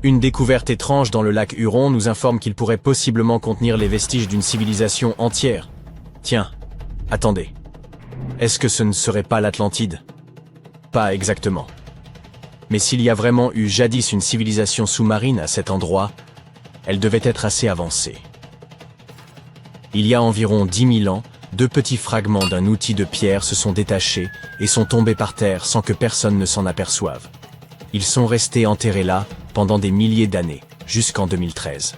Une découverte étrange dans le lac Huron nous informe qu'il pourrait possiblement contenir les vestiges d'une civilisation entière. Tiens, attendez. Est-ce que ce ne serait pas l'Atlantide? Pas exactement. Mais s'il y a vraiment eu jadis une civilisation sous-marine à cet endroit, elle devait être assez avancée. Il y a environ 10 000 ans, deux petits fragments d'un outil de pierre se sont détachés et sont tombés par terre sans que personne ne s'en aperçoive. Ils sont restés enterrés là pendant des milliers d'années, jusqu'en 2013.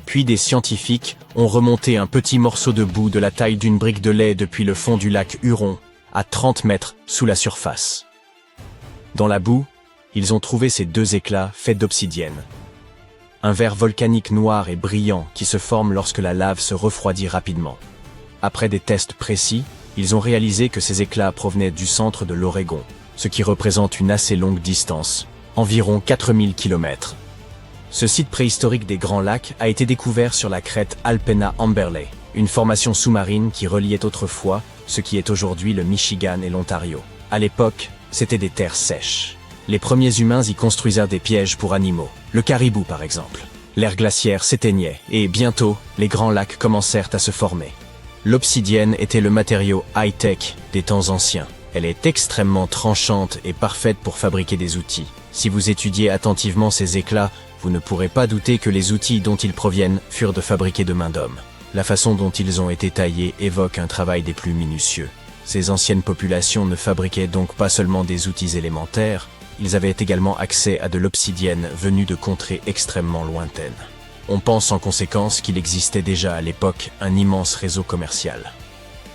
Puis des scientifiques ont remonté un petit morceau de boue de la taille d'une brique de lait depuis le fond du lac Huron, à 30 mètres sous la surface. Dans la boue, ils ont trouvé ces deux éclats faits d'obsidienne. Un verre volcanique noir et brillant qui se forme lorsque la lave se refroidit rapidement. Après des tests précis, ils ont réalisé que ces éclats provenaient du centre de l'Oregon, ce qui représente une assez longue distance, environ 4000 km. Ce site préhistorique des Grands Lacs a été découvert sur la crête Alpena Amberley, une formation sous-marine qui reliait autrefois ce qui est aujourd'hui le Michigan et l'Ontario. À l'époque, c'était des terres sèches. Les premiers humains y construisirent des pièges pour animaux, le caribou par exemple. L'ère glaciaire s'éteignait et bientôt, les Grands Lacs commencèrent à se former. L'obsidienne était le matériau high-tech des temps anciens. Elle est extrêmement tranchante et parfaite pour fabriquer des outils. Si vous étudiez attentivement ces éclats, vous ne pourrez pas douter que les outils dont ils proviennent furent de fabriquer de main d'homme. La façon dont ils ont été taillés évoque un travail des plus minutieux. Ces anciennes populations ne fabriquaient donc pas seulement des outils élémentaires, ils avaient également accès à de l'obsidienne venue de contrées extrêmement lointaines. On pense en conséquence qu'il existait déjà à l'époque un immense réseau commercial.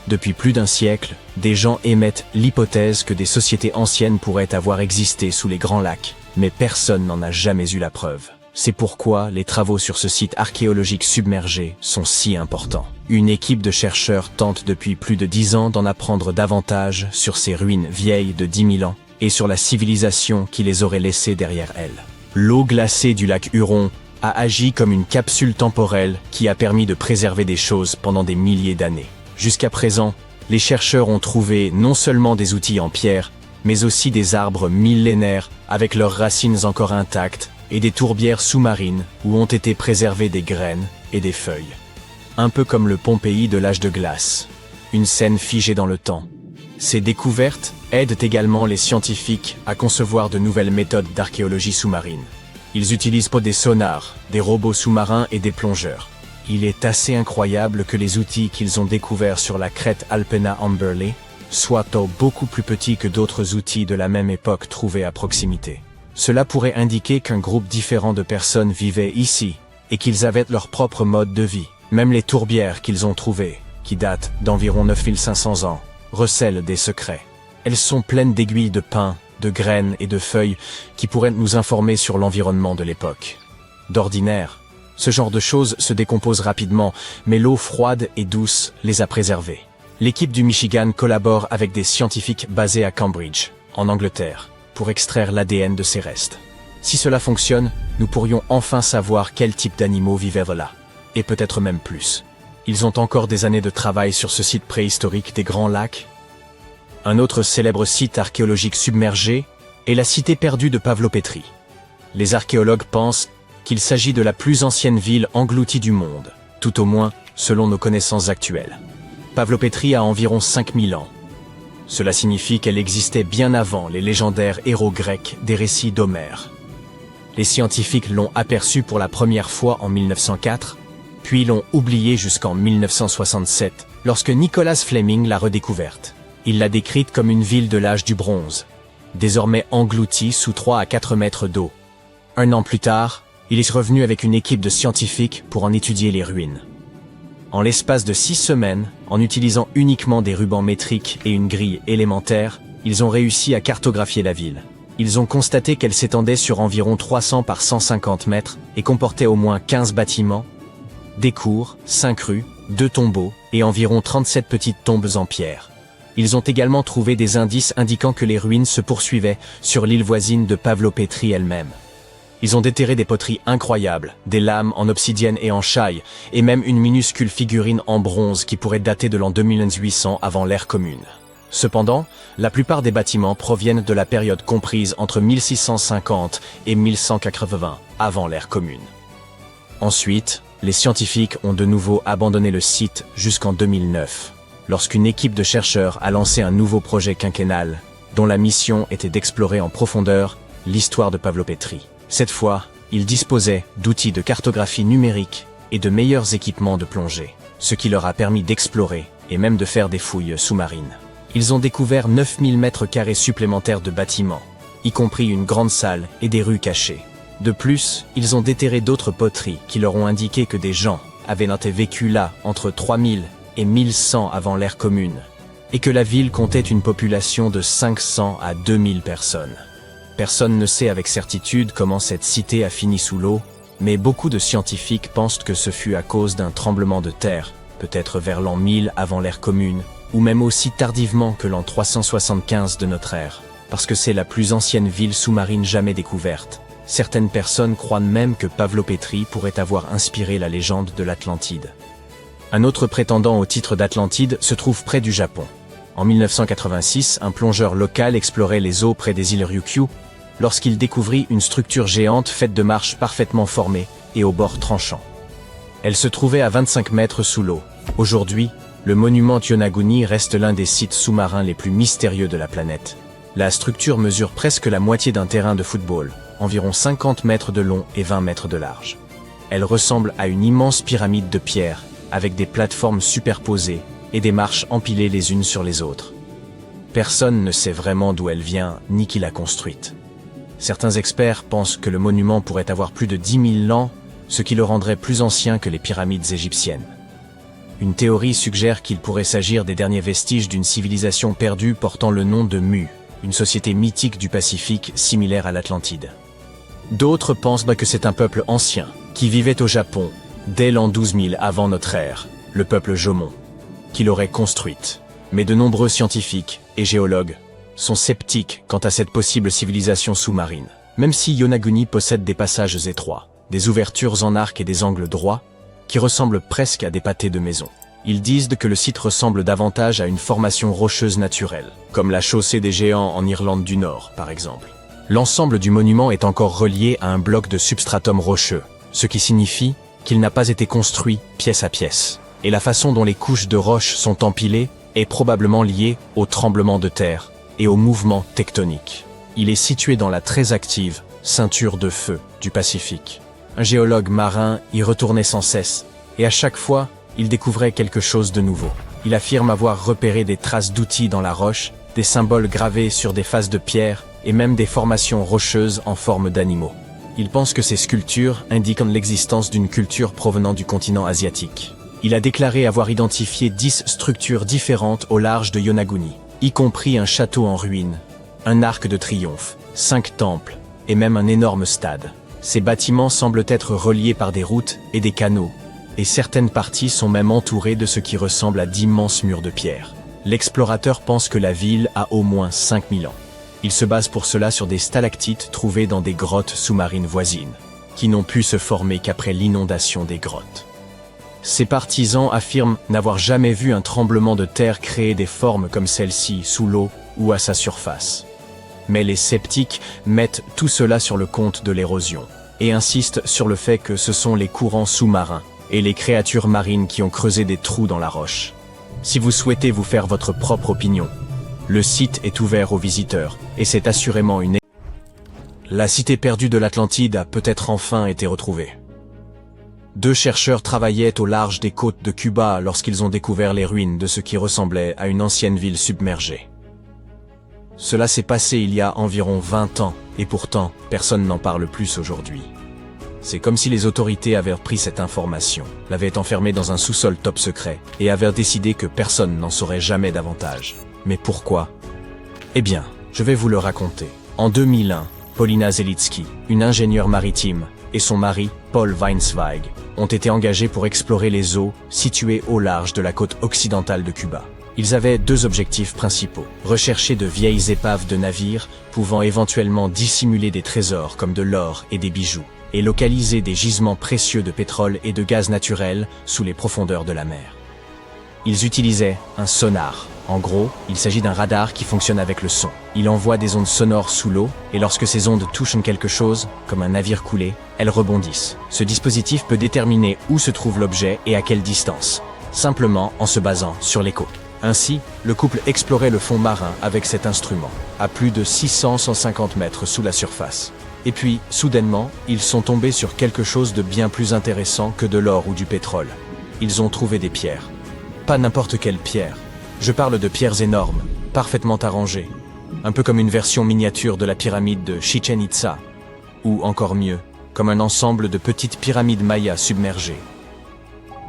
Depuis plus d'un siècle, des gens émettent l'hypothèse que des sociétés anciennes pourraient avoir existé sous les Grands Lacs, mais personne n'en a jamais eu la preuve. C'est pourquoi les travaux sur ce site archéologique submergé sont si importants. Une équipe de chercheurs tente depuis plus de 10 ans d'en apprendre davantage sur ces ruines vieilles de 10 000 ans et sur la civilisation qui les aurait laissées derrière elles. L'eau glacée du lac Huron a agi comme une capsule temporelle qui a permis de préserver des choses pendant des milliers d'années. Jusqu'à présent, les chercheurs ont trouvé non seulement des outils en pierre, mais aussi des arbres millénaires avec leurs racines encore intactes et des tourbières sous-marines où ont été préservées des graines et des feuilles. Un peu comme le Pompéi de l'âge de glace, une scène figée dans le temps. Ces découvertes aident également les scientifiques à concevoir de nouvelles méthodes d'archéologie sous-marine. Ils utilisent des sonars, des robots sous-marins et des plongeurs. Il est assez incroyable que les outils qu'ils ont découverts sur la crête Alpena Amberley soient beaucoup plus petits que d'autres outils de la même époque trouvés à proximité. Cela pourrait indiquer qu'un groupe différent de personnes vivait ici et qu'ils avaient leur propre mode de vie. Même les tourbières qu'ils ont trouvées, qui datent d'environ 9500 ans, recèlent des secrets. Elles sont pleines d'aiguilles de pin, de graines et de feuilles qui pourraient nous informer sur l'environnement de l'époque. D'ordinaire, ce genre de choses se décompose rapidement, mais l'eau froide et douce les a préservées. L'équipe du Michigan collabore avec des scientifiques basés à Cambridge, en Angleterre, pour extraire l'ADN de ces restes. Si cela fonctionne, nous pourrions enfin savoir quel type d'animaux vivaient là, et peut-être même plus. Ils ont encore des années de travail sur ce site préhistorique des Grands Lacs. Un autre célèbre site archéologique submergé est la cité perdue de Pavlopétrie. Les archéologues pensent qu'il s'agit de la plus ancienne ville engloutie du monde, tout au moins selon nos connaissances actuelles. Pavlopétrie a environ 5000 ans. Cela signifie qu'elle existait bien avant les légendaires héros grecs des récits d'Homère. Les scientifiques l'ont aperçue pour la première fois en 1904, puis l'ont oubliée jusqu'en 1967, lorsque Nicholas Fleming l'a redécouverte. Il l'a décrite comme une ville de l'âge du bronze, désormais engloutie sous 3 à 4 mètres d'eau. Un an plus tard, il est revenu avec une équipe de scientifiques pour en étudier les ruines. En l'espace de 6 semaines, en utilisant uniquement des rubans métriques et une grille élémentaire, ils ont réussi à cartographier la ville. Ils ont constaté qu'elle s'étendait sur environ 300 par 150 mètres et comportait au moins 15 bâtiments, des cours, 5 rues, 2 tombeaux et environ 37 petites tombes en pierre. Ils ont également trouvé des indices indiquant que les ruines se poursuivaient sur l'île voisine de Pavlopétrie elle-même. Ils ont déterré des poteries incroyables, des lames en obsidienne et en chaille, et même une minuscule figurine en bronze qui pourrait dater de l'an 2800 avant l'ère commune. Cependant, la plupart des bâtiments proviennent de la période comprise entre 1650 et 1180, avant l'ère commune. Ensuite, les scientifiques ont de nouveau abandonné le site jusqu'en 2009, lorsqu'une équipe de chercheurs a lancé un nouveau projet quinquennal, dont la mission était d'explorer en profondeur l'histoire de Pavlopétrie. Cette fois, ils disposaient d'outils de cartographie numérique et de meilleurs équipements de plongée, ce qui leur a permis d'explorer et même de faire des fouilles sous-marines. Ils ont découvert 9000 mètres carrés supplémentaires de bâtiments, y compris une grande salle et des rues cachées. De plus, ils ont déterré d'autres poteries qui leur ont indiqué que des gens avaient vécu là entre 3000 et 1100 avant l'ère commune, et que la ville comptait une population de 500 à 2000 personnes. Personne ne sait avec certitude comment cette cité a fini sous l'eau, mais beaucoup de scientifiques pensent que ce fut à cause d'un tremblement de terre, peut-être vers l'an 1000 avant l'ère commune, ou même aussi tardivement que l'an 375 de notre ère, parce que c'est la plus ancienne ville sous-marine jamais découverte. Certaines personnes croient même que Pavlopétrie pourrait avoir inspiré la légende de l'Atlantide. Un autre prétendant au titre d'Atlantide se trouve près du Japon. En 1986, un plongeur local explorait les eaux près des îles Ryukyu lorsqu'il découvrit une structure géante faite de marches parfaitement formées et aux bords tranchants. Elle se trouvait à 25 mètres sous l'eau. Aujourd'hui, le monument Yonaguni reste l'un des sites sous-marins les plus mystérieux de la planète. La structure mesure presque la moitié d'un terrain de football, environ 50 mètres de long et 20 mètres de large. Elle ressemble à une immense pyramide de pierre, avec des plateformes superposées et des marches empilées les unes sur les autres. Personne ne sait vraiment d'où elle vient, ni qui l'a construite. Certains experts pensent que le monument pourrait avoir plus de 10 000 ans, ce qui le rendrait plus ancien que les pyramides égyptiennes. Une théorie suggère qu'il pourrait s'agir des derniers vestiges d'une civilisation perdue portant le nom de Mu, une société mythique du Pacifique similaire à l'Atlantide. D'autres pensent que c'est un peuple ancien, qui vivait au Japon, dès l'an 12 000 avant notre ère, le peuple Jomon, qui l'aurait construite. Mais de nombreux scientifiques et géologues sont sceptiques quant à cette possible civilisation sous-marine. Même si Yonaguni possède des passages étroits, des ouvertures en arc et des angles droits, qui ressemblent presque à des pâtés de maison. Ils disent que le site ressemble davantage à une formation rocheuse naturelle, comme la chaussée des géants en Irlande du Nord, par exemple. L'ensemble du monument est encore relié à un bloc de substratum rocheux, ce qui signifie qu'il n'a pas été construit pièce à pièce. Et la façon dont les couches de roches sont empilées est probablement liée au tremblement de terre et au mouvement tectonique. Il est situé dans la très active ceinture de feu du Pacifique. Un géologue marin y retournait sans cesse, et à chaque fois, il découvrait quelque chose de nouveau. Il affirme avoir repéré des traces d'outils dans la roche, des symboles gravés sur des faces de pierre, et même des formations rocheuses en forme d'animaux. Il pense que ces sculptures indiquent l'existence d'une culture provenant du continent asiatique. Il a déclaré avoir identifié 10 structures différentes au large de Yonaguni, y compris un château en ruine, un arc de triomphe, 5 temples, et même un énorme stade. Ces bâtiments semblent être reliés par des routes et des canaux, et certaines parties sont même entourées de ce qui ressemble à d'immenses murs de pierre. L'explorateur pense que la ville a au moins 5000 ans. Il se base pour cela sur des stalactites trouvées dans des grottes sous-marines voisines, qui n'ont pu se former qu'après l'inondation des grottes. Ces partisans affirment n'avoir jamais vu un tremblement de terre créer des formes comme celle-ci sous l'eau ou à sa surface. Mais les sceptiques mettent tout cela sur le compte de l'érosion, et insistent sur le fait que ce sont les courants sous-marins et les créatures marines qui ont creusé des trous dans la roche. Si vous souhaitez vous faire votre propre opinion, le site est ouvert aux visiteurs, et c'est assurément une... La cité perdue de l'Atlantide a peut-être enfin été retrouvée. 2 chercheurs travaillaient au large des côtes de Cuba lorsqu'ils ont découvert les ruines de ce qui ressemblait à une ancienne ville submergée. Cela s'est passé il y a environ 20 ans, et pourtant, personne n'en parle plus aujourd'hui. C'est comme si les autorités avaient pris cette information, l'avaient enfermée dans un sous-sol top secret, et avaient décidé que personne n'en saurait jamais davantage. Mais pourquoi? Eh bien, je vais vous le raconter. En 2001, Paulina Zelitsky, une ingénieure maritime, et son mari, Paul Weinzweig, ont été engagés pour explorer les eaux situées au large de la côte occidentale de Cuba. Ils avaient 2 objectifs principaux. Rechercher de vieilles épaves de navires pouvant éventuellement dissimuler des trésors comme de l'or et des bijoux, et localiser des gisements précieux de pétrole et de gaz naturel sous les profondeurs de la mer. Ils utilisaient un sonar, En gros, il s'agit d'un radar qui fonctionne avec le son. Il envoie des ondes sonores sous l'eau, et lorsque ces ondes touchent quelque chose, comme un navire coulé, elles rebondissent. Ce dispositif peut déterminer où se trouve l'objet et à quelle distance, simplement en se basant sur l'écho. Ainsi, le couple explorait le fond marin avec cet instrument, à plus de 650 mètres sous la surface. Et puis, soudainement, ils sont tombés sur quelque chose de bien plus intéressant que de l'or ou du pétrole. Ils ont trouvé des pierres. Pas n'importe quelle pierre. Je parle de pierres énormes, parfaitement arrangées, un peu comme une version miniature de la pyramide de Chichen Itza, ou encore mieux, comme un ensemble de petites pyramides mayas submergées.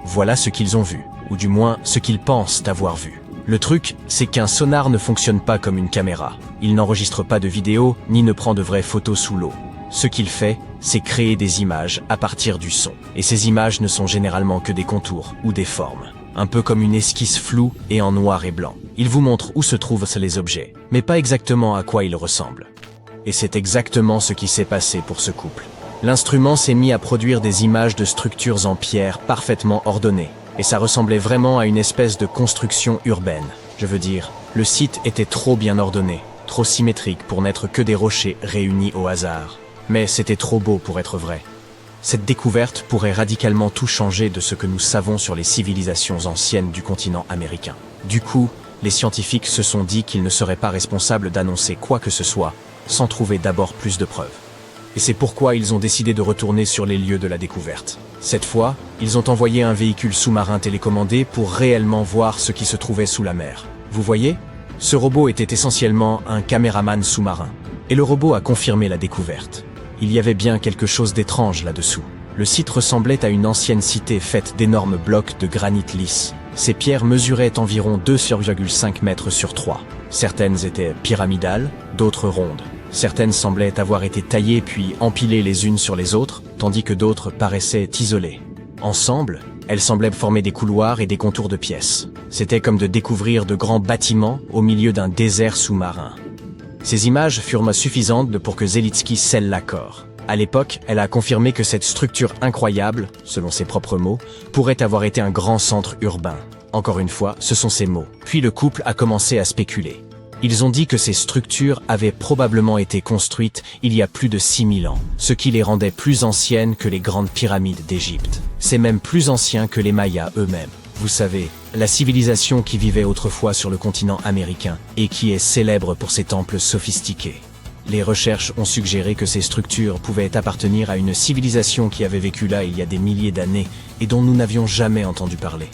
Voilà ce qu'ils ont vu, ou du moins ce qu'ils pensent avoir vu. Le truc, c'est qu'un sonar ne fonctionne pas comme une caméra. Il n'enregistre pas de vidéo, ni ne prend de vraies photos sous l'eau. Ce qu'il fait, c'est créer des images à partir du son. Et ces images ne sont généralement que des contours ou des formes. Un peu comme une esquisse floue et en noir et blanc. Il vous montre où se trouvent les objets, mais pas exactement à quoi ils ressemblent. Et c'est exactement ce qui s'est passé pour ce couple. L'instrument s'est mis à produire des images de structures en pierre parfaitement ordonnées. Et ça ressemblait vraiment à une espèce de construction urbaine. Je veux dire, le site était trop bien ordonné, trop symétrique pour n'être que des rochers réunis au hasard. Mais c'était trop beau pour être vrai. Cette découverte pourrait radicalement tout changer de ce que nous savons sur les civilisations anciennes du continent américain. Du coup, les scientifiques se sont dit qu'ils ne seraient pas responsables d'annoncer quoi que ce soit, sans trouver d'abord plus de preuves. Et c'est pourquoi ils ont décidé de retourner sur les lieux de la découverte. Cette fois, ils ont envoyé un véhicule sous-marin télécommandé pour réellement voir ce qui se trouvait sous la mer. Vous voyez ? Ce robot était essentiellement un caméraman sous-marin. Et le robot a confirmé la découverte. Il y avait bien quelque chose d'étrange là-dessous. Le site ressemblait à une ancienne cité faite d'énormes blocs de granit lisse. Ces pierres mesuraient environ 2,5 mètres sur 3. Certaines étaient pyramidales, d'autres rondes. Certaines semblaient avoir été taillées puis empilées les unes sur les autres, tandis que d'autres paraissaient isolées. Ensemble, elles semblaient former des couloirs et des contours de pièces. C'était comme de découvrir de grands bâtiments au milieu d'un désert sous-marin. Ces images furent suffisantes pour que Zelitsky scelle l'accord. À l'époque, elle a confirmé que cette structure incroyable, selon ses propres mots, pourrait avoir été un grand centre urbain. Encore une fois, ce sont ses mots. Puis le couple a commencé à spéculer. Ils ont dit que ces structures avaient probablement été construites il y a plus de 6000 ans, ce qui les rendait plus anciennes que les grandes pyramides d'Égypte. C'est même plus ancien que les Mayas eux-mêmes. Vous savez, la civilisation qui vivait autrefois sur le continent américain et qui est célèbre pour ses temples sophistiqués. Les recherches ont suggéré que ces structures pouvaient appartenir à une civilisation qui avait vécu là il y a des milliers d'années et dont nous n'avions jamais entendu parler.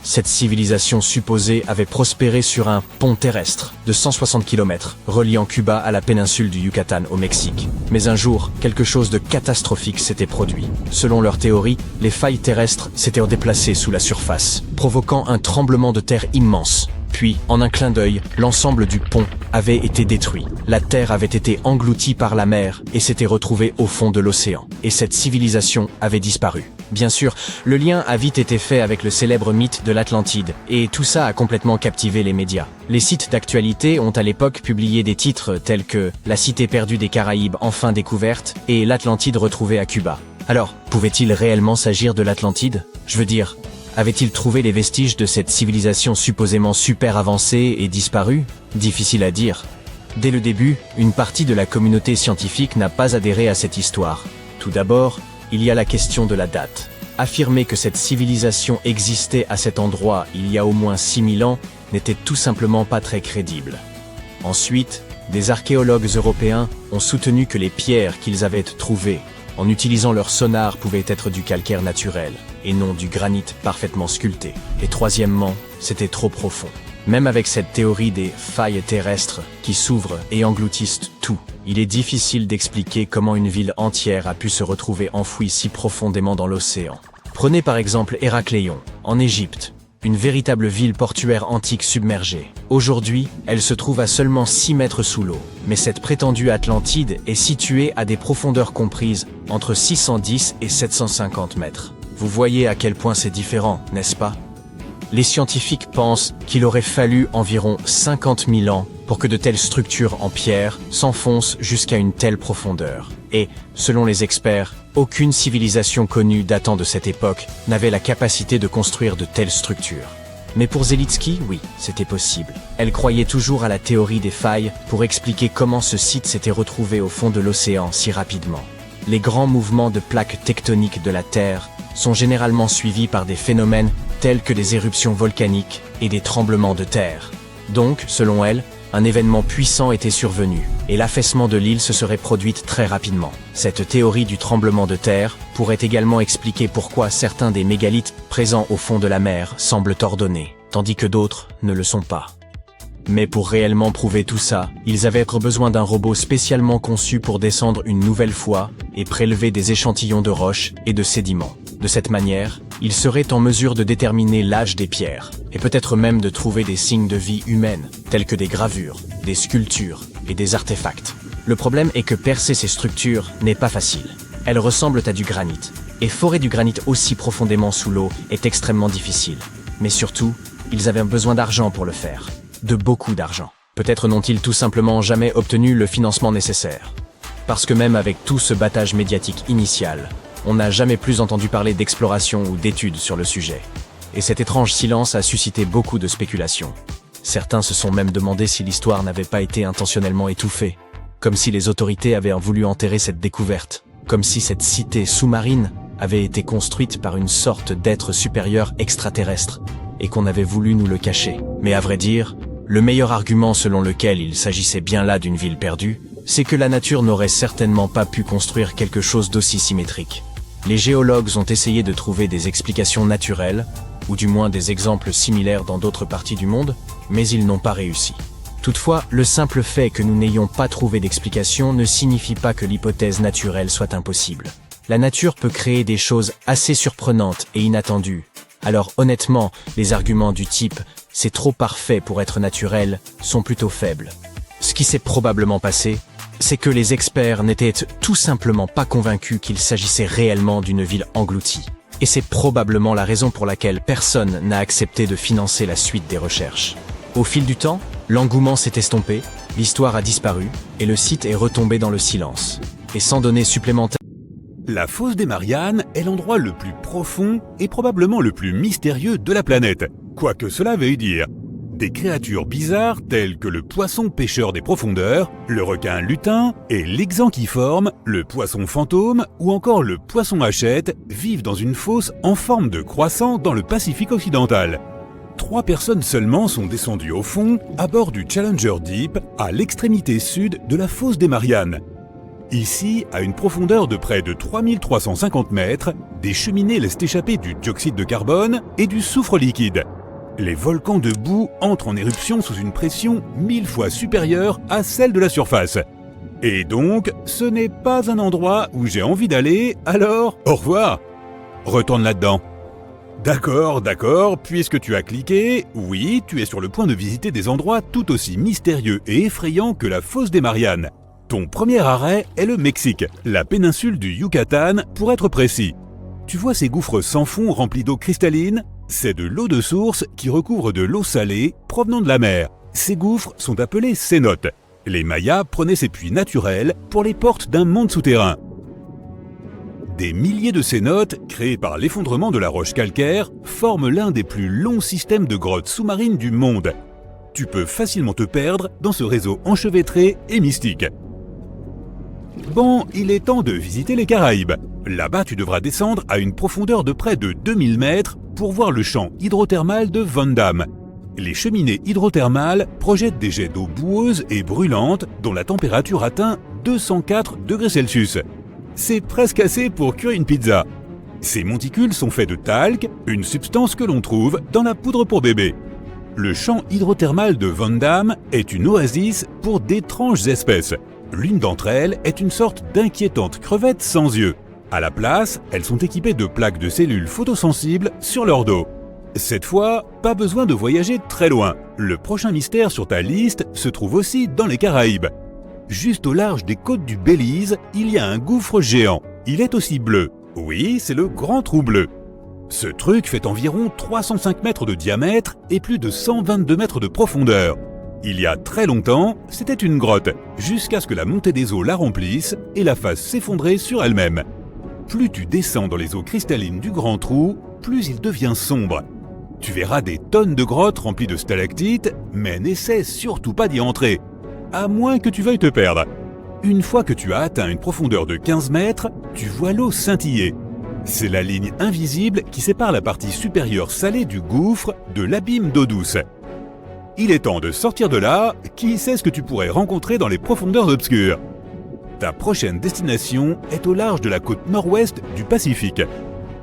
Cette civilisation supposée avait prospéré sur un pont terrestre de 160 km reliant Cuba à la péninsule du Yucatan au Mexique. Mais un jour, quelque chose de catastrophique s'était produit. Selon leur théorie, les failles terrestres s'étaient déplacées sous la surface, provoquant un tremblement de terre immense. Puis, en un clin d'œil, l'ensemble du pont avait été détruit. La terre avait été engloutie par la mer et s'était retrouvée au fond de l'océan. Et cette civilisation avait disparu. Bien sûr, le lien a vite été fait avec le célèbre mythe de l'Atlantide, et tout ça a complètement captivé les médias. Les sites d'actualité ont à l'époque publié des titres tels que « La cité perdue des Caraïbes enfin découverte » et « L'Atlantide retrouvée à Cuba ». Alors, pouvait-il réellement s'agir de l'Atlantide ? Je veux dire, avait-il trouvé les vestiges de cette civilisation supposément super avancée et disparue ? Difficile à dire. Dès le début, une partie de la communauté scientifique n'a pas adhéré à cette histoire. Tout d'abord, il y a la question de la date. Affirmer que cette civilisation existait à cet endroit il y a au moins 6000 ans n'était tout simplement pas très crédible. Ensuite, des archéologues européens ont soutenu que les pierres qu'ils avaient trouvées, en utilisant leur sonar, pouvaient être du calcaire naturel, et non du granit parfaitement sculpté. Et troisièmement, c'était trop profond. Même avec cette théorie des failles terrestres qui s'ouvrent et engloutissent tout, il est difficile d'expliquer comment une ville entière a pu se retrouver enfouie si profondément dans l'océan. Prenez par exemple Héracléon, en Égypte, une véritable ville portuaire antique submergée. Aujourd'hui, elle se trouve à seulement 6 mètres sous l'eau. Mais cette prétendue Atlantide est située à des profondeurs comprises entre 610 et 750 mètres. Vous voyez à quel point c'est différent, n'est-ce pas ? Les scientifiques pensent qu'il aurait fallu environ 50 000 ans pour que de telles structures en pierre s'enfoncent jusqu'à une telle profondeur. Et, selon les experts, aucune civilisation connue datant de cette époque n'avait la capacité de construire de telles structures. Mais pour Zelitsky, oui, c'était possible. Elle croyait toujours à la théorie des failles pour expliquer comment ce site s'était retrouvé au fond de l'océan si rapidement. Les grands mouvements de plaques tectoniques de la Terre sont généralement suivis par des phénomènes tels que des éruptions volcaniques et des tremblements de terre. Donc, selon elle, un événement puissant était survenu, et l'affaissement de l'île se serait produit très rapidement. Cette théorie du tremblement de terre pourrait également expliquer pourquoi certains des mégalithes présents au fond de la mer semblent ordonnés, tandis que d'autres ne le sont pas. Mais pour réellement prouver tout ça, ils avaient besoin d'un robot spécialement conçu pour descendre une nouvelle fois et prélever des échantillons de roches et de sédiments. De cette manière, ils seraient en mesure de déterminer l'âge des pierres, et peut-être même de trouver des signes de vie humaine, tels que des gravures, des sculptures et des artefacts. Le problème est que percer ces structures n'est pas facile. Elles ressemblent à du granit, et forer du granit aussi profondément sous l'eau est extrêmement difficile. Mais surtout, ils avaient besoin d'argent pour le faire. De beaucoup d'argent. Peut-être n'ont-ils tout simplement jamais obtenu le financement nécessaire. Parce que même avec tout ce battage médiatique initial, on n'a jamais plus entendu parler d'exploration ou d'études sur le sujet. Et cet étrange silence a suscité beaucoup de spéculations. Certains se sont même demandé si l'histoire n'avait pas été intentionnellement étouffée. Comme si les autorités avaient voulu enterrer cette découverte. Comme si cette cité sous-marine avait été construite par une sorte d'être supérieur extraterrestre et qu'on avait voulu nous le cacher. Mais à vrai dire, le meilleur argument selon lequel il s'agissait bien là d'une ville perdue, c'est que la nature n'aurait certainement pas pu construire quelque chose d'aussi symétrique. Les géologues ont essayé de trouver des explications naturelles, ou du moins des exemples similaires dans d'autres parties du monde, mais ils n'ont pas réussi. Toutefois, le simple fait que nous n'ayons pas trouvé d'explication ne signifie pas que l'hypothèse naturelle soit impossible. La nature peut créer des choses assez surprenantes et inattendues. Alors honnêtement, les arguments du type « c'est trop parfait pour être naturel » sont plutôt faibles. Ce qui s'est probablement passé, c'est que les experts n'étaient tout simplement pas convaincus qu'il s'agissait réellement d'une ville engloutie. Et c'est probablement la raison pour laquelle personne n'a accepté de financer la suite des recherches. Au fil du temps, l'engouement s'est estompé, l'histoire a disparu, et le site est retombé dans le silence. Et sans données supplémentaires... La fosse des Mariannes est l'endroit le plus profond et probablement le plus mystérieux de la planète. Quoi que cela veuille dire. Des créatures bizarres telles que le poisson pêcheur des profondeurs, le requin lutin et l'exanquiforme, le poisson fantôme ou encore le poisson hachette vivent dans une fosse en forme de croissant dans le Pacifique occidental. 3 personnes seulement sont descendues au fond à bord du Challenger Deep à l'extrémité sud de la fosse des Mariannes. Ici, à une profondeur de près de 3350 mètres, des cheminées laissent échapper du dioxyde de carbone et du soufre liquide. Les volcans de boue entrent en éruption sous une pression 1000 fois supérieure à celle de la surface. Et donc, ce n'est pas un endroit où j'ai envie d'aller, alors au revoir. Retourne là-dedans. D'accord, puisque tu as cliqué, oui, tu es sur le point de visiter des endroits tout aussi mystérieux et effrayants que la fosse des Mariannes. Ton premier arrêt est le Mexique, la péninsule du Yucatan pour être précis. Tu vois ces gouffres sans fond remplis d'eau cristalline? C'est de l'eau de source qui recouvre de l'eau salée provenant de la mer. Ces gouffres sont appelés cénotes. Les Mayas prenaient ces puits naturels pour les portes d'un monde souterrain. Des milliers de cénotes, créés par l'effondrement de la roche calcaire, forment l'un des plus longs systèmes de grottes sous-marines du monde. Tu peux facilement te perdre dans ce réseau enchevêtré et mystique. Bon, il est temps de visiter les Caraïbes. Là-bas, tu devras descendre à une profondeur de près de 2000 mètres pour voir le champ hydrothermal de Van Damme. Les cheminées hydrothermales projettent des jets d'eau boueuse et brûlante dont la température atteint 204 degrés Celsius. C'est presque assez pour cuire une pizza. Ces monticules sont faits de talc, une substance que l'on trouve dans la poudre pour bébé. Le champ hydrothermal de Van Damme est une oasis pour d'étranges espèces. L'une d'entre elles est une sorte d'inquiétante crevette sans yeux. À la place, elles sont équipées de plaques de cellules photosensibles sur leur dos. Cette fois, pas besoin de voyager très loin. Le prochain mystère sur ta liste se trouve aussi dans les Caraïbes. Juste au large des côtes du Belize, il y a un gouffre géant. Il est aussi bleu. Oui, c'est le Grand Trou Bleu. Ce truc fait environ 305 mètres de diamètre et plus de 122 mètres de profondeur. Il y a très longtemps, c'était une grotte, jusqu'à ce que la montée des eaux la remplisse et la fasse s'effondrer sur elle-même. Plus tu descends dans les eaux cristallines du Grand Trou, plus il devient sombre. Tu verras des tonnes de grottes remplies de stalactites, mais n'essaie surtout pas d'y entrer, à moins que tu veuilles te perdre. Une fois que tu as atteint une profondeur de 15 mètres, tu vois l'eau scintiller. C'est la ligne invisible qui sépare la partie supérieure salée du gouffre de l'abîme d'eau douce. Il est temps de sortir de là, qui sait ce que tu pourrais rencontrer dans les profondeurs obscures. Ta prochaine destination est au large de la côte nord-ouest du Pacifique.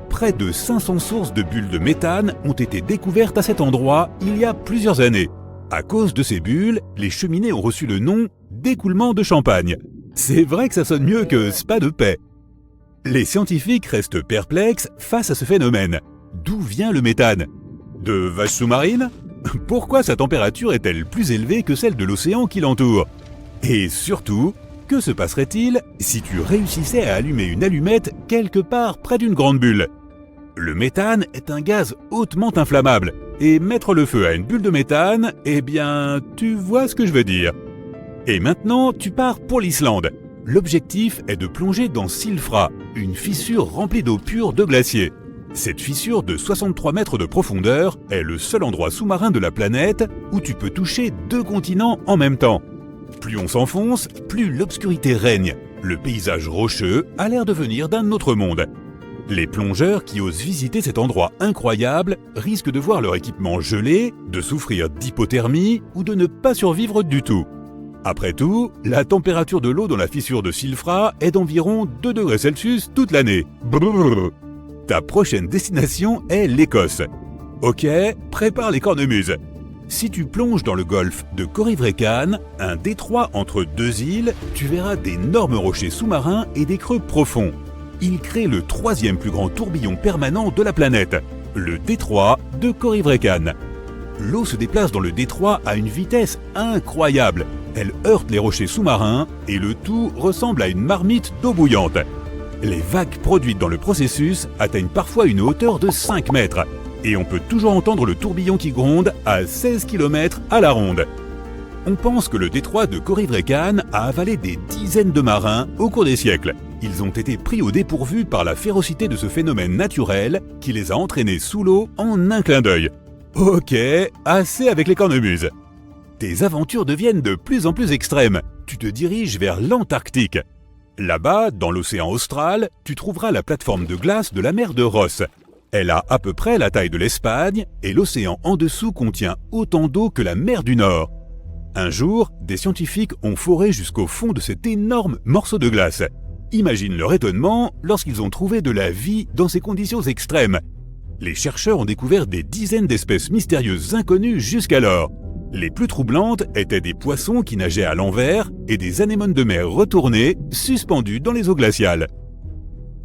Près de 500 sources de bulles de méthane ont été découvertes à cet endroit il y a plusieurs années. À cause de ces bulles, les cheminées ont reçu le nom d'écoulement de champagne. C'est vrai que ça sonne mieux que spa de paix. Les scientifiques restent perplexes face à ce phénomène. D'où vient le méthane? De vaches sous-marines? Pourquoi sa température est-elle plus élevée que celle de l'océan qui l'entoure? Et surtout, que se passerait-il si tu réussissais à allumer une allumette quelque part près d'une grande bulle? Le méthane est un gaz hautement inflammable, et mettre le feu à une bulle de méthane, eh bien, tu vois ce que je veux dire. Et maintenant, tu pars pour l'Islande. L'objectif est de plonger dans Silfra, une fissure remplie d'eau pure de glacier. Cette fissure de 63 mètres de profondeur est le seul endroit sous-marin de la planète où tu peux toucher 2 continents en même temps. Plus on s'enfonce, plus l'obscurité règne. Le paysage rocheux a l'air de venir d'un autre monde. Les plongeurs qui osent visiter cet endroit incroyable risquent de voir leur équipement gelé, de souffrir d'hypothermie ou de ne pas survivre du tout. Après tout, la température de l'eau dans la fissure de Silfra est d'environ 2 degrés Celsius toute l'année. Brrr. Ta prochaine destination est l'Écosse. Ok, prépare les cornemuses. Si tu plonges dans le golfe de Corryvreckan, un détroit entre 2 îles, tu verras d'énormes rochers sous-marins et des creux profonds. Ils créent le 3e plus grand tourbillon permanent de la planète, le détroit de Corryvreckan. L'eau se déplace dans le détroit à une vitesse incroyable. Elle heurte les rochers sous-marins et le tout ressemble à une marmite d'eau bouillante. Les vagues produites dans le processus atteignent parfois une hauteur de 5 mètres et on peut toujours entendre le tourbillon qui gronde à 16 km à la ronde. On pense que le détroit de Corryvreckan a avalé des dizaines de marins au cours des siècles. Ils ont été pris au dépourvu par la férocité de ce phénomène naturel qui les a entraînés sous l'eau en un clin d'œil. Ok, assez avec les cornemuses. Tes aventures deviennent de plus en plus extrêmes. Tu te diriges vers l'Antarctique. Là-bas, dans l'océan austral, tu trouveras la plateforme de glace de la mer de Ross. Elle a à peu près la taille de l'Espagne et l'océan en dessous contient autant d'eau que la mer du Nord. Un jour, des scientifiques ont foré jusqu'au fond de cet énorme morceau de glace. Imagine leur étonnement lorsqu'ils ont trouvé de la vie dans ces conditions extrêmes. Les chercheurs ont découvert des dizaines d'espèces mystérieuses inconnues jusqu'alors. Les plus troublantes étaient des poissons qui nageaient à l'envers et des anémones de mer retournées suspendus dans les eaux glaciales.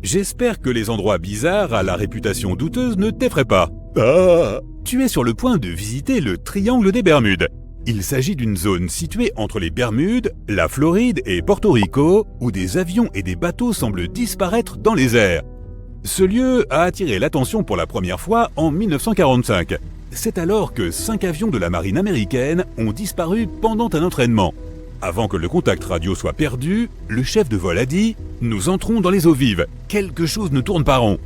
J'espère que les endroits bizarres à la réputation douteuse ne t'effraient pas. Ah, tu es sur le point de visiter le Triangle des Bermudes. Il s'agit d'une zone située entre les Bermudes, la Floride et Porto Rico, où des avions et des bateaux semblent disparaître dans les airs. Ce lieu a attiré l'attention pour la première fois en 1945. C'est alors que 5 avions de la marine américaine ont disparu pendant un entraînement. Avant que le contact radio soit perdu, le chef de vol a dit « Nous entrons dans les eaux vives, quelque chose ne tourne pas rond ».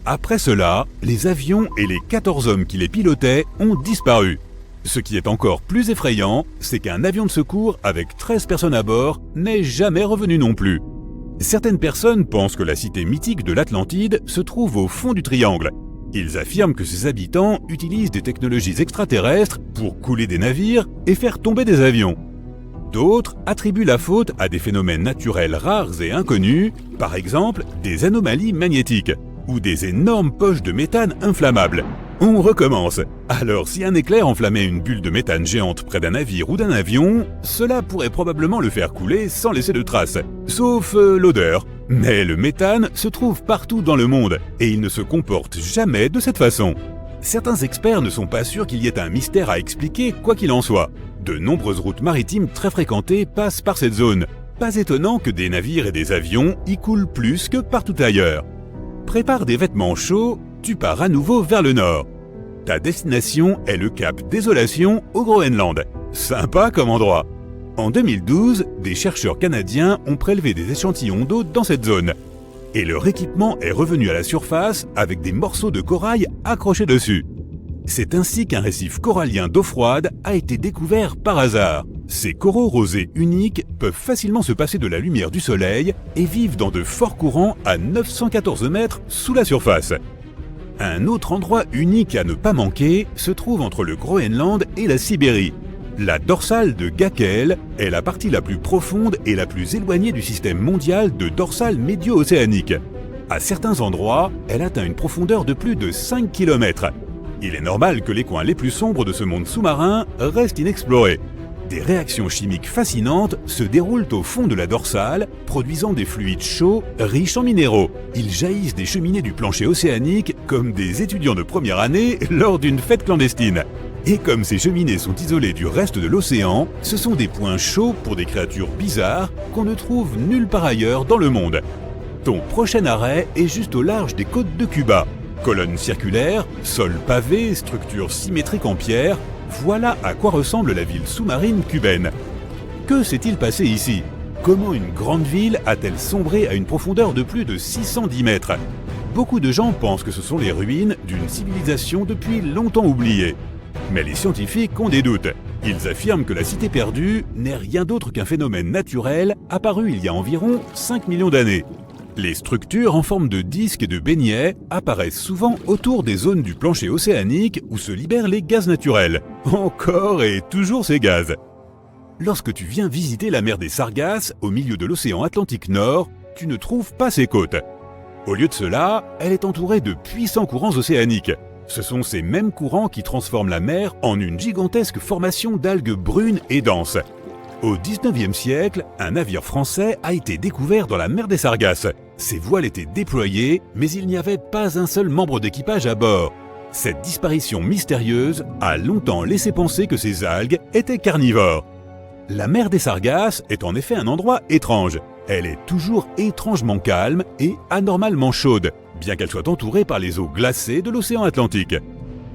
Après cela, les avions et les 14 hommes qui les pilotaient ont disparu. Ce qui est encore plus effrayant, c'est qu'un avion de secours avec 13 personnes à bord n'est jamais revenu non plus. Certaines personnes pensent que la cité mythique de l'Atlantide se trouve au fond du triangle. Ils affirment que ses habitants utilisent des technologies extraterrestres pour couler des navires et faire tomber des avions. D'autres attribuent la faute à des phénomènes naturels rares et inconnus, par exemple des anomalies magnétiques ou des énormes poches de méthane inflammables. On recommence. Alors si un éclair enflammait une bulle de méthane géante près d'un navire ou d'un avion, cela pourrait probablement le faire couler sans laisser de traces, sauf l'odeur. Mais le méthane se trouve partout dans le monde et il ne se comporte jamais de cette façon. Certains experts ne sont pas sûrs qu'il y ait un mystère à expliquer quoi qu'il en soit. De nombreuses routes maritimes très fréquentées passent par cette zone. Pas étonnant que des navires et des avions y coulent plus que partout ailleurs. Prépare des vêtements chauds, tu pars à nouveau vers le nord. Ta destination est le cap Désolation au Groenland. Sympa comme endroit. En 2012, des chercheurs canadiens ont prélevé des échantillons d'eau dans cette zone. Et leur équipement est revenu à la surface avec des morceaux de corail accrochés dessus. C'est ainsi qu'un récif corallien d'eau froide a été découvert par hasard. Ces coraux rosés uniques peuvent facilement se passer de la lumière du soleil et vivent dans de forts courants à 914 mètres sous la surface. Un autre endroit unique à ne pas manquer se trouve entre le Groenland et la Sibérie. La dorsale de Gäkel est la partie la plus profonde et la plus éloignée du système mondial de dorsales médio-océaniques. À certains endroits, elle atteint une profondeur de plus de 5 km. Il est normal que les coins les plus sombres de ce monde sous-marin restent inexplorés. Des réactions chimiques fascinantes se déroulent au fond de la dorsale, produisant des fluides chauds riches en minéraux. Ils jaillissent des cheminées du plancher océanique comme des étudiants de première année lors d'une fête clandestine. Et comme ces cheminées sont isolées du reste de l'océan, ce sont des points chauds pour des créatures bizarres qu'on ne trouve nulle part ailleurs dans le monde. Ton prochain arrêt est juste au large des côtes de Cuba. Colonnes circulaires, sol pavé, structures symétriques en pierre, voilà à quoi ressemble la ville sous-marine cubaine. Que s'est-il passé ici? Comment une grande ville a-t-elle sombré à une profondeur de plus de 610 mètres? Beaucoup de gens pensent que ce sont les ruines d'une civilisation depuis longtemps oubliée. Mais les scientifiques ont des doutes. Ils affirment que la cité perdue n'est rien d'autre qu'un phénomène naturel apparu il y a environ 5 millions d'années. Les structures en forme de disques et de beignets apparaissent souvent autour des zones du plancher océanique où se libèrent les gaz naturels. Encore et toujours ces gaz. Lorsque tu viens visiter la mer des Sargasses au milieu de l'océan Atlantique Nord, tu ne trouves pas ses côtes. Au lieu de cela, elle est entourée de puissants courants océaniques. Ce sont ces mêmes courants qui transforment la mer en une gigantesque formation d'algues brunes et denses. Au XIXe siècle, un navire français a été découvert dans la mer des Sargasses. Ses voiles étaient déployées, mais il n'y avait pas un seul membre d'équipage à bord. Cette disparition mystérieuse a longtemps laissé penser que ces algues étaient carnivores. La mer des Sargasses est en effet un endroit étrange. Elle est toujours étrangement calme et anormalement chaude, bien qu'elle soit entourée par les eaux glacées de l'océan Atlantique.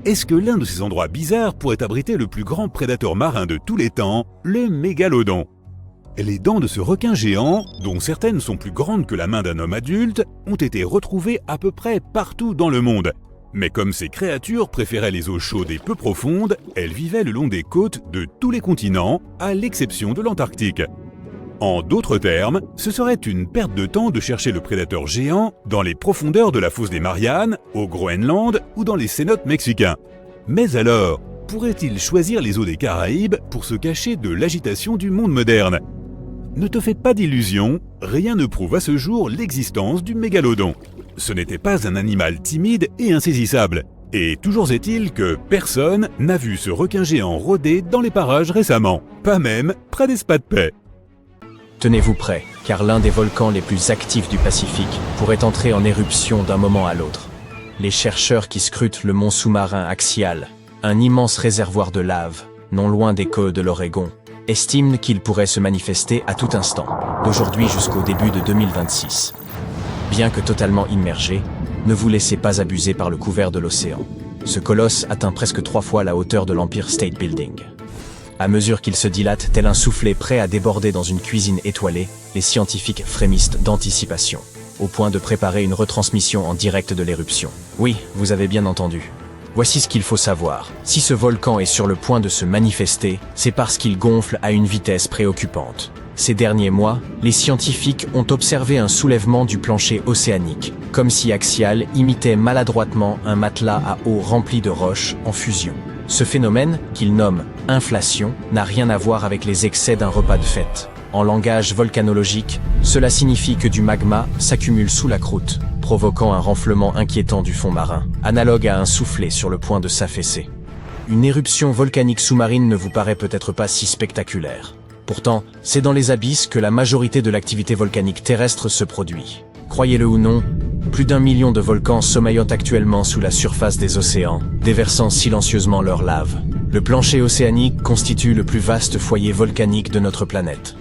Est-ce que l'un de ces endroits bizarres pourrait abriter le plus grand prédateur marin de tous les temps, le mégalodon? Les dents de ce requin géant, dont certaines sont plus grandes que la main d'un homme adulte, ont été retrouvées à peu près partout dans le monde. Mais comme ces créatures préféraient les eaux chaudes et peu profondes, elles vivaient le long des côtes de tous les continents, à l'exception de l'Antarctique. En d'autres termes, ce serait une perte de temps de chercher le prédateur géant dans les profondeurs de la fosse des Mariannes, au Groenland ou dans les cénotes mexicains. Mais alors, pourrait-il choisir les eaux des Caraïbes pour se cacher de l'agitation du monde moderne? Ne te fais pas d'illusions, rien ne prouve à ce jour l'existence du mégalodon. Ce n'était pas un animal timide et insaisissable. Et toujours est-il que personne n'a vu ce requin géant rôder dans les parages récemment, pas même près des spas de paix. Tenez-vous prêts, car l'un des volcans les plus actifs du Pacifique pourrait entrer en éruption d'un moment à l'autre. Les chercheurs qui scrutent le mont sous-marin axial, un immense réservoir de lave, non loin des côtes de l'Oregon, estiment qu'il pourrait se manifester à tout instant, d'aujourd'hui jusqu'au début de 2026. Bien que totalement immergé, ne vous laissez pas abuser par le couvert de l'océan. Ce colosse atteint presque 3 fois la hauteur de l'Empire State Building. À mesure qu'il se dilate, tel un soufflet prêt à déborder dans une cuisine étoilée, les scientifiques frémissent d'anticipation, au point de préparer une retransmission en direct de l'éruption. Oui, vous avez bien entendu. Voici ce qu'il faut savoir. Si ce volcan est sur le point de se manifester, c'est parce qu'il gonfle à une vitesse préoccupante. Ces derniers mois, les scientifiques ont observé un soulèvement du plancher océanique, comme si Axial imitait maladroitement un matelas à eau rempli de roches en fusion. Ce phénomène, qu'ils nomment inflation, n'a rien à voir avec les excès d'un repas de fête. En langage volcanologique, cela signifie que du magma s'accumule sous la croûte, provoquant un renflement inquiétant du fond marin, analogue à un soufflet sur le point de s'affaisser. Une éruption volcanique sous-marine ne vous paraît peut-être pas si spectaculaire. Pourtant, c'est dans les abysses que la majorité de l'activité volcanique terrestre se produit. Croyez-le ou non, plus d'1 million de volcans sommeillent actuellement sous la surface des océans, déversant silencieusement leur lave. Le plancher océanique constitue le plus vaste foyer volcanique de notre planète.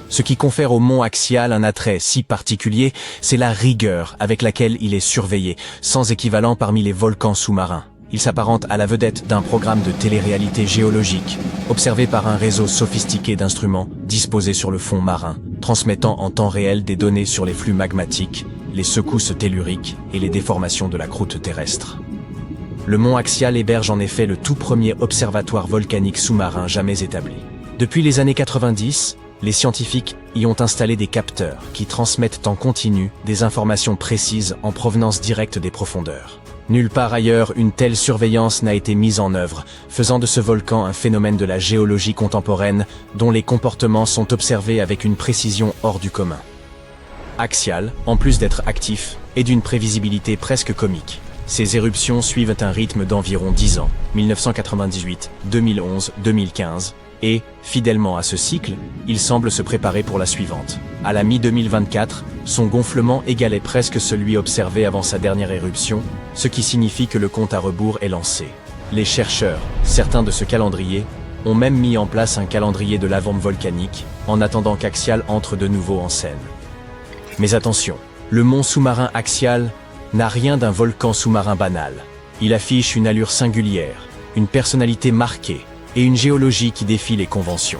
Ce qui confère au mont Axial un attrait si particulier, c'est la rigueur avec laquelle il est surveillé, sans équivalent parmi les volcans sous-marins. Il s'apparente à la vedette d'un programme de télé-réalité géologique, observé par un réseau sophistiqué d'instruments disposés sur le fond marin, transmettant en temps réel des données sur les flux magmatiques, les secousses telluriques et les déformations de la croûte terrestre. Le mont Axial héberge en effet le tout premier observatoire volcanique sous-marin jamais établi. Depuis les années 90, les scientifiques y ont installé des capteurs qui transmettent en continu des informations précises en provenance directe des profondeurs. Nulle part ailleurs une telle surveillance n'a été mise en œuvre, faisant de ce volcan un phénomène de la géologie contemporaine dont les comportements sont observés avec une précision hors du commun. Axial, en plus d'être actif, est d'une prévisibilité presque comique. Ces éruptions suivent un rythme d'environ 10 ans, 1998, 2011, 2015, et, fidèlement à ce cycle, il semble se préparer pour la suivante. À la mi-2024, son gonflement égalait presque celui observé avant sa dernière éruption, ce qui signifie que le compte à rebours est lancé. Les chercheurs, certains de ce calendrier, ont même mis en place un calendrier de lavande volcanique, en attendant qu'Axial entre de nouveau en scène. Mais attention, le mont sous-marin Axial n'a rien d'un volcan sous-marin banal. Il affiche une allure singulière, une personnalité marquée, et une géologie qui défie les conventions.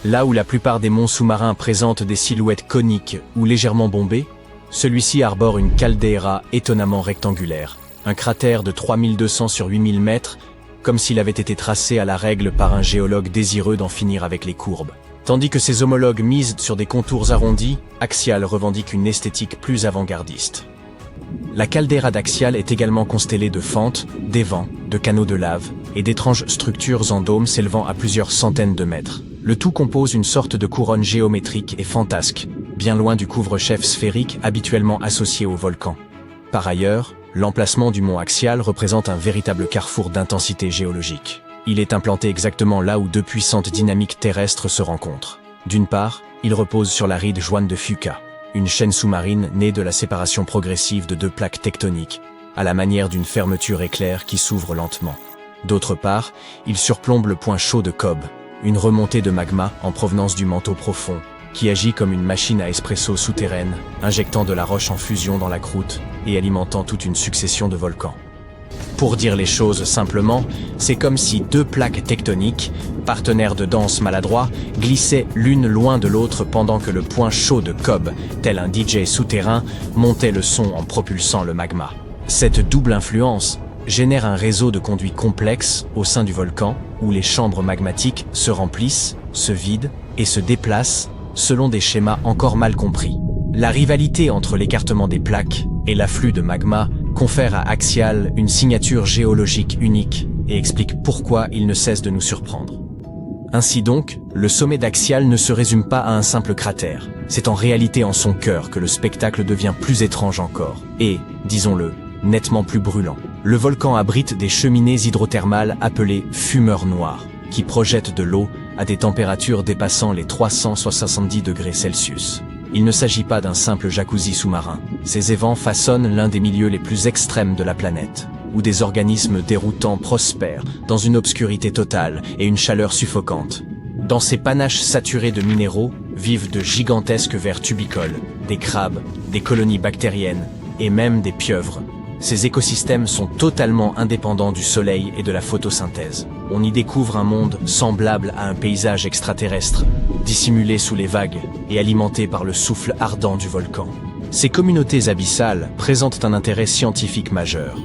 Là où la plupart des monts sous-marins présentent des silhouettes coniques ou légèrement bombées, celui-ci arbore une caldeira étonnamment rectangulaire, un cratère de 3200 sur 8000 mètres, comme s'il avait été tracé à la règle par un géologue désireux d'en finir avec les courbes. Tandis que ses homologues misent sur des contours arrondis, Axial revendique une esthétique plus avant-gardiste. La caldeira d'Axial est également constellée de fentes, d'évents, de canaux de lave et d'étranges structures en dôme s'élevant à plusieurs centaines de mètres. Le tout compose une sorte de couronne géométrique et fantasque, bien loin du couvre-chef sphérique habituellement associé au volcan. Par ailleurs, l'emplacement du mont Axial représente un véritable carrefour d'intensité géologique. Il est implanté exactement là où deux puissantes dynamiques terrestres se rencontrent. D'une part, il repose sur la ride Juan de Fuca, une chaîne sous-marine née de la séparation progressive de deux plaques tectoniques, à la manière d'une fermeture éclair qui s'ouvre lentement. D'autre part, il surplombe le point chaud de Cobb, une remontée de magma en provenance du manteau profond, qui agit comme une machine à espresso souterraine, injectant de la roche en fusion dans la croûte et alimentant toute une succession de volcans. Pour dire les choses simplement, c'est comme si deux plaques tectoniques, partenaires de danse maladroits, glissaient l'une loin de l'autre pendant que le point chaud de Cobb, tel un DJ souterrain, montait le son en propulsant le magma. Cette double influence génère un réseau de conduits complexes au sein du volcan, où les chambres magmatiques se remplissent, se vident et se déplacent selon des schémas encore mal compris. La rivalité entre l'écartement des plaques et l'afflux de magma confère à Axial une signature géologique unique et explique pourquoi il ne cesse de nous surprendre. Ainsi donc, le sommet d'Axial ne se résume pas à un simple cratère. C'est en réalité en son cœur que le spectacle devient plus étrange encore et, disons-le, nettement plus brûlant. Le volcan abrite des cheminées hydrothermales appelées fumeurs noirs, qui projettent de l'eau à des températures dépassant les 370 degrés Celsius. Il ne s'agit pas d'un simple jacuzzi sous-marin. Ces évents façonnent l'un des milieux les plus extrêmes de la planète, où des organismes déroutants prospèrent dans une obscurité totale et une chaleur suffocante. Dans ces panaches saturés de minéraux vivent de gigantesques vers tubicoles, des crabes, des colonies bactériennes et même des pieuvres. Ces écosystèmes sont totalement indépendants du soleil et de la photosynthèse. On y découvre un monde semblable à un paysage extraterrestre, dissimulé sous les vagues et alimenté par le souffle ardent du volcan. Ces communautés abyssales présentent un intérêt scientifique majeur.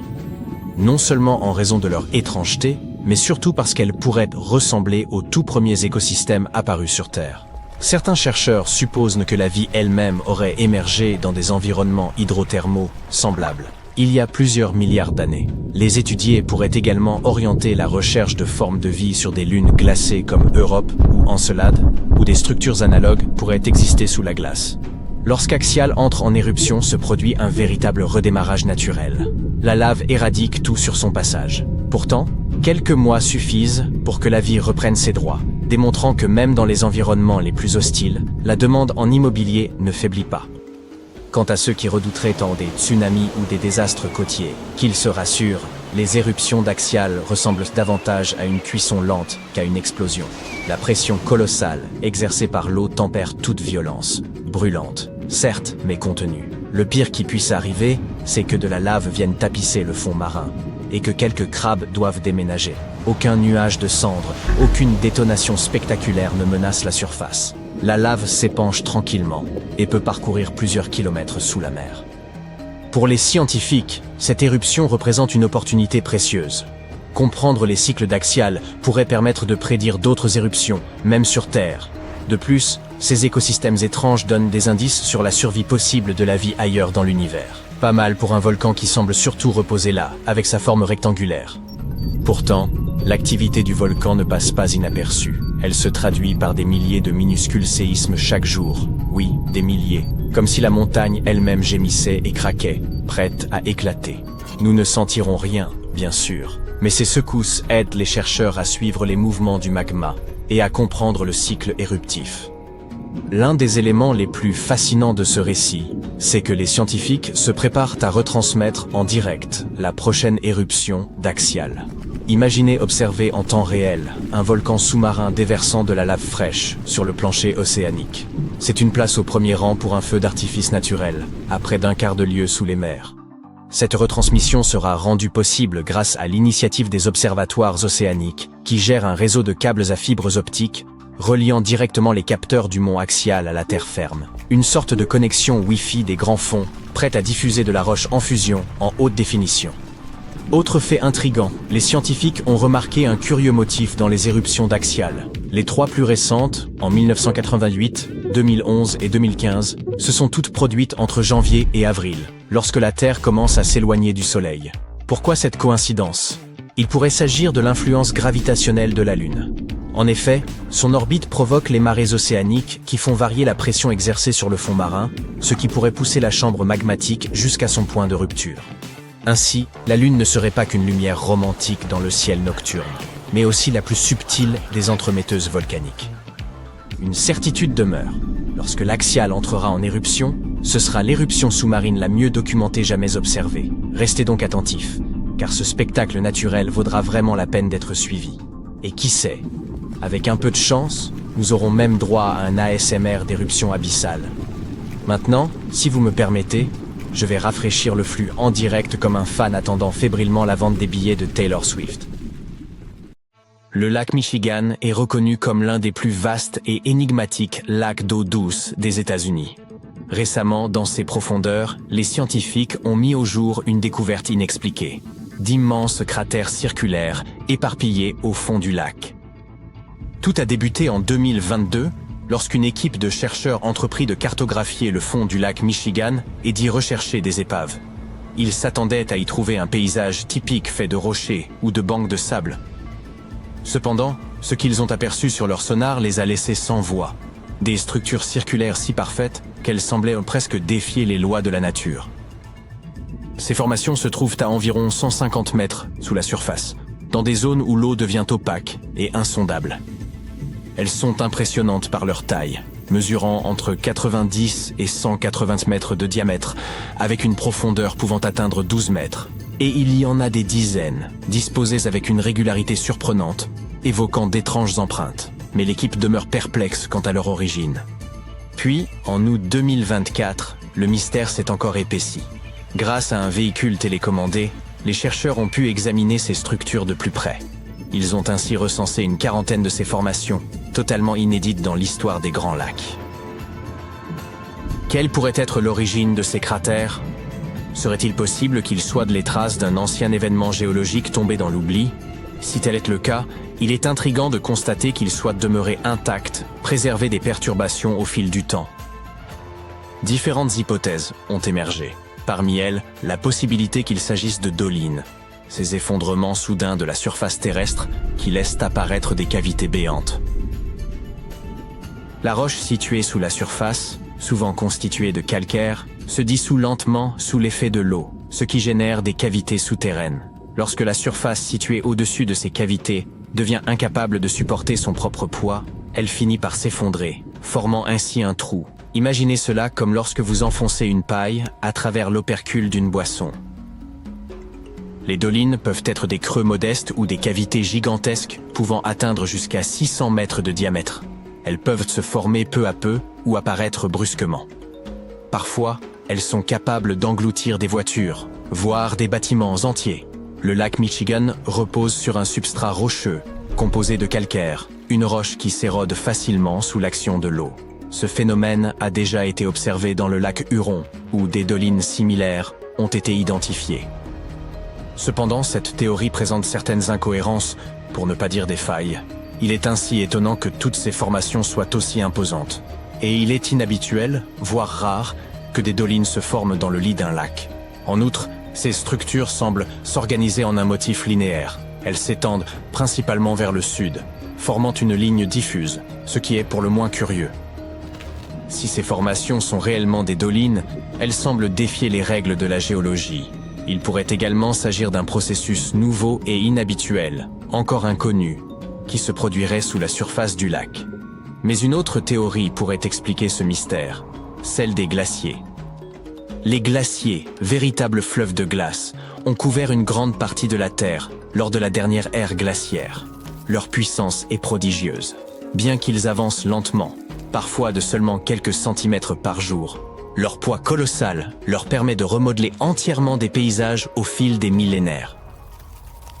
Non seulement en raison de leur étrangeté, mais surtout parce qu'elles pourraient ressembler aux tout premiers écosystèmes apparus sur Terre. Certains chercheurs supposent que la vie elle-même aurait émergé dans des environnements hydrothermaux semblables. Il y a plusieurs milliards d'années. Les étudiés pourraient également orienter la recherche de formes de vie sur des lunes glacées comme Europe ou Encelade, où des structures analogues pourraient exister sous la glace. Lorsqu'Axial entre en éruption, se produit un véritable redémarrage naturel. La lave éradique tout sur son passage. Pourtant, quelques mois suffisent pour que la vie reprenne ses droits, démontrant que même dans les environnements les plus hostiles, la demande en immobilier ne faiblit pas. Quant à ceux qui redouteraient tant des tsunamis ou des désastres côtiers, qu'ils se rassurent, les éruptions d'Axial ressemblent davantage à une cuisson lente qu'à une explosion. La pression colossale exercée par l'eau tempère toute violence, brûlante, certes, mais contenue. Le pire qui puisse arriver, c'est que de la lave vienne tapisser le fond marin, et que quelques crabes doivent déménager. Aucun nuage de cendres, aucune détonation spectaculaire ne menace la surface. La lave s'épanche tranquillement et peut parcourir plusieurs kilomètres sous la mer. Pour les scientifiques, cette éruption représente une opportunité précieuse. Comprendre les cycles d'axial pourrait permettre de prédire d'autres éruptions, même sur Terre. De plus, ces écosystèmes étranges donnent des indices sur la survie possible de la vie ailleurs dans l'univers. Pas mal pour un volcan qui semble surtout reposer là, avec sa forme rectangulaire. Pourtant, l'activité du volcan ne passe pas inaperçue. Elle se traduit par des milliers de minuscules séismes chaque jour. Oui, des milliers. Comme si la montagne elle-même gémissait et craquait, prête à éclater. Nous ne sentirons rien, bien sûr. Mais ces secousses aident les chercheurs à suivre les mouvements du magma et à comprendre le cycle éruptif. L'un des éléments les plus fascinants de ce récit, c'est que les scientifiques se préparent à retransmettre en direct la prochaine éruption d'Axial. Imaginez observer en temps réel un volcan sous-marin déversant de la lave fraîche sur le plancher océanique. C'est une place au premier rang pour un feu d'artifice naturel, à près d'un quart de lieue sous les mers. Cette retransmission sera rendue possible grâce à l'initiative des observatoires océaniques, qui gèrent un réseau de câbles à fibres optiques reliant directement les capteurs du mont Axial à la terre ferme. Une sorte de connexion Wi-Fi des grands fonds, prête à diffuser de la roche en fusion en haute définition. Autre fait intrigant, les scientifiques ont remarqué un curieux motif dans les éruptions d'Axial. Les trois plus récentes, en 1988, 2011 et 2015, se sont toutes produites entre janvier et avril, lorsque la Terre commence à s'éloigner du Soleil. Pourquoi cette coïncidence? Il pourrait s'agir de l'influence gravitationnelle de la Lune. En effet, son orbite provoque les marées océaniques qui font varier la pression exercée sur le fond marin, ce qui pourrait pousser la chambre magmatique jusqu'à son point de rupture. Ainsi, la Lune ne serait pas qu'une lumière romantique dans le ciel nocturne, mais aussi la plus subtile des entremetteuses volcaniques. Une certitude demeure. Lorsque l'Axial entrera en éruption, ce sera l'éruption sous-marine la mieux documentée jamais observée. Restez donc attentifs, car ce spectacle naturel vaudra vraiment la peine d'être suivi. Et qui sait, avec un peu de chance, nous aurons même droit à un ASMR d'éruption abyssale. Maintenant, si vous me permettez, je vais rafraîchir le flux en direct comme un fan attendant fébrilement la vente des billets de Taylor Swift. Le lac Michigan est reconnu comme l'un des plus vastes et énigmatiques lacs d'eau douce des États-Unis. Récemment, dans ses profondeurs, les scientifiques ont mis au jour une découverte inexpliquée. D'immenses cratères circulaires éparpillés au fond du lac. Tout a débuté en 2022, lorsqu'une équipe de chercheurs entreprit de cartographier le fond du lac Michigan et d'y rechercher des épaves. Ils s'attendaient à y trouver un paysage typique fait de rochers ou de bancs de sable. Cependant, ce qu'ils ont aperçu sur leur sonar les a laissés sans voix. Des structures circulaires si parfaites qu'elles semblaient presque défier les lois de la nature. Ces formations se trouvent à environ 150 mètres sous la surface, dans des zones où l'eau devient opaque et insondable. Elles sont impressionnantes par leur taille, mesurant entre 90 et 180 mètres de diamètre, avec une profondeur pouvant atteindre 12 mètres. Et il y en a des dizaines, disposées avec une régularité surprenante, évoquant d'étranges empreintes. Mais l'équipe demeure perplexe quant à leur origine. Puis, en août 2024, le mystère s'est encore épaissi. Grâce à un véhicule télécommandé, les chercheurs ont pu examiner ces structures de plus près. Ils ont ainsi recensé une quarantaine de ces formations, totalement inédites dans l'histoire des Grands Lacs. Quelle pourrait être l'origine de ces cratères? Serait-il possible qu'ils soient les traces d'un ancien événement géologique tombé dans l'oubli? Si tel est le cas, il est intriguant de constater qu'ils soient demeurés intacts, préservés des perturbations au fil du temps. Différentes hypothèses ont émergé. Parmi elles, la possibilité qu'il s'agisse de dolines, ces effondrements soudains de la surface terrestre qui laissent apparaître des cavités béantes. La roche située sous la surface, souvent constituée de calcaire, se dissout lentement sous l'effet de l'eau, ce qui génère des cavités souterraines. Lorsque la surface située au-dessus de ces cavités devient incapable de supporter son propre poids, elle finit par s'effondrer, formant ainsi un trou. Imaginez cela comme lorsque vous enfoncez une paille à travers l'opercule d'une boisson. Les dolines peuvent être des creux modestes ou des cavités gigantesques pouvant atteindre jusqu'à 600 mètres de diamètre. Elles peuvent se former peu à peu ou apparaître brusquement. Parfois, elles sont capables d'engloutir des voitures, voire des bâtiments entiers. Le lac Michigan repose sur un substrat rocheux, composé de calcaire, une roche qui s'érode facilement sous l'action de l'eau. Ce phénomène a déjà été observé dans le lac Huron, où des dolines similaires ont été identifiées. Cependant, cette théorie présente certaines incohérences, pour ne pas dire des failles. Il est ainsi étonnant que toutes ces formations soient aussi imposantes. Et il est inhabituel, voire rare, que des dolines se forment dans le lit d'un lac. En outre, ces structures semblent s'organiser en un motif linéaire. Elles s'étendent principalement vers le sud, formant une ligne diffuse, ce qui est pour le moins curieux. Si ces formations sont réellement des dolines, elles semblent défier les règles de la géologie. Il pourrait également s'agir d'un processus nouveau et inhabituel, encore inconnu, qui se produirait sous la surface du lac. Mais une autre théorie pourrait expliquer ce mystère, celle des glaciers. Les glaciers, véritables fleuves de glace, ont couvert une grande partie de la Terre lors de la dernière ère glaciaire. Leur puissance est prodigieuse. Bien qu'ils avancent lentement, parfois de seulement quelques centimètres par jour, leur poids colossal leur permet de remodeler entièrement des paysages au fil des millénaires.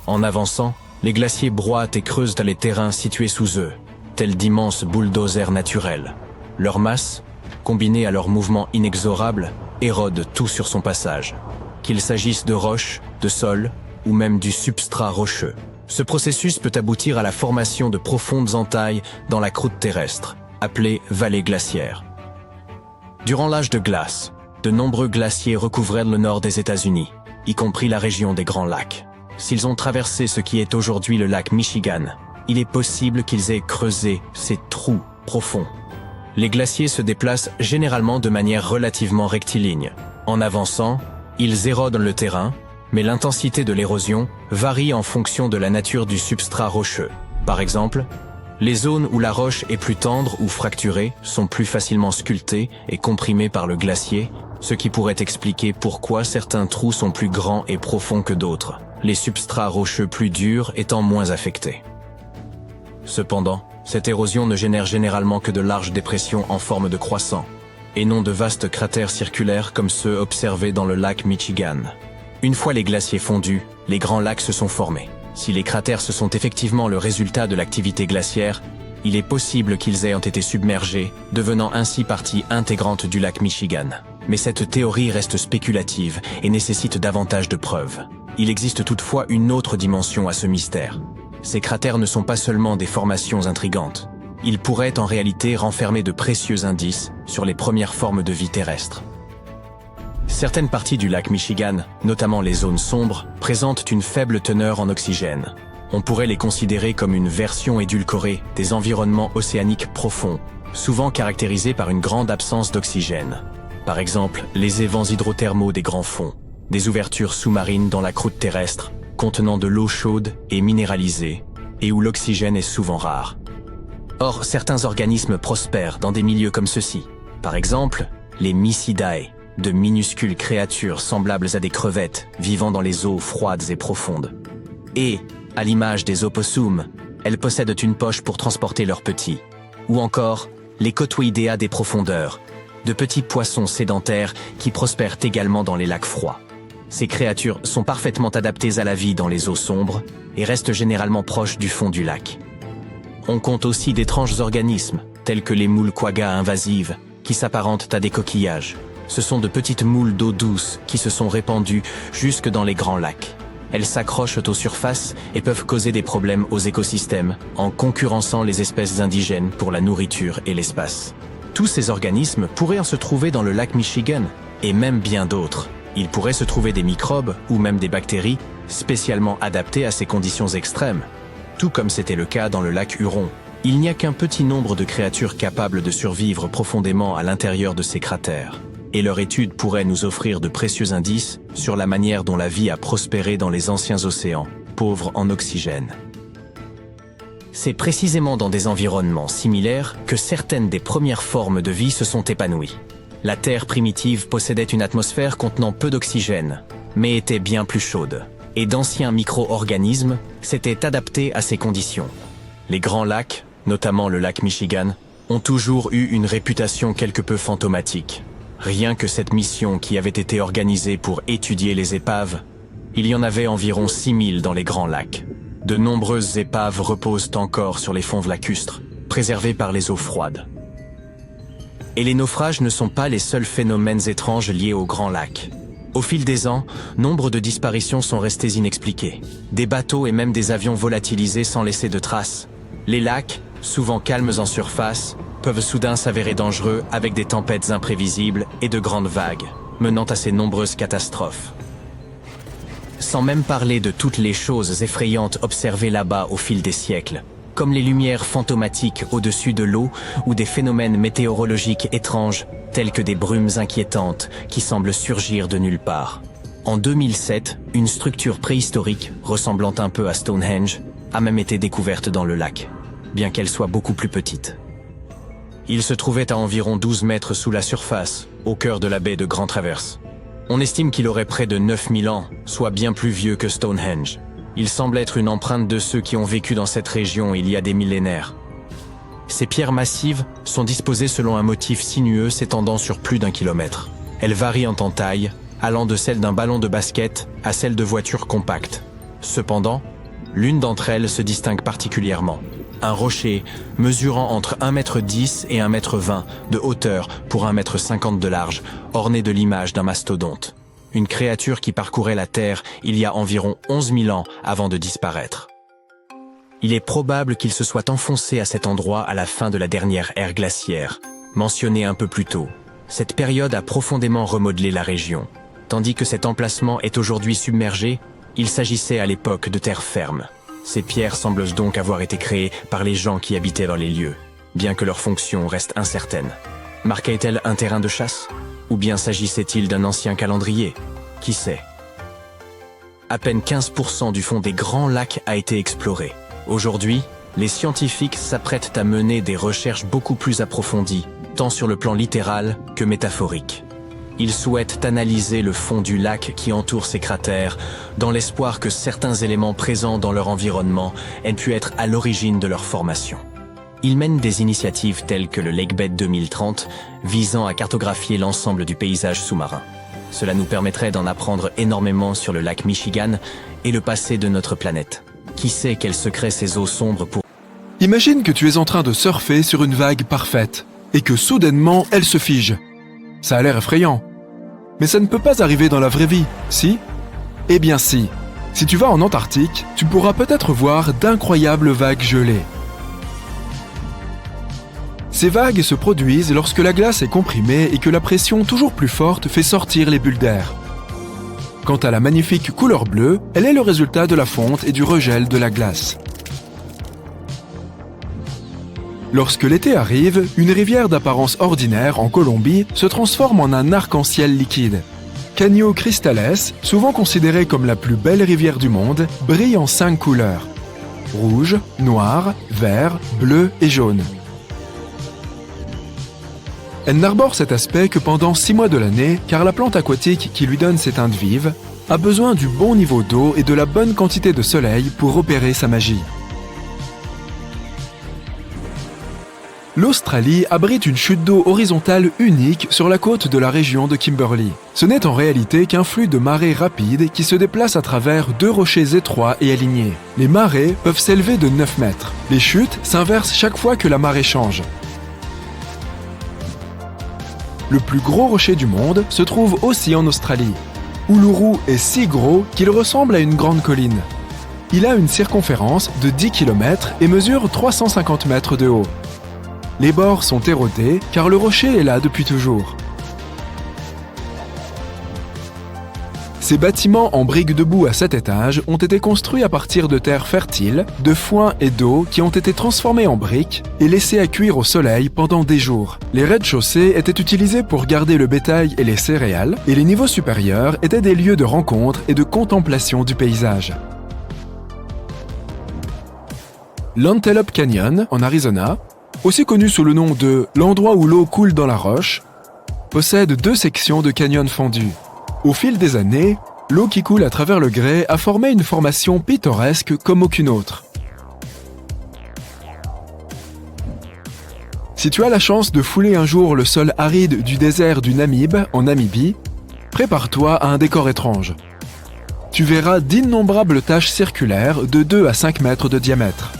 En avançant, les glaciers broient et creusent les terrains situés sous eux, tels d'immenses bulldozers naturels. Leur masse, combinée à leur mouvement inexorable, érode tout sur son passage, qu'il s'agisse de roches, de sol ou même du substrat rocheux. Ce processus peut aboutir à la formation de profondes entailles dans la croûte terrestre, appelées vallées glaciaires. Durant l'âge de glace, de nombreux glaciers recouvraient le nord des États-Unis, y compris la région des Grands Lacs. S'ils ont traversé ce qui est aujourd'hui le lac Michigan, il est possible qu'ils aient creusé ces trous profonds. Les glaciers se déplacent généralement de manière relativement rectiligne. En avançant, ils érodent le terrain, mais l'intensité de l'érosion varie en fonction de la nature du substrat rocheux. Par exemple, les zones où la roche est plus tendre ou fracturée sont plus facilement sculptées et comprimées par le glacier, ce qui pourrait expliquer pourquoi certains trous sont plus grands et profonds que d'autres, les substrats rocheux plus durs étant moins affectés. Cependant, cette érosion ne génère généralement que de larges dépressions en forme de croissant, et non de vastes cratères circulaires comme ceux observés dans le lac Michigan. Une fois les glaciers fondus, les grands lacs se sont formés. Si les cratères se sont effectivement le résultat de l'activité glaciaire, il est possible qu'ils aient été submergés, devenant ainsi partie intégrante du lac Michigan. Mais cette théorie reste spéculative et nécessite davantage de preuves. Il existe toutefois une autre dimension à ce mystère. Ces cratères ne sont pas seulement des formations intrigantes. Ils pourraient en réalité renfermer de précieux indices sur les premières formes de vie terrestre. Certaines parties du lac Michigan, notamment les zones sombres, présentent une faible teneur en oxygène. On pourrait les considérer comme une version édulcorée des environnements océaniques profonds, souvent caractérisés par une grande absence d'oxygène. Par exemple, les évents hydrothermaux des grands fonds, des ouvertures sous-marines dans la croûte terrestre, contenant de l'eau chaude et minéralisée, et où l'oxygène est souvent rare. Or, certains organismes prospèrent dans des milieux comme ceux-ci. Par exemple, les Mysidae, de minuscules créatures semblables à des crevettes vivant dans les eaux froides et profondes. Et, à l'image des opossums, elles possèdent une poche pour transporter leurs petits. Ou encore, les Cotoidea des profondeurs, de petits poissons sédentaires qui prospèrent également dans les lacs froids. Ces créatures sont parfaitement adaptées à la vie dans les eaux sombres et restent généralement proches du fond du lac. On compte aussi d'étranges organismes, tels que les moules quagga invasives, qui s'apparentent à des coquillages. Ce sont de petites moules d'eau douce qui se sont répandues jusque dans les grands lacs. Elles s'accrochent aux surfaces et peuvent causer des problèmes aux écosystèmes en concurrençant les espèces indigènes pour la nourriture et l'espace. Tous ces organismes pourraient se trouver dans le lac Michigan, et même bien d'autres. Il pourrait se trouver des microbes ou même des bactéries spécialement adaptées à ces conditions extrêmes, tout comme c'était le cas dans le lac Huron. Il n'y a qu'un petit nombre de créatures capables de survivre profondément à l'intérieur de ces cratères. Et leur étude pourrait nous offrir de précieux indices sur la manière dont la vie a prospéré dans les anciens océans, pauvres en oxygène. C'est précisément dans des environnements similaires que certaines des premières formes de vie se sont épanouies. La Terre primitive possédait une atmosphère contenant peu d'oxygène, mais était bien plus chaude, et d'anciens micro-organismes s'étaient adaptés à ces conditions. Les grands lacs, notamment le lac Michigan, ont toujours eu une réputation quelque peu fantomatique. Rien que cette mission qui avait été organisée pour étudier les épaves, il y en avait environ 6000 dans les grands lacs. De nombreuses épaves reposent encore sur les fonds lacustres, préservés par les eaux froides. Et les naufrages ne sont pas les seuls phénomènes étranges liés aux grands lacs. Au fil des ans, nombre de disparitions sont restées inexpliquées. Des bateaux et même des avions volatilisés sans laisser de traces. Les lacs, souvent calmes en surface, peuvent soudain s'avérer dangereux avec des tempêtes imprévisibles et de grandes vagues, menant à ces nombreuses catastrophes. Sans même parler de toutes les choses effrayantes observées là-bas au fil des siècles, comme les lumières fantomatiques au-dessus de l'eau ou des phénomènes météorologiques étranges tels que des brumes inquiétantes qui semblent surgir de nulle part. En 2007, une structure préhistorique, ressemblant un peu à Stonehenge, a même été découverte dans le lac, bien qu'elle soit beaucoup plus petite. Il se trouvait à environ 12 mètres sous la surface, au cœur de la baie de Grand Traverse. On estime qu'il aurait près de 9000 ans, soit bien plus vieux que Stonehenge. Il semble être une empreinte de ceux qui ont vécu dans cette région il y a des millénaires. Ces pierres massives sont disposées selon un motif sinueux s'étendant sur plus d'1 kilomètre. Elles varient en taille, allant de celle d'un ballon de basket à celle de voitures compactes. Cependant, l'une d'entre elles se distingue particulièrement. Un rocher mesurant entre 1,10 m et 1,20 m de hauteur pour 1,50 m de large, orné de l'image d'un mastodonte. Une créature qui parcourait la Terre il y a environ 11 000 ans avant de disparaître. Il est probable qu'il se soit enfoncé à cet endroit à la fin de la dernière ère glaciaire, mentionnée un peu plus tôt. Cette période a profondément remodelé la région. Tandis que cet emplacement est aujourd'hui submergé, il s'agissait à l'époque de terre ferme. Ces pierres semblent donc avoir été créées par les gens qui habitaient dans les lieux, bien que leur fonction reste incertaine. Marquait-elle un terrain de chasse ? Ou bien s'agissait-il d'un ancien calendrier ? Qui sait ? À peine 15% du fond des grands lacs a été exploré. Aujourd'hui, les scientifiques s'apprêtent à mener des recherches beaucoup plus approfondies, tant sur le plan littéral que métaphorique. Ils souhaitent analyser le fond du lac qui entoure ces cratères, dans l'espoir que certains éléments présents dans leur environnement aient pu être à l'origine de leur formation. Ils mènent des initiatives telles que le Lakebed 2030, visant à cartographier l'ensemble du paysage sous-marin. Cela nous permettrait d'en apprendre énormément sur le lac Michigan et le passé de notre planète. Qui sait quels secrets ces eaux sombres pour... Imagine que tu es en train de surfer sur une vague parfaite et que soudainement elle se fige. Ça a l'air effrayant. Mais ça ne peut pas arriver dans la vraie vie, si ? Eh bien si. Si tu vas en Antarctique, tu pourras peut-être voir d'incroyables vagues gelées. Ces vagues se produisent lorsque la glace est comprimée et que la pression toujours plus forte fait sortir les bulles d'air. Quant à la magnifique couleur bleue, elle est le résultat de la fonte et du regel de la glace. Lorsque l'été arrive, une rivière d'apparence ordinaire en Colombie se transforme en un arc-en-ciel liquide. Caño Cristales, souvent considérée comme la plus belle rivière du monde, brille en 5 couleurs: rouge, noir, vert, bleu et jaune. Elle n'arbore cet aspect que pendant 6 mois de l'année, car la plante aquatique qui lui donne ses teintes vives a besoin du bon niveau d'eau et de la bonne quantité de soleil pour opérer sa magie. L'Australie abrite une chute d'eau horizontale unique sur la côte de la région de Kimberley. Ce n'est en réalité qu'un flux de marées rapides qui se déplace à travers 2 rochers étroits et alignés. Les marées peuvent s'élever de 9 mètres. Les chutes s'inversent chaque fois que la marée change. Le plus gros rocher du monde se trouve aussi en Australie. Uluru est si gros qu'il ressemble à une grande colline. Il a une circonférence de 10 km et mesure 350 mètres de haut. Les bords sont érodés car le rocher est là depuis toujours. Ces bâtiments en briques debout à 7 étages ont été construits à partir de terres fertiles, de foin et d'eau qui ont été transformés en briques et laissés à cuire au soleil pendant des jours. Les rez-de-chaussée étaient utilisés pour garder le bétail et les céréales, et les niveaux supérieurs étaient des lieux de rencontre et de contemplation du paysage. L'Antelope Canyon, en Arizona, aussi connu sous le nom de « l'endroit où l'eau coule dans la roche », possède 2 sections de canyon fendus. Au fil des années, l'eau qui coule à travers le grès a formé une formation pittoresque comme aucune autre. Si tu as la chance de fouler un jour le sol aride du désert du Namibe, en Namibie, prépare-toi à un décor étrange. Tu verras d'innombrables taches circulaires de 2 à 5 mètres de diamètre.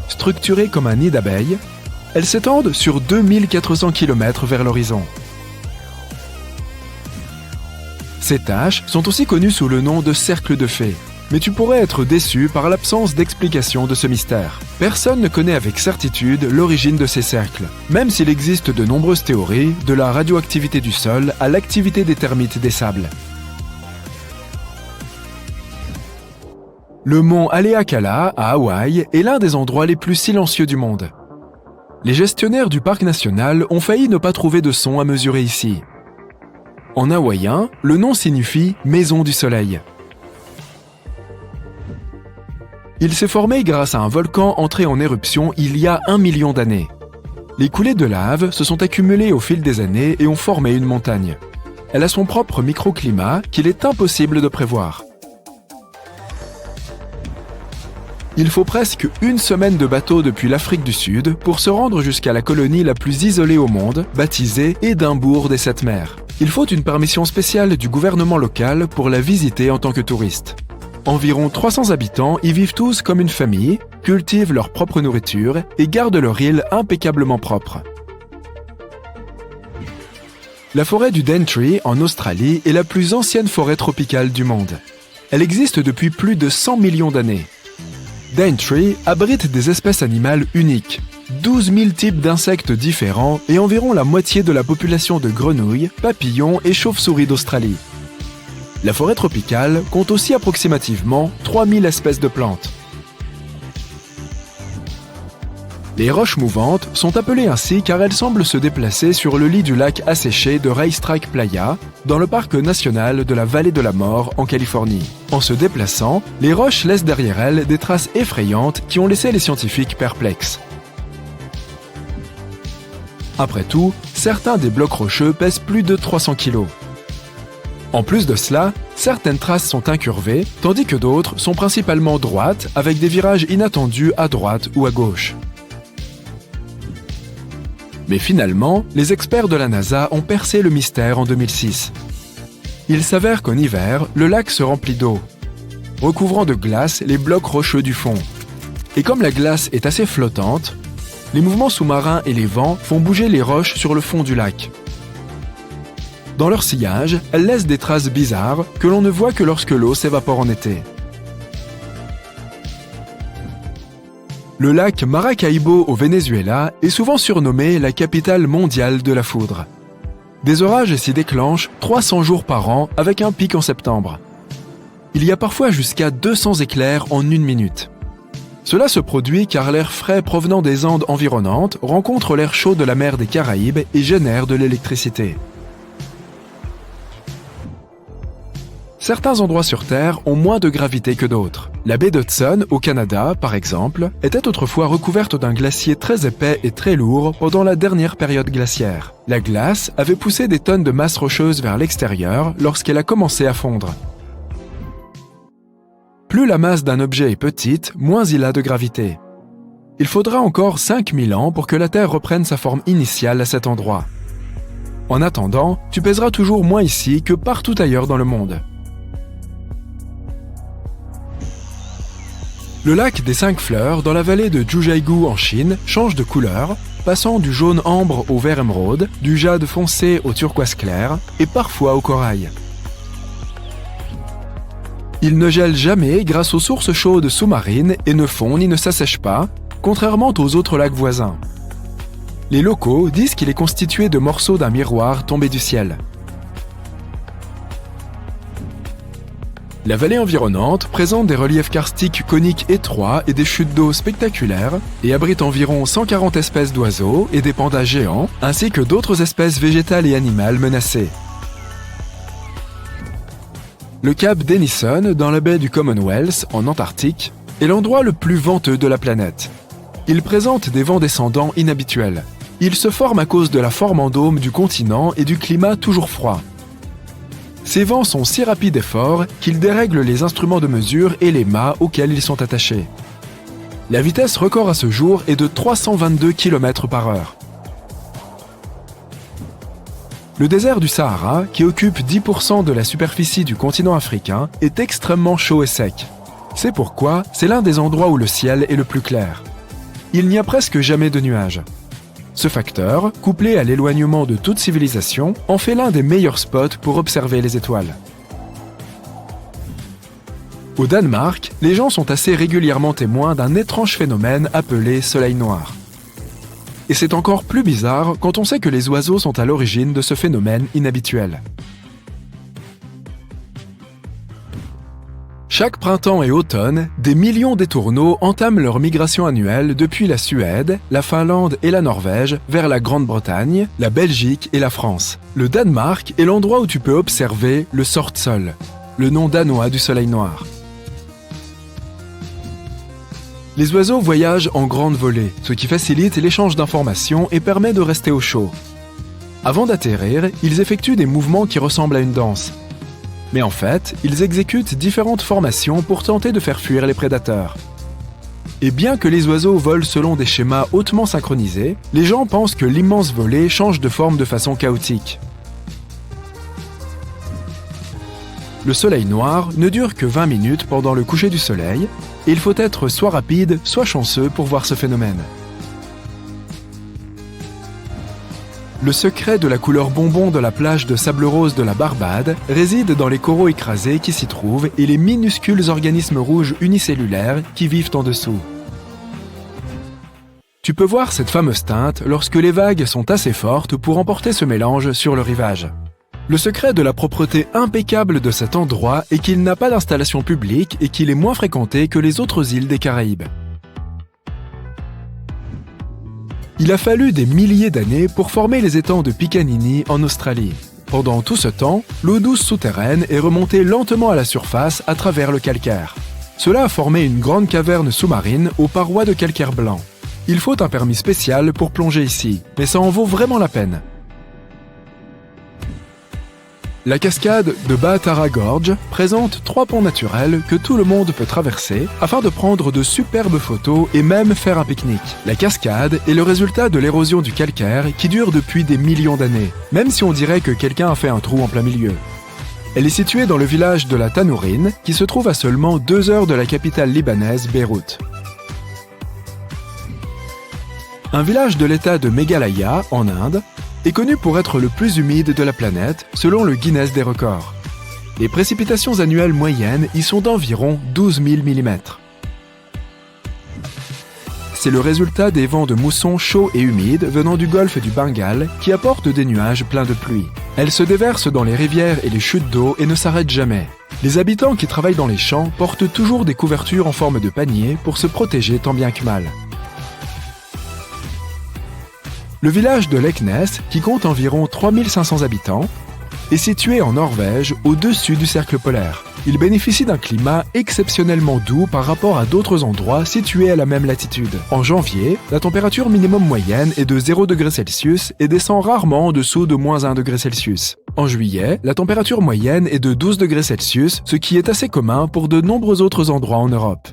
Structurées comme un nid d'abeilles, elles s'étendent sur 2400 km vers l'horizon. Ces taches sont aussi connues sous le nom de cercles de fées. Mais tu pourrais être déçu par l'absence d'explication de ce mystère. Personne ne connaît avec certitude l'origine de ces cercles, même s'il existe de nombreuses théories, de la radioactivité du sol à l'activité des termites des sables. Le mont Haleakala, à Hawaï, est l'un des endroits les plus silencieux du monde. Les gestionnaires du parc national ont failli ne pas trouver de son à mesurer ici. En hawaïen, le nom signifie « maison du soleil ». Il s'est formé grâce à un volcan entré en éruption il y a 1 million d'années. Les coulées de lave se sont accumulées au fil des années et ont formé une montagne. Elle a son propre microclimat qu'il est impossible de prévoir. Il faut presque 1 semaine de bateau depuis l'Afrique du Sud pour se rendre jusqu'à la colonie la plus isolée au monde, baptisée Édimbourg des Sept Mers. Il faut une permission spéciale du gouvernement local pour la visiter en tant que touriste. Environ 300 habitants y vivent tous comme une famille, cultivent leur propre nourriture et gardent leur île impeccablement propre. La forêt du Daintree, en Australie, est la plus ancienne forêt tropicale du monde. Elle existe depuis plus de 100 millions d'années. Daintree abrite des espèces animales uniques, 12 000 types d'insectes différents et environ la moitié de la population de grenouilles, papillons et chauves-souris d'Australie. La forêt tropicale compte aussi approximativement 3000 espèces de plantes. Les roches mouvantes sont appelées ainsi car elles semblent se déplacer sur le lit du lac asséché de Racetrack Playa, dans le parc national de la Vallée de la Mort en Californie. En se déplaçant, les roches laissent derrière elles des traces effrayantes qui ont laissé les scientifiques perplexes. Après tout, certains des blocs rocheux pèsent plus de 300 kg. En plus de cela, certaines traces sont incurvées, tandis que d'autres sont principalement droites, avec des virages inattendus à droite ou à gauche. Mais finalement, les experts de la NASA ont percé le mystère en 2006. Il s'avère qu'en hiver, le lac se remplit d'eau, recouvrant de glace les blocs rocheux du fond. Et comme la glace est assez flottante, les mouvements sous-marins et les vents font bouger les roches sur le fond du lac. Dans leur sillage, elles laissent des traces bizarres que l'on ne voit que lorsque l'eau s'évapore en été. Le lac Maracaibo au Venezuela est souvent surnommé la capitale mondiale de la foudre. Des orages s'y déclenchent 300 jours par an avec un pic en septembre. Il y a parfois jusqu'à 200 éclairs en 1 minute. Cela se produit car l'air frais provenant des Andes environnantes rencontre l'air chaud de la mer des Caraïbes et génère de l'électricité. Certains endroits sur Terre ont moins de gravité que d'autres. La baie d'Hudson, au Canada, par exemple, était autrefois recouverte d'un glacier très épais et très lourd pendant la dernière période glaciaire. La glace avait poussé des tonnes de masse rocheuse vers l'extérieur lorsqu'elle a commencé à fondre. Plus la masse d'un objet est petite, moins il a de gravité. Il faudra encore 5000 ans pour que la Terre reprenne sa forme initiale à cet endroit. En attendant, tu pèseras toujours moins ici que partout ailleurs dans le monde. Le lac des 5 fleurs, dans la vallée de Jiuzhaigou en Chine, change de couleur, passant du jaune ambre au vert émeraude, du jade foncé au turquoise clair et parfois au corail. Il ne gèle jamais grâce aux sources chaudes sous-marines et ne fond ni ne s'assèche pas, contrairement aux autres lacs voisins. Les locaux disent qu'il est constitué de morceaux d'un miroir tombé du ciel. La vallée environnante présente des reliefs karstiques coniques étroits et des chutes d'eau spectaculaires et abrite environ 140 espèces d'oiseaux et des pandas géants, ainsi que d'autres espèces végétales et animales menacées. Le cap Denison, dans la baie du Commonwealth, en Antarctique, est l'endroit le plus venteux de la planète. Il présente des vents descendants inhabituels. Il se forme à cause de la forme en dôme du continent et du climat toujours froid. Ces vents sont si rapides et forts qu'ils dérèglent les instruments de mesure et les mâts auxquels ils sont attachés. La vitesse record à ce jour est de 322 km/h. Le désert du Sahara, qui occupe 10% de la superficie du continent africain, est extrêmement chaud et sec. C'est pourquoi c'est l'un des endroits où le ciel est le plus clair. Il n'y a presque jamais de nuages. Ce facteur, couplé à l'éloignement de toute civilisation, en fait l'un des meilleurs spots pour observer les étoiles. Au Danemark, les gens sont assez régulièrement témoins d'un étrange phénomène appelé soleil noir. Et c'est encore plus bizarre quand on sait que les oiseaux sont à l'origine de ce phénomène inhabituel. Chaque printemps et automne, des millions d'étourneaux entament leur migration annuelle depuis la Suède, la Finlande et la Norvège vers la Grande-Bretagne, la Belgique et la France. Le Danemark est l'endroit où tu peux observer le Sortsol, le nom danois du soleil noir. Les oiseaux voyagent en grande volée, ce qui facilite l'échange d'informations et permet de rester au chaud. Avant d'atterrir, ils effectuent des mouvements qui ressemblent à une danse. Mais en fait, ils exécutent différentes formations pour tenter de faire fuir les prédateurs. Et bien que les oiseaux volent selon des schémas hautement synchronisés, les gens pensent que l'immense volée change de forme de façon chaotique. Le soleil noir ne dure que 20 minutes pendant le coucher du soleil, et il faut être soit rapide, soit chanceux pour voir ce phénomène. Le secret de la couleur bonbon de la plage de sable rose de la Barbade réside dans les coraux écrasés qui s'y trouvent et les minuscules organismes rouges unicellulaires qui vivent en dessous. Tu peux voir cette fameuse teinte lorsque les vagues sont assez fortes pour emporter ce mélange sur le rivage. Le secret de la propreté impeccable de cet endroit est qu'il n'a pas d'installation publique et qu'il est moins fréquenté que les autres îles des Caraïbes. Il a fallu des milliers d'années pour former les étangs de Picanini en Australie. Pendant tout ce temps, l'eau douce souterraine est remontée lentement à la surface à travers le calcaire. Cela a formé une grande caverne sous-marine aux parois de calcaire blanc. Il faut un permis spécial pour plonger ici, mais ça en vaut vraiment la peine. La cascade de Baatara Gorge présente 3 ponts naturels que tout le monde peut traverser afin de prendre de superbes photos et même faire un pique-nique. La cascade est le résultat de l'érosion du calcaire qui dure depuis des millions d'années, même si on dirait que quelqu'un a fait un trou en plein milieu. Elle est située dans le village de la Tanourine, qui se trouve à seulement 2 heures de la capitale libanaise, Beyrouth. Un village de l'état de Meghalaya, en Inde, est connu pour être le plus humide de la planète, selon le Guinness des records. Les précipitations annuelles moyennes y sont d'environ 12 000 mm. C'est le résultat des vents de mousson chauds et humides venant du golfe du Bengale qui apportent des nuages pleins de pluie. Elles se déversent dans les rivières et les chutes d'eau et ne s'arrêtent jamais. Les habitants qui travaillent dans les champs portent toujours des couvertures en forme de panier pour se protéger tant bien que mal. Le village de Leknes, qui compte environ 3500 habitants, est situé en Norvège, au-dessus du cercle polaire. Il bénéficie d'un climat exceptionnellement doux par rapport à d'autres endroits situés à la même latitude. En janvier, la température minimum moyenne est de 0 degré Celsius et descend rarement en dessous de -1 degré Celsius. En juillet, la température moyenne est de 12 degrés Celsius, ce qui est assez commun pour de nombreux autres endroits en Europe.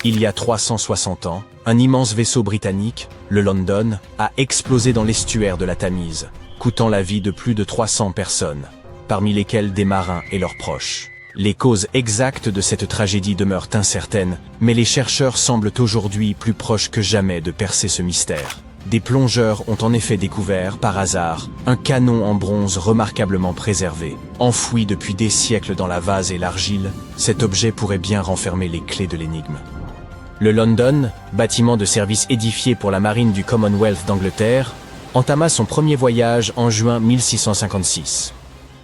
Il y a 360 ans, un immense vaisseau britannique, le London, a explosé dans l'estuaire de la Tamise, coûtant la vie de plus de 300 personnes, parmi lesquelles des marins et leurs proches. Les causes exactes de cette tragédie demeurent incertaines, mais les chercheurs semblent aujourd'hui plus proches que jamais de percer ce mystère. Des plongeurs ont en effet découvert, par hasard, un canon en bronze remarquablement préservé. Enfoui depuis des siècles dans la vase et l'argile, cet objet pourrait bien renfermer les clés de l'énigme. Le London, bâtiment de service édifié pour la marine du Commonwealth d'Angleterre, entama son premier voyage en juin 1656.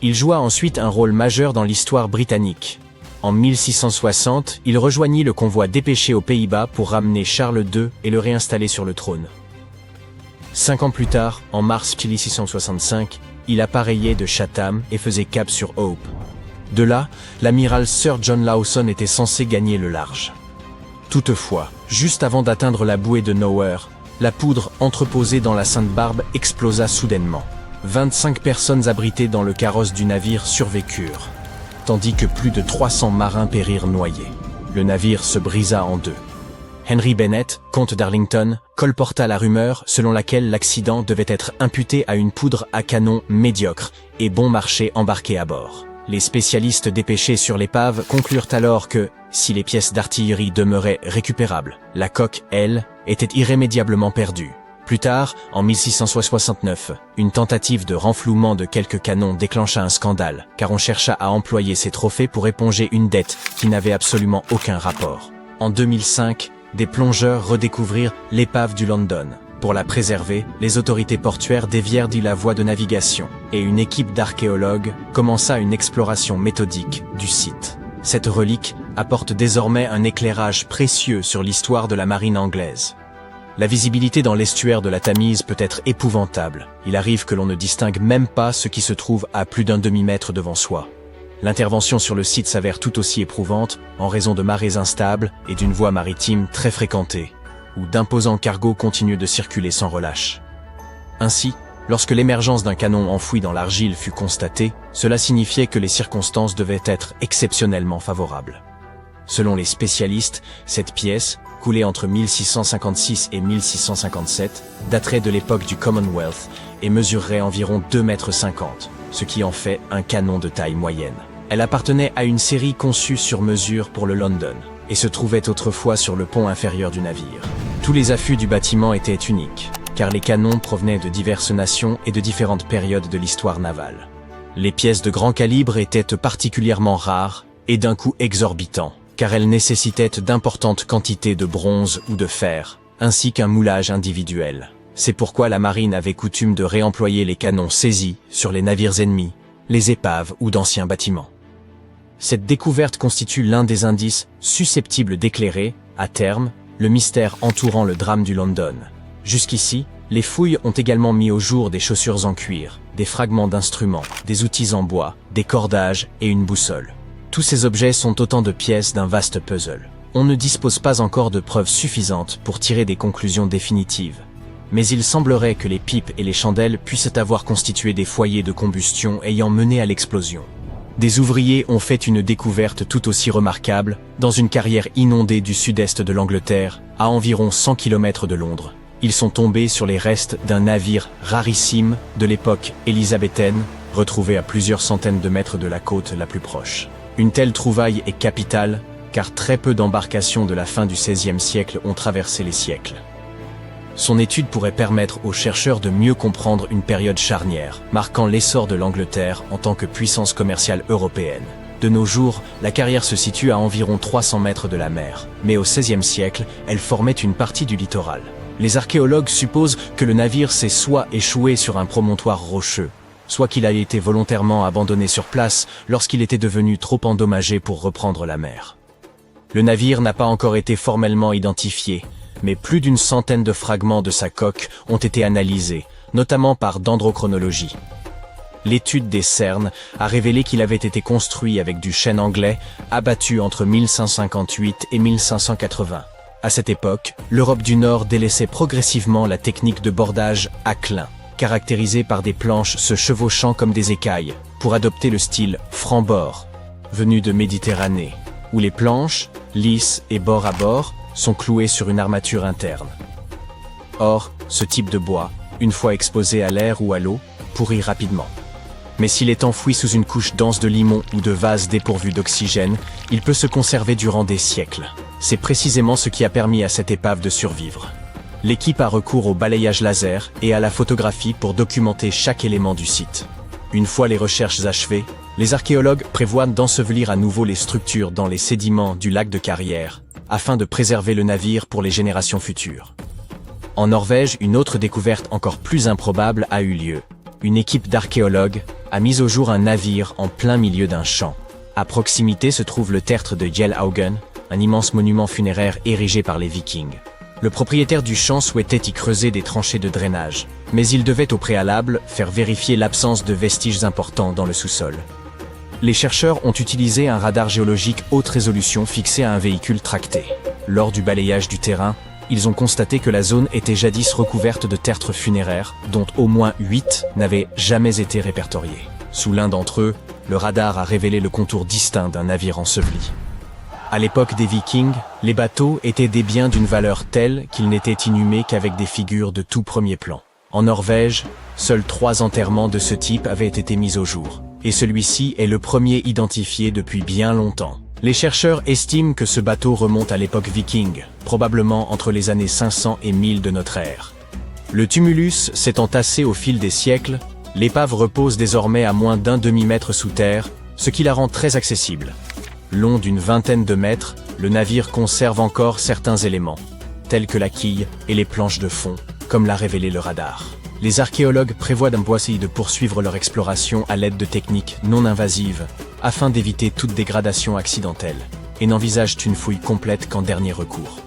Il joua ensuite un rôle majeur dans l'histoire britannique. En 1660, il rejoignit le convoi dépêché aux Pays-Bas pour ramener Charles II et le réinstaller sur le trône. 5 ans plus tard, en mars 1665, il appareillait de Chatham et faisait cap sur Hope. De là, l'amiral Sir John Lawson était censé gagner le large. Toutefois, juste avant d'atteindre la bouée de Nowhere, la poudre entreposée dans la Sainte-Barbe explosa soudainement. 25 personnes abritées dans le carrosse du navire survécurent, tandis que plus de 300 marins périrent noyés. Le navire se brisa en 2. Henry Bennett, comte d'Arlington, colporta la rumeur selon laquelle l'accident devait être imputé à une poudre à canon médiocre et bon marché embarquée à bord. Les spécialistes dépêchés sur l'épave conclurent alors que, si les pièces d'artillerie demeuraient récupérables, la coque, elle, était irrémédiablement perdue. Plus tard, en 1669, une tentative de renflouement de quelques canons déclencha un scandale, car on chercha à employer ces trophées pour éponger une dette qui n'avait absolument aucun rapport. En 2005, des plongeurs redécouvrirent l'épave du London. Pour la préserver, les autorités portuaires dévièrent la voie de navigation, et une équipe d'archéologues commença une exploration méthodique du site. Cette relique apporte désormais un éclairage précieux sur l'histoire de la marine anglaise. La visibilité dans l'estuaire de la Tamise peut être épouvantable. Il arrive que l'on ne distingue même pas ce qui se trouve à plus d'un demi-mètre devant soi. L'intervention sur le site s'avère tout aussi éprouvante en raison de marées instables et d'une voie maritime très fréquentée, où d'imposants cargos continuent de circuler sans relâche. Ainsi, lorsque l'émergence d'un canon enfoui dans l'argile fut constatée, cela signifiait que les circonstances devaient être exceptionnellement favorables. Selon les spécialistes, cette pièce, coulée entre 1656 et 1657, daterait de l'époque du Commonwealth et mesurerait environ 2,50 mètres, ce qui en fait un canon de taille moyenne. Elle appartenait à une série conçue sur mesure pour le London et se trouvait autrefois sur le pont inférieur du navire. Tous les affûts du bâtiment étaient uniques, car les canons provenaient de diverses nations et de différentes périodes de l'histoire navale. Les pièces de grand calibre étaient particulièrement rares et d'un coût exorbitant, car elles nécessitaient d'importantes quantités de bronze ou de fer, ainsi qu'un moulage individuel. C'est pourquoi la marine avait coutume de réemployer les canons saisis sur les navires ennemis, les épaves ou d'anciens bâtiments. Cette découverte constitue l'un des indices susceptibles d'éclairer, à terme, le mystère entourant le drame du London. Jusqu'ici, les fouilles ont également mis au jour des chaussures en cuir, des fragments d'instruments, des outils en bois, des cordages et une boussole. Tous ces objets sont autant de pièces d'un vaste puzzle. On ne dispose pas encore de preuves suffisantes pour tirer des conclusions définitives. Mais il semblerait que les pipes et les chandelles puissent avoir constitué des foyers de combustion ayant mené à l'explosion. Des ouvriers ont fait une découverte tout aussi remarquable dans une carrière inondée du sud-est de l'Angleterre, à environ 100 km de Londres. Ils sont tombés sur les restes d'un navire rarissime de l'époque élisabéthaine, retrouvé à plusieurs centaines de mètres de la côte la plus proche. Une telle trouvaille est capitale, car très peu d'embarcations de la fin du XVIe siècle ont traversé les siècles. Son étude pourrait permettre aux chercheurs de mieux comprendre une période charnière, marquant l'essor de l'Angleterre en tant que puissance commerciale européenne. De nos jours, la carrière se situe à environ 300 mètres de la mer, mais au XVIe siècle, elle formait une partie du littoral. Les archéologues supposent que le navire s'est soit échoué sur un promontoire rocheux, soit qu'il a été volontairement abandonné sur place lorsqu'il était devenu trop endommagé pour reprendre la mer. Le navire n'a pas encore été formellement identifié, mais plus d'une centaine de fragments de sa coque ont été analysés, notamment par dendrochronologie. L'étude des cernes a révélé qu'il avait été construit avec du chêne anglais, abattu entre 1558 et 1580. À cette époque, l'Europe du Nord délaissait progressivement la technique de bordage à clin, caractérisée par des planches se chevauchant comme des écailles, pour adopter le style franc-bord, venu de Méditerranée, où les planches, lisses et bord à bord, sont clouées sur une armature interne. Or, ce type de bois, une fois exposé à l'air ou à l'eau, pourrit rapidement. Mais s'il est enfoui sous une couche dense de limon ou de vase dépourvu d'oxygène, il peut se conserver durant des siècles. C'est précisément ce qui a permis à cette épave de survivre. L'équipe a recours au balayage laser et à la photographie pour documenter chaque élément du site. Une fois les recherches achevées, les archéologues prévoient d'ensevelir à nouveau les structures dans les sédiments du lac de Carrière, afin de préserver le navire pour les générations futures. En Norvège, une autre découverte encore plus improbable a eu lieu. Une équipe d'archéologues a mis au jour un navire en plein milieu d'un champ. À proximité se trouve le tertre de Gjellhaugen, un immense monument funéraire érigé par les Vikings. Le propriétaire du champ souhaitait y creuser des tranchées de drainage, mais il devait au préalable faire vérifier l'absence de vestiges importants dans le sous-sol. Les chercheurs ont utilisé un radar géologique haute résolution fixé à un véhicule tracté. Lors du balayage du terrain, ils ont constaté que la zone était jadis recouverte de tertres funéraires, dont au moins 8 n'avaient jamais été répertoriés. Sous l'un d'entre eux, le radar a révélé le contour distinct d'un navire enseveli. À l'époque des Vikings, les bateaux étaient des biens d'une valeur telle qu'ils n'étaient inhumés qu'avec des figures de tout premier plan. En Norvège, seuls 3 enterrements de ce type avaient été mis au jour, et celui-ci est le premier identifié depuis bien longtemps. Les chercheurs estiment que ce bateau remonte à l'époque viking, probablement entre les années 500 et 1000 de notre ère. Le tumulus s'étant tassé au fil des siècles, l'épave repose désormais à moins d'un demi-mètre sous terre, ce qui la rend très accessible. Long d'une vingtaine de mètres, le navire conserve encore certains éléments, tels que la quille et les planches de fond, comme l'a révélé le radar. Les archéologues prévoient de poursuivre leur exploration à l'aide de techniques non invasives, afin d'éviter toute dégradation accidentelle, et n'envisagent une fouille complète qu'en dernier recours.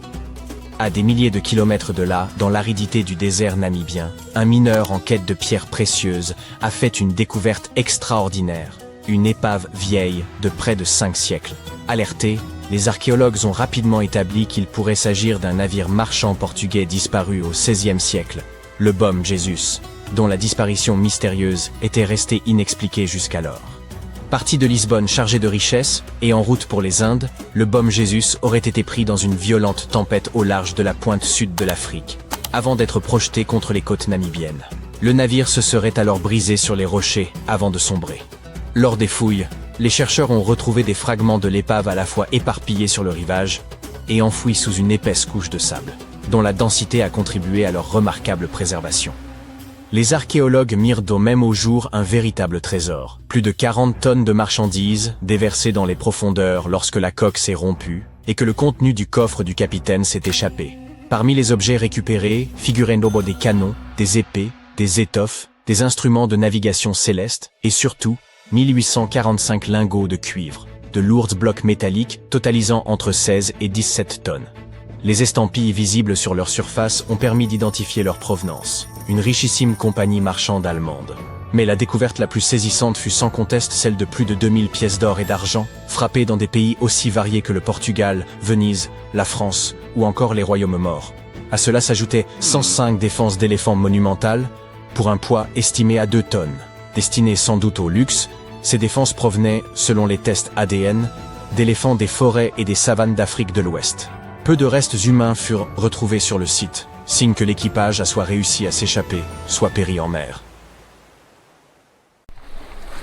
À des milliers de kilomètres de là, dans l'aridité du désert namibien, un mineur en quête de pierres précieuses a fait une découverte extraordinaire, une épave vieille de près de 5 siècles. Alertés, les archéologues ont rapidement établi qu'il pourrait s'agir d'un navire marchand portugais disparu au XVIe siècle, le Bom Jesus, dont la disparition mystérieuse était restée inexpliquée jusqu'alors. Parti de Lisbonne chargé de richesses et en route pour les Indes, le Bom Jesus aurait été pris dans une violente tempête au large de la pointe sud de l'Afrique, avant d'être projeté contre les côtes namibiennes. Le navire se serait alors brisé sur les rochers avant de sombrer. Lors des fouilles, les chercheurs ont retrouvé des fragments de l'épave à la fois éparpillés sur le rivage et enfouis sous une épaisse couche de sable, dont la densité a contribué à leur remarquable préservation. Les archéologues mirent même au jour un véritable trésor. Plus de 40 tonnes de marchandises déversées dans les profondeurs lorsque la coque s'est rompue et que le contenu du coffre du capitaine s'est échappé. Parmi les objets récupérés figuraient des canons, des épées, des étoffes, des instruments de navigation céleste et surtout 1845 lingots de cuivre, de lourds blocs métalliques totalisant entre 16 et 17 tonnes. Les estampilles visibles sur leur surface ont permis d'identifier leur provenance, une richissime compagnie marchande allemande. Mais la découverte la plus saisissante fut sans conteste celle de plus de 2000 pièces d'or et d'argent, frappées dans des pays aussi variés que le Portugal, Venise, la France ou encore les royaumes morts. À cela s'ajoutaient 105 défenses d'éléphants monumentales, pour un poids estimé à 2 tonnes. Destinées sans doute au luxe, ces défenses provenaient, selon les tests ADN, d'éléphants des forêts et des savanes d'Afrique de l'Ouest. Peu de restes humains furent retrouvés sur le site, signe que l'équipage a soit réussi à s'échapper, soit péri en mer.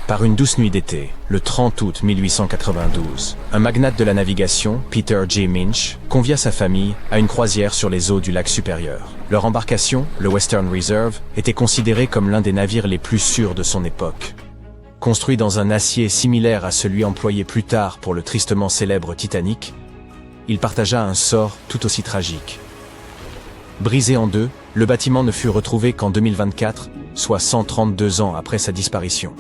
Par une douce nuit d'été, le 30 août 1892, un magnate de la navigation, Peter J. Minch, convia sa famille à une croisière sur les eaux du lac supérieur. Leur embarcation, le Western Reserve, était considérée comme l'un des navires les plus sûrs de son époque. Construit dans un acier similaire à celui employé plus tard pour le tristement célèbre Titanic, il partagea un sort tout aussi tragique. Brisé en deux, le bâtiment ne fut retrouvé qu'en 2024, soit 132 ans après sa disparition.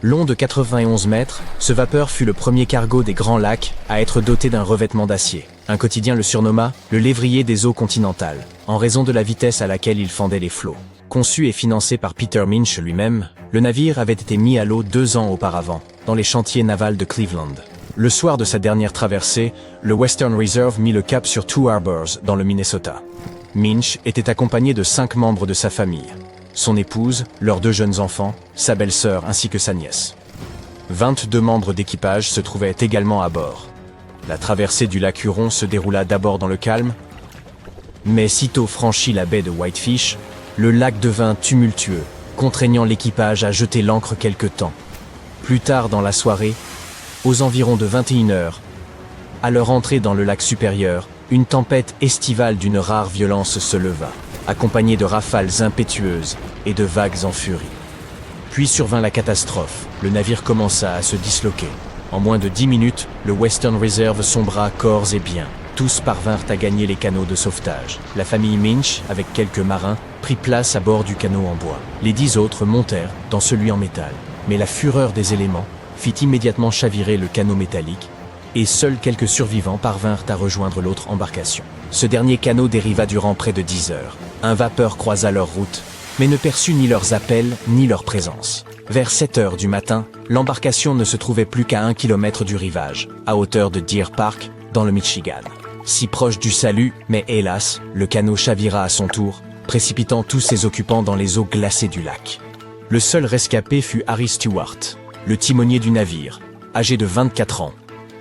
Long de 91 mètres, ce vapeur fut le premier cargo des Grands Lacs à être doté d'un revêtement d'acier. Un quotidien le surnomma « le lévrier des eaux continentales », en raison de la vitesse à laquelle il fendait les flots. Conçu et financé par Peter Minch lui-même, le navire avait été mis à l'eau 2 ans auparavant, dans les chantiers navals de Cleveland. Le soir de sa dernière traversée, le Western Reserve mit le cap sur Two Harbors, dans le Minnesota. Minch était accompagné de 5 membres de sa famille. Son épouse, leurs 2 jeunes enfants, sa belle-sœur ainsi que sa nièce. 22 membres d'équipage se trouvaient également à bord. La traversée du lac Huron se déroula d'abord dans le calme, mais sitôt franchi la baie de Whitefish, le lac devint tumultueux, contraignant l'équipage à jeter l'ancre quelque temps. Plus tard dans la soirée, aux environs de 21h, à leur entrée dans le lac supérieur, une tempête estivale d'une rare violence se leva, accompagnée de rafales impétueuses et de vagues en furie. Puis survint la catastrophe, le navire commença à se disloquer. En moins de 10 minutes, le Western Reserve sombra corps et biens. Tous parvinrent à gagner les canots de sauvetage. La famille Minch, avec quelques marins, prit place à bord du canot en bois. Les 10 autres montèrent dans celui en métal. Mais la fureur des éléments fit immédiatement chavirer le canot métallique, et seuls quelques survivants parvinrent à rejoindre l'autre embarcation. Ce dernier canot dériva durant près de 10 heures. Un vapeur croisa leur route, mais ne perçut ni leurs appels ni leur présence. Vers 7 heures du matin, l'embarcation ne se trouvait plus qu'à 1 kilomètre du rivage, à hauteur de Deer Park, dans le Michigan. Si proche du salut, mais hélas, le canot chavira à son tour, précipitant tous ses occupants dans les eaux glacées du lac. Le seul rescapé fut Harry Stewart, le timonier du navire, âgé de 24 ans.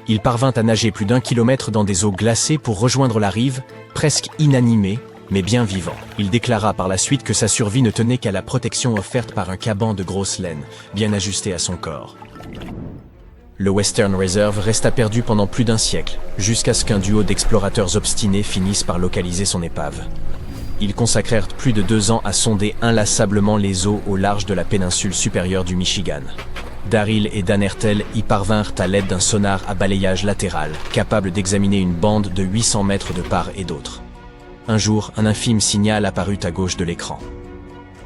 Il parvint à nager plus d'1 kilomètre dans des eaux glacées pour rejoindre la rive, presque inanimé, mais bien vivant. Il déclara par la suite que sa survie ne tenait qu'à la protection offerte par un caban de grosse laine, bien ajusté à son corps. Le Western Reserve resta perdu pendant plus d'1 siècle, jusqu'à ce qu'un duo d'explorateurs obstinés finisse par localiser son épave. Ils consacrèrent plus de 2 ans à sonder inlassablement les eaux au large de la péninsule supérieure du Michigan. Daryl et Dan Hertel y parvinrent à l'aide d'un sonar à balayage latéral, capable d'examiner une bande de 800 mètres de part et d'autre. Un jour, un infime signal apparut à gauche de l'écran.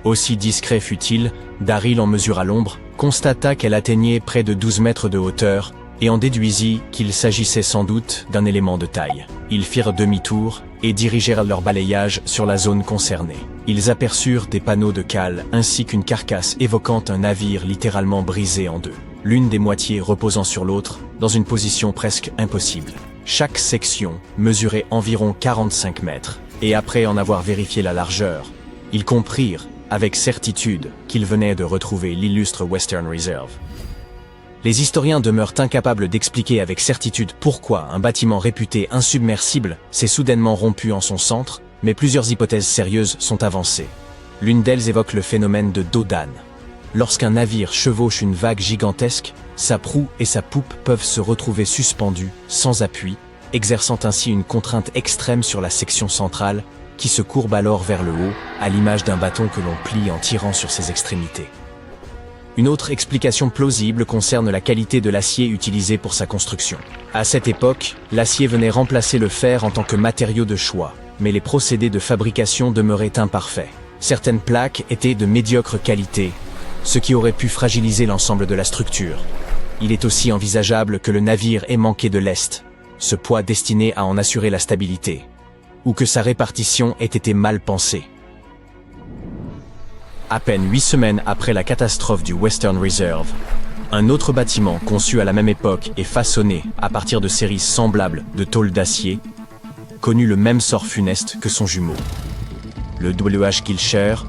Aussi discret fut-il, Daryl en mesura l'ombre, constata qu'elle atteignait près de 12 mètres de hauteur, et en déduisit qu'il s'agissait sans doute d'un élément de taille. Ils firent demi-tour et dirigèrent leur balayage sur la zone concernée. Ils aperçurent des panneaux de cale ainsi qu'une carcasse évoquant un navire littéralement brisé en deux, l'une des moitiés reposant sur l'autre, dans une position presque impossible. Chaque section mesurait environ 45 mètres, et après en avoir vérifié la largeur, ils comprirent avec certitude qu'ils venaient de retrouver l'illustre Western Reserve. Les historiens demeurent incapables d'expliquer avec certitude pourquoi un bâtiment réputé insubmersible s'est soudainement rompu en son centre, mais plusieurs hypothèses sérieuses sont avancées. L'une d'elles évoque le phénomène de dos d'âne. Lorsqu'un navire chevauche une vague gigantesque, sa proue et sa poupe peuvent se retrouver suspendues, sans appui, exerçant ainsi une contrainte extrême sur la section centrale, qui se courbe alors vers le haut, à l'image d'un bâton que l'on plie en tirant sur ses extrémités. Une autre explication plausible concerne la qualité de l'acier utilisé pour sa construction. À cette époque, l'acier venait remplacer le fer en tant que matériau de choix, mais les procédés de fabrication demeuraient imparfaits. Certaines plaques étaient de médiocre qualité, ce qui aurait pu fragiliser l'ensemble de la structure. Il est aussi envisageable que le navire ait manqué de lest, ce poids destiné à en assurer la stabilité, ou que sa répartition ait été mal pensée. À peine 8 semaines après la catastrophe du Western Reserve, un autre bâtiment conçu à la même époque et façonné à partir de séries semblables de tôles d'acier connut le même sort funeste que son jumeau. Le W.H. Gilshire,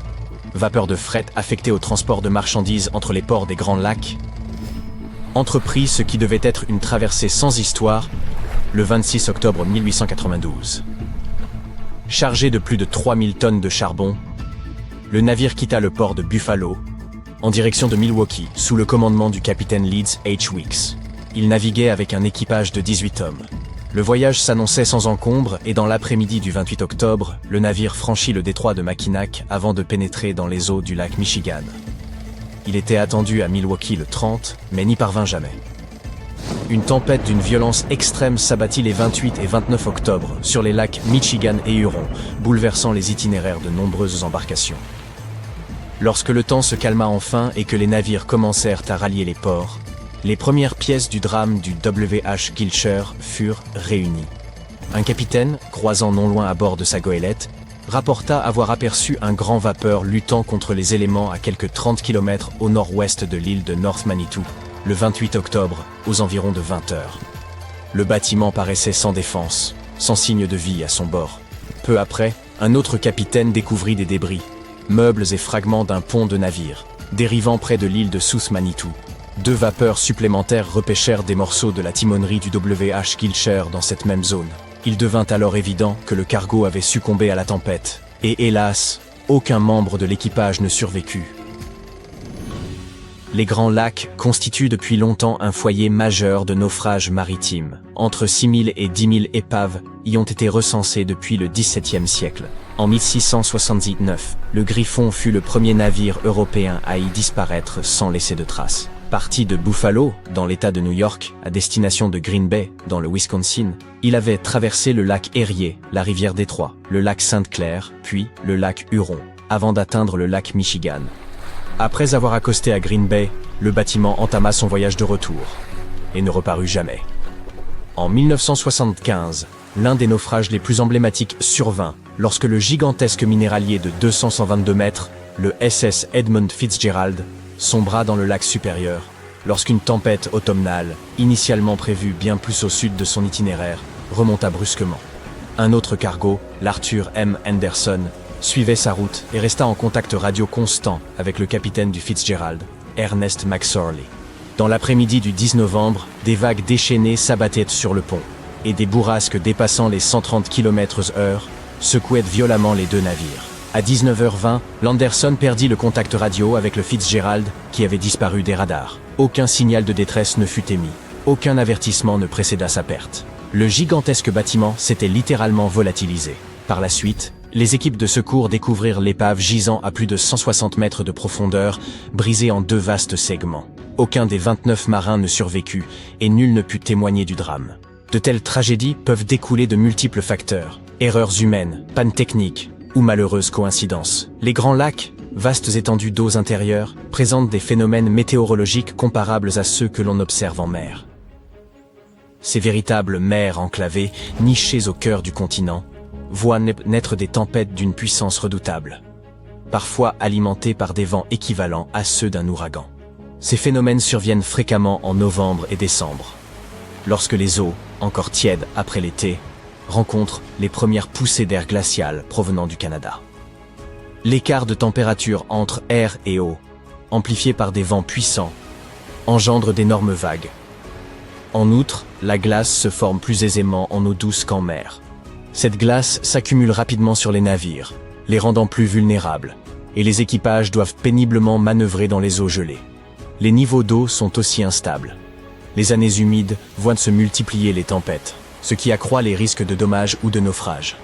vapeur de fret affecté au transport de marchandises entre les ports des Grands Lacs, entreprit ce qui devait être une traversée sans histoire le 26 octobre 1892. Chargé de plus de 3000 tonnes de charbon, le navire quitta le port de Buffalo, en direction de Milwaukee, sous le commandement du capitaine Leeds H. Weeks. Il naviguait avec un équipage de 18 hommes. Le voyage s'annonçait sans encombre et dans l'après-midi du 28 octobre, le navire franchit le détroit de Mackinac avant de pénétrer dans les eaux du lac Michigan. Il était attendu à Milwaukee le 30, mais n'y parvint jamais. Une tempête d'une violence extrême s'abattit les 28 et 29 octobre sur les lacs Michigan et Huron, bouleversant les itinéraires de nombreuses embarcations. Lorsque le temps se calma enfin et que les navires commencèrent à rallier les ports, les premières pièces du drame du W.H. Gilshire furent réunies. Un capitaine, croisant non loin à bord de sa goélette, rapporta avoir aperçu un grand vapeur luttant contre les éléments à quelques 30 km au nord-ouest de l'île de North Manitou, le 28 octobre, aux environs de 20 heures. Le bâtiment paraissait sans défense, sans signe de vie à son bord. Peu après, un autre capitaine découvrit des débris, meubles et fragments d'un pont de navire, dérivant près de l'île de South Manitou. 2 vapeurs supplémentaires repêchèrent des morceaux de la timonerie du W.H. Gilshire dans cette même zone. Il devint alors évident que le cargo avait succombé à la tempête, et hélas, aucun membre de l'équipage ne survécut. Les Grands Lacs constituent depuis longtemps un foyer majeur de naufrages maritimes. Entre 6 000 et 10 000 épaves y ont été recensées depuis le XVIIe siècle. En 1679, le Griffon fut le premier navire européen à y disparaître sans laisser de traces. Parti de Buffalo, dans l'État de New York, à destination de Green Bay, dans le Wisconsin, il avait traversé le lac Erie, la rivière Détroit, le lac Sainte-Claire, puis le lac Huron, avant d'atteindre le lac Michigan. Après avoir accosté à Green Bay, le bâtiment entama son voyage de retour, et ne reparut jamais. En 1975, l'un des naufrages les plus emblématiques survint lorsque le gigantesque minéralier de 222 mètres, le SS Edmund Fitzgerald, sombra dans le lac supérieur, lorsqu'une tempête automnale, initialement prévue bien plus au sud de son itinéraire, remonta brusquement. Un autre cargo, l'Arthur M. Anderson, suivait sa route et resta en contact radio constant avec le capitaine du Fitzgerald, Ernest McSorley. Dans l'après-midi du 10 novembre, des vagues déchaînées s'abattaient sur le pont, et des bourrasques dépassant les 130 km/h secouaient violemment les 2 navires. À 19h20, l'Anderson perdit le contact radio avec le Fitzgerald, qui avait disparu des radars. Aucun signal de détresse ne fut émis. Aucun avertissement ne précéda sa perte. Le gigantesque bâtiment s'était littéralement volatilisé. Par la suite, Les équipes de secours découvrirent l'épave gisant à plus de 160 mètres de profondeur, brisée en 2 vastes segments. Aucun des 29 marins ne survécut et nul ne put témoigner du drame. De telles tragédies peuvent découler de multiples facteurs. Erreurs humaines, pannes techniques ou malheureuses coïncidences. Les grands lacs, vastes étendues d'eaux intérieures, présentent des phénomènes météorologiques comparables à ceux que l'on observe en mer. Ces véritables mers enclavées, nichées au cœur du continent, voient naître des tempêtes d'une puissance redoutable, parfois alimentées par des vents équivalents à ceux d'un ouragan. Ces phénomènes surviennent fréquemment en novembre et décembre, lorsque les eaux, encore tièdes après l'été, rencontrent les premières poussées d'air glacial provenant du Canada. L'écart de température entre air et eau, amplifié par des vents puissants, engendre d'énormes vagues. En outre, la glace se forme plus aisément en eau douce qu'en mer. Cette glace s'accumule rapidement sur les navires, les rendant plus vulnérables, et les équipages doivent péniblement manœuvrer dans les eaux gelées. Les niveaux d'eau sont aussi instables. Les années humides voient se multiplier les tempêtes, ce qui accroît les risques de dommages ou de naufrages.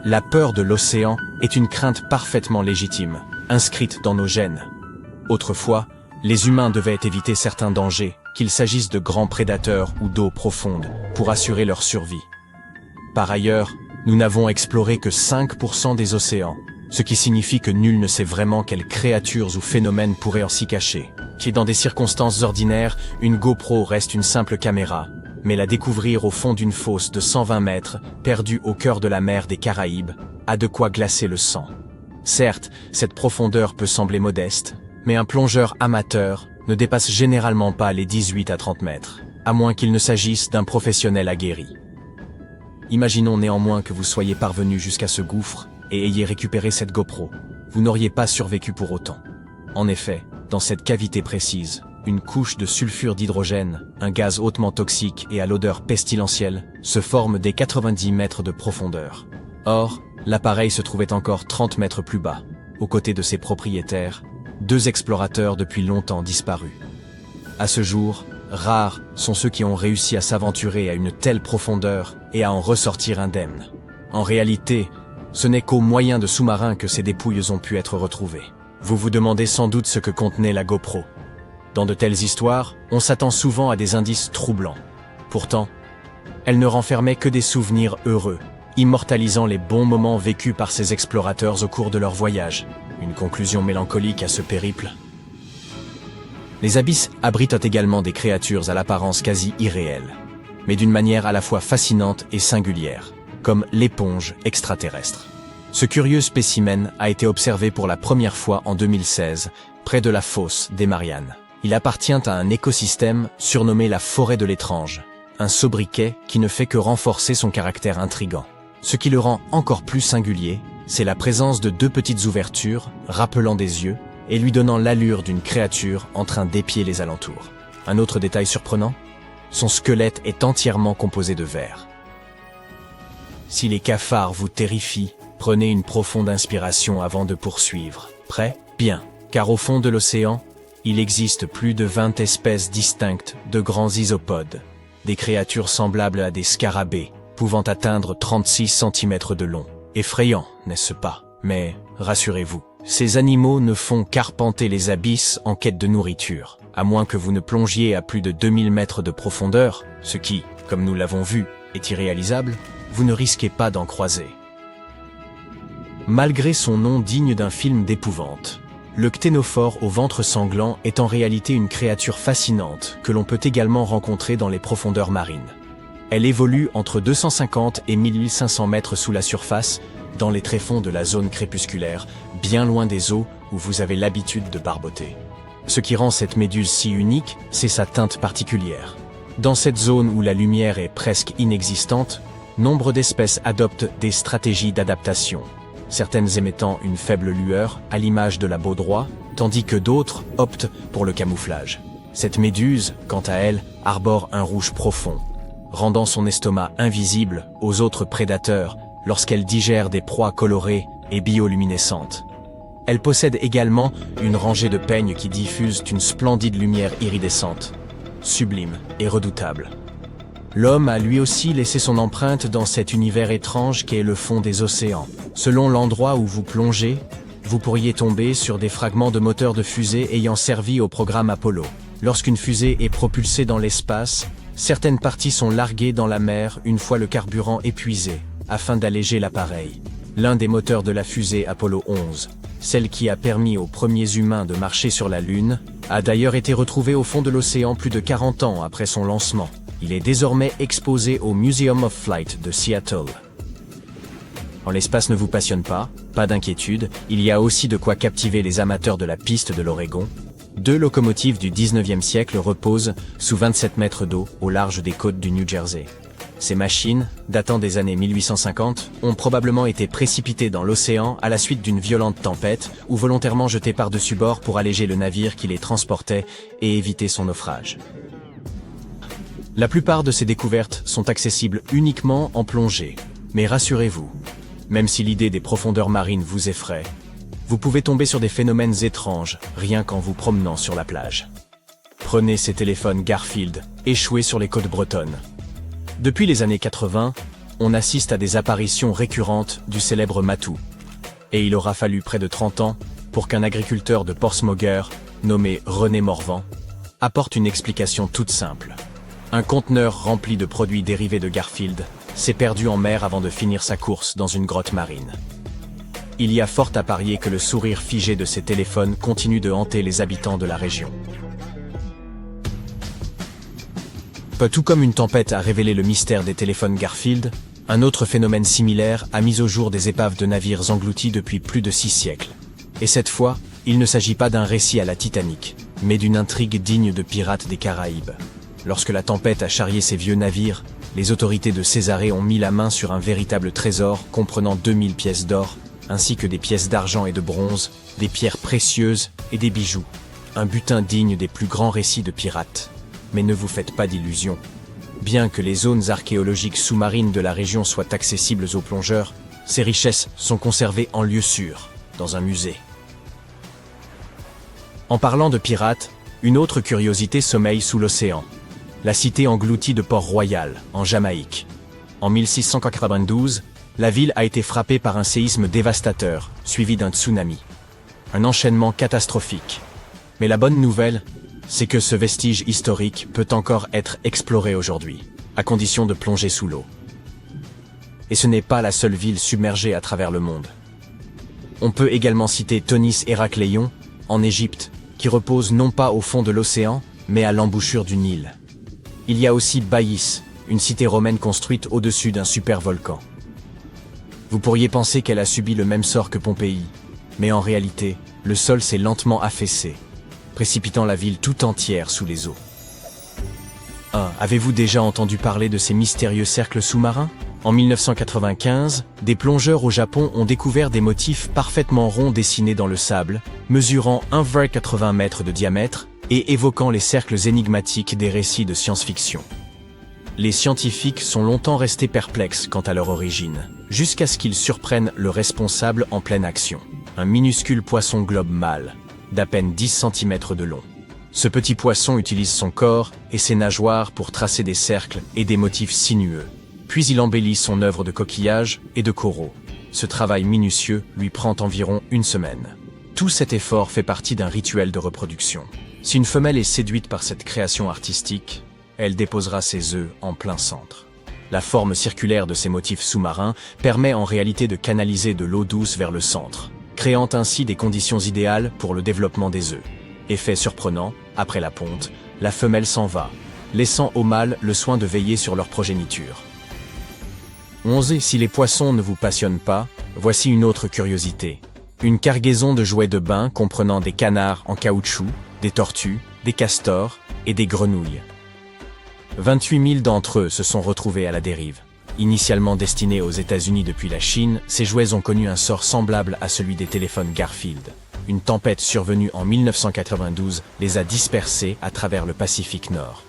La peur de l'océan est une crainte parfaitement légitime, inscrite dans nos gènes. Autrefois, les humains devaient éviter certains dangers, qu'il s'agisse de grands prédateurs ou d'eau profonde, pour assurer leur survie. Par ailleurs, nous n'avons exploré que 5% des océans, ce qui signifie que nul ne sait vraiment quelles créatures ou phénomènes pourraient s'y cacher. Qui dans des circonstances ordinaires, une GoPro reste une simple caméra, mais la découvrir au fond d'une fosse de 120 mètres, perdue au cœur de la mer des Caraïbes, a de quoi glacer le sang. Certes, cette profondeur peut sembler modeste, mais un plongeur amateur ne dépasse généralement pas les 18 à 30 mètres, à moins qu'il ne s'agisse d'un professionnel aguerri. Imaginons néanmoins que vous soyez parvenu jusqu'à ce gouffre et ayez récupéré cette GoPro. Vous n'auriez pas survécu pour autant. En effet, dans cette cavité précise, une couche de sulfure d'hydrogène, un gaz hautement toxique et à l'odeur pestilentielle, se forme dès 90 mètres de profondeur. Or, l'appareil se trouvait encore 30 mètres plus bas, aux côtés de ses propriétaires, 2 explorateurs depuis longtemps disparus. À ce jour, rares sont ceux qui ont réussi à s'aventurer à une telle profondeur et à en ressortir indemnes. En réalité, ce n'est qu'au moyen de sous-marins que ces dépouilles ont pu être retrouvées. Vous vous demandez sans doute ce que contenait la GoPro. Dans de telles histoires, on s'attend souvent à des indices troublants. Pourtant, elle ne renfermait que des souvenirs heureux, immortalisant les bons moments vécus par ces explorateurs au cours de leur voyage. Une conclusion mélancolique à ce périple. Les abysses abritent également des créatures à l'apparence quasi irréelle, mais d'une manière à la fois fascinante et singulière, comme l'éponge extraterrestre. Ce curieux spécimen a été observé pour la première fois en 2016, près de la fosse des Mariannes. Il appartient à un écosystème surnommé la forêt de l'étrange, un sobriquet qui ne fait que renforcer son caractère intrigant. Ce qui le rend encore plus singulier, c'est la présence de 2 petites ouvertures, rappelant des yeux, et lui donnant l'allure d'une créature en train d'épier les alentours. Un autre détail surprenant, son squelette est entièrement composé de verre. Si les cafards vous terrifient, prenez une profonde inspiration avant de poursuivre. Prêt? Bien, car au fond de l'océan, il existe plus de 20 espèces distinctes de grands isopodes, des créatures semblables à des scarabées, pouvant atteindre 36 cm de long. Effrayant, n'est-ce pas? Mais, rassurez-vous, ces animaux ne font qu'arpenter les abysses en quête de nourriture, à moins que vous ne plongiez à plus de 2000 mètres de profondeur, ce qui, comme nous l'avons vu, est irréalisable, vous ne risquez pas d'en croiser. Malgré son nom digne d'un film d'épouvante, le cténophore au ventre sanglant est en réalité une créature fascinante que l'on peut également rencontrer dans les profondeurs marines. Elle évolue entre 250 et 1500 mètres sous la surface, dans les tréfonds de la zone crépusculaire, bien loin des eaux où vous avez l'habitude de barboter. Ce qui rend cette méduse si unique, c'est sa teinte particulière. Dans cette zone où la lumière est presque inexistante, nombre d'espèces adoptent des stratégies d'adaptation, certaines émettant une faible lueur, à l'image de la baudroie, tandis que d'autres optent pour le camouflage. Cette méduse, quant à elle, arbore un rouge profond, rendant son estomac invisible aux autres prédateurs lorsqu'elle digère des proies colorées et bioluminescentes. Elle possède également une rangée de peignes qui diffusent une splendide lumière iridescente, sublime et redoutable. L'homme a lui aussi laissé son empreinte dans cet univers étrange qu'est le fond des océans. Selon l'endroit où vous plongez, vous pourriez tomber sur des fragments de moteurs de fusée ayant servi au programme Apollo. Lorsqu'une fusée est propulsée dans l'espace, certaines parties sont larguées dans la mer une fois le carburant épuisé, afin d'alléger l'appareil. L'un des moteurs de la fusée Apollo 11, celle qui a permis aux premiers humains de marcher sur la Lune, a d'ailleurs été retrouvé au fond de l'océan plus de 40 ans après son lancement. Il est désormais exposé au Museum of Flight de Seattle. Quand l'espace ne vous passionne pas d'inquiétude, il y a aussi de quoi captiver les amateurs de la piste de l'Oregon. 2 locomotives du 19e siècle reposent sous 27 mètres d'eau au large des côtes du New Jersey. Ces machines, datant des années 1850, ont probablement été précipitées dans l'océan à la suite d'une violente tempête ou volontairement jetées par-dessus bord pour alléger le navire qui les transportait et éviter son naufrage. La plupart de ces découvertes sont accessibles uniquement en plongée. Mais rassurez-vous, même si l'idée des profondeurs marines vous effraie, vous pouvez tomber sur des phénomènes étranges rien qu'en vous promenant sur la plage. Prenez ces téléphones Garfield, échoués sur les côtes bretonnes. Depuis les années 80, on assiste à des apparitions récurrentes du célèbre matou. Et il aura fallu près de 30 ans pour qu'un agriculteur de Portsmouth, nommé René Morvan, apporte une explication toute simple. Un conteneur rempli de produits dérivés de Garfield s'est perdu en mer avant de finir sa course dans une grotte marine. Il y a fort à parier que le sourire figé de ces téléphones continue de hanter les habitants de la région. Tout comme une tempête a révélé le mystère des téléphones Garfield, un autre phénomène similaire a mis au jour des épaves de navires engloutis depuis plus de 6 siècles. Et cette fois, il ne s'agit pas d'un récit à la Titanic, mais d'une intrigue digne de pirates des Caraïbes. Lorsque la tempête a charrié ces vieux navires, les autorités de Césarée ont mis la main sur un véritable trésor comprenant 2000 pièces d'or, ainsi que des pièces d'argent et de bronze, des pierres précieuses et des bijoux. Un butin digne des plus grands récits de pirates. Mais ne vous faites pas d'illusions. Bien que les zones archéologiques sous-marines de la région soient accessibles aux plongeurs, ces richesses sont conservées en lieu sûr, dans un musée. En parlant de pirates, une autre curiosité sommeille sous l'océan. La cité engloutie de Port-Royal, en Jamaïque. En 1692, la ville a été frappée par un séisme dévastateur, suivi d'un tsunami. Un enchaînement catastrophique. Mais la bonne nouvelle, c'est que ce vestige historique peut encore être exploré aujourd'hui, à condition de plonger sous l'eau. Et ce n'est pas la seule ville submergée à travers le monde. On peut également citer Tonis Héracléon, en Égypte, qui repose non pas au fond de l'océan, mais à l'embouchure du Nil. Il y a aussi Baïs, une cité romaine construite au-dessus d'un supervolcan. Vous pourriez penser qu'elle a subi le même sort que Pompéi, mais en réalité, le sol s'est lentement affaissé, précipitant la ville tout entière sous les eaux. Avez-vous déjà entendu parler de ces mystérieux cercles sous-marins ? En 1995, des plongeurs au Japon ont découvert des motifs parfaitement ronds dessinés dans le sable, mesurant 1,80 m de diamètre et évoquant les cercles énigmatiques des récits de science-fiction. Les scientifiques sont longtemps restés perplexes quant à leur origine, jusqu'à ce qu'ils surprennent le responsable en pleine action. Un minuscule poisson globe mâle, d'à peine 10 cm de long. Ce petit poisson utilise son corps et ses nageoires pour tracer des cercles et des motifs sinueux. Puis il embellit son œuvre de coquillages et de coraux. Ce travail minutieux lui prend environ 1 semaine. Tout cet effort fait partie d'un rituel de reproduction. Si une femelle est séduite par cette création artistique, elle déposera ses œufs en plein centre. La forme circulaire de ces motifs sous-marins permet en réalité de canaliser de l'eau douce vers le centre, créant ainsi des conditions idéales pour le développement des œufs. Effet surprenant, après la ponte, la femelle s'en va, laissant au mâle le soin de veiller sur leur progéniture. Si les poissons ne vous passionnent pas, voici une autre curiosité. Une cargaison de jouets de bain comprenant des canards en caoutchouc, des tortues, des castors et des grenouilles. 28 000 d'entre eux se sont retrouvés à la dérive. Initialement destinés aux États-Unis depuis la Chine, ces jouets ont connu un sort semblable à celui des téléphones Garfield. Une tempête survenue en 1992 les a dispersés à travers le Pacifique Nord.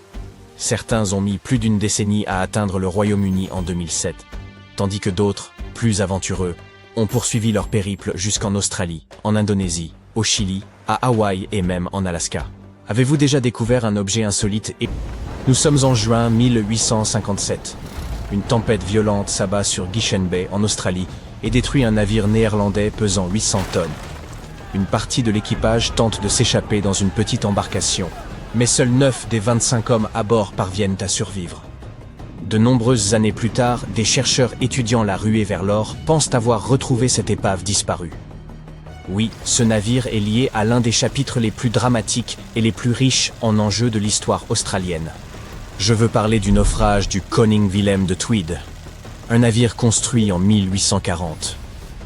Certains ont mis plus d'1 décennie à atteindre le Royaume-Uni en 2007, tandis que d'autres, plus aventureux, ont poursuivi leur périple jusqu'en Australie, en Indonésie, au Chili, à Hawaï et même en Alaska. Avez-vous déjà découvert un objet insolite et Nous sommes en juin 1857. Une tempête violente s'abat sur Gishen Bay en Australie et détruit un navire néerlandais pesant 800 tonnes. Une partie de l'équipage tente de s'échapper dans une petite embarcation, mais seuls 9 des 25 hommes à bord parviennent à survivre. De nombreuses années plus tard, des chercheurs étudiant la ruée vers l'or pensent avoir retrouvé cette épave disparue. Oui, ce navire est lié à l'un des chapitres les plus dramatiques et les plus riches en enjeux de l'histoire australienne. Je veux parler du naufrage du Koning Willem de Tweed, un navire construit en 1840.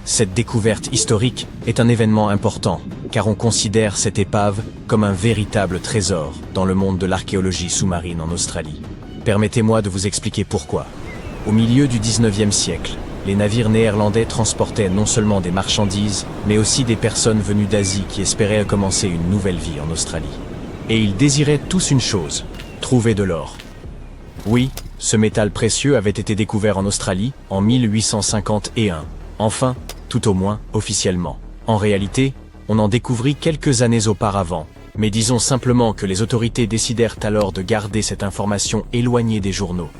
Cette découverte historique est un événement important, car on considère cette épave comme un véritable trésor dans le monde de l'archéologie sous-marine en Australie. Permettez-moi de vous expliquer pourquoi. Au milieu du 19e siècle, les navires néerlandais transportaient non seulement des marchandises, mais aussi des personnes venues d'Asie qui espéraient commencer une nouvelle vie en Australie. Et ils désiraient tous une chose, trouver de l'or. Oui, ce métal précieux avait été découvert en Australie en 1851. Enfin, tout au moins, officiellement. En réalité, on en découvrit quelques années auparavant, mais disons simplement que les autorités décidèrent alors de garder cette information éloignée des journaux.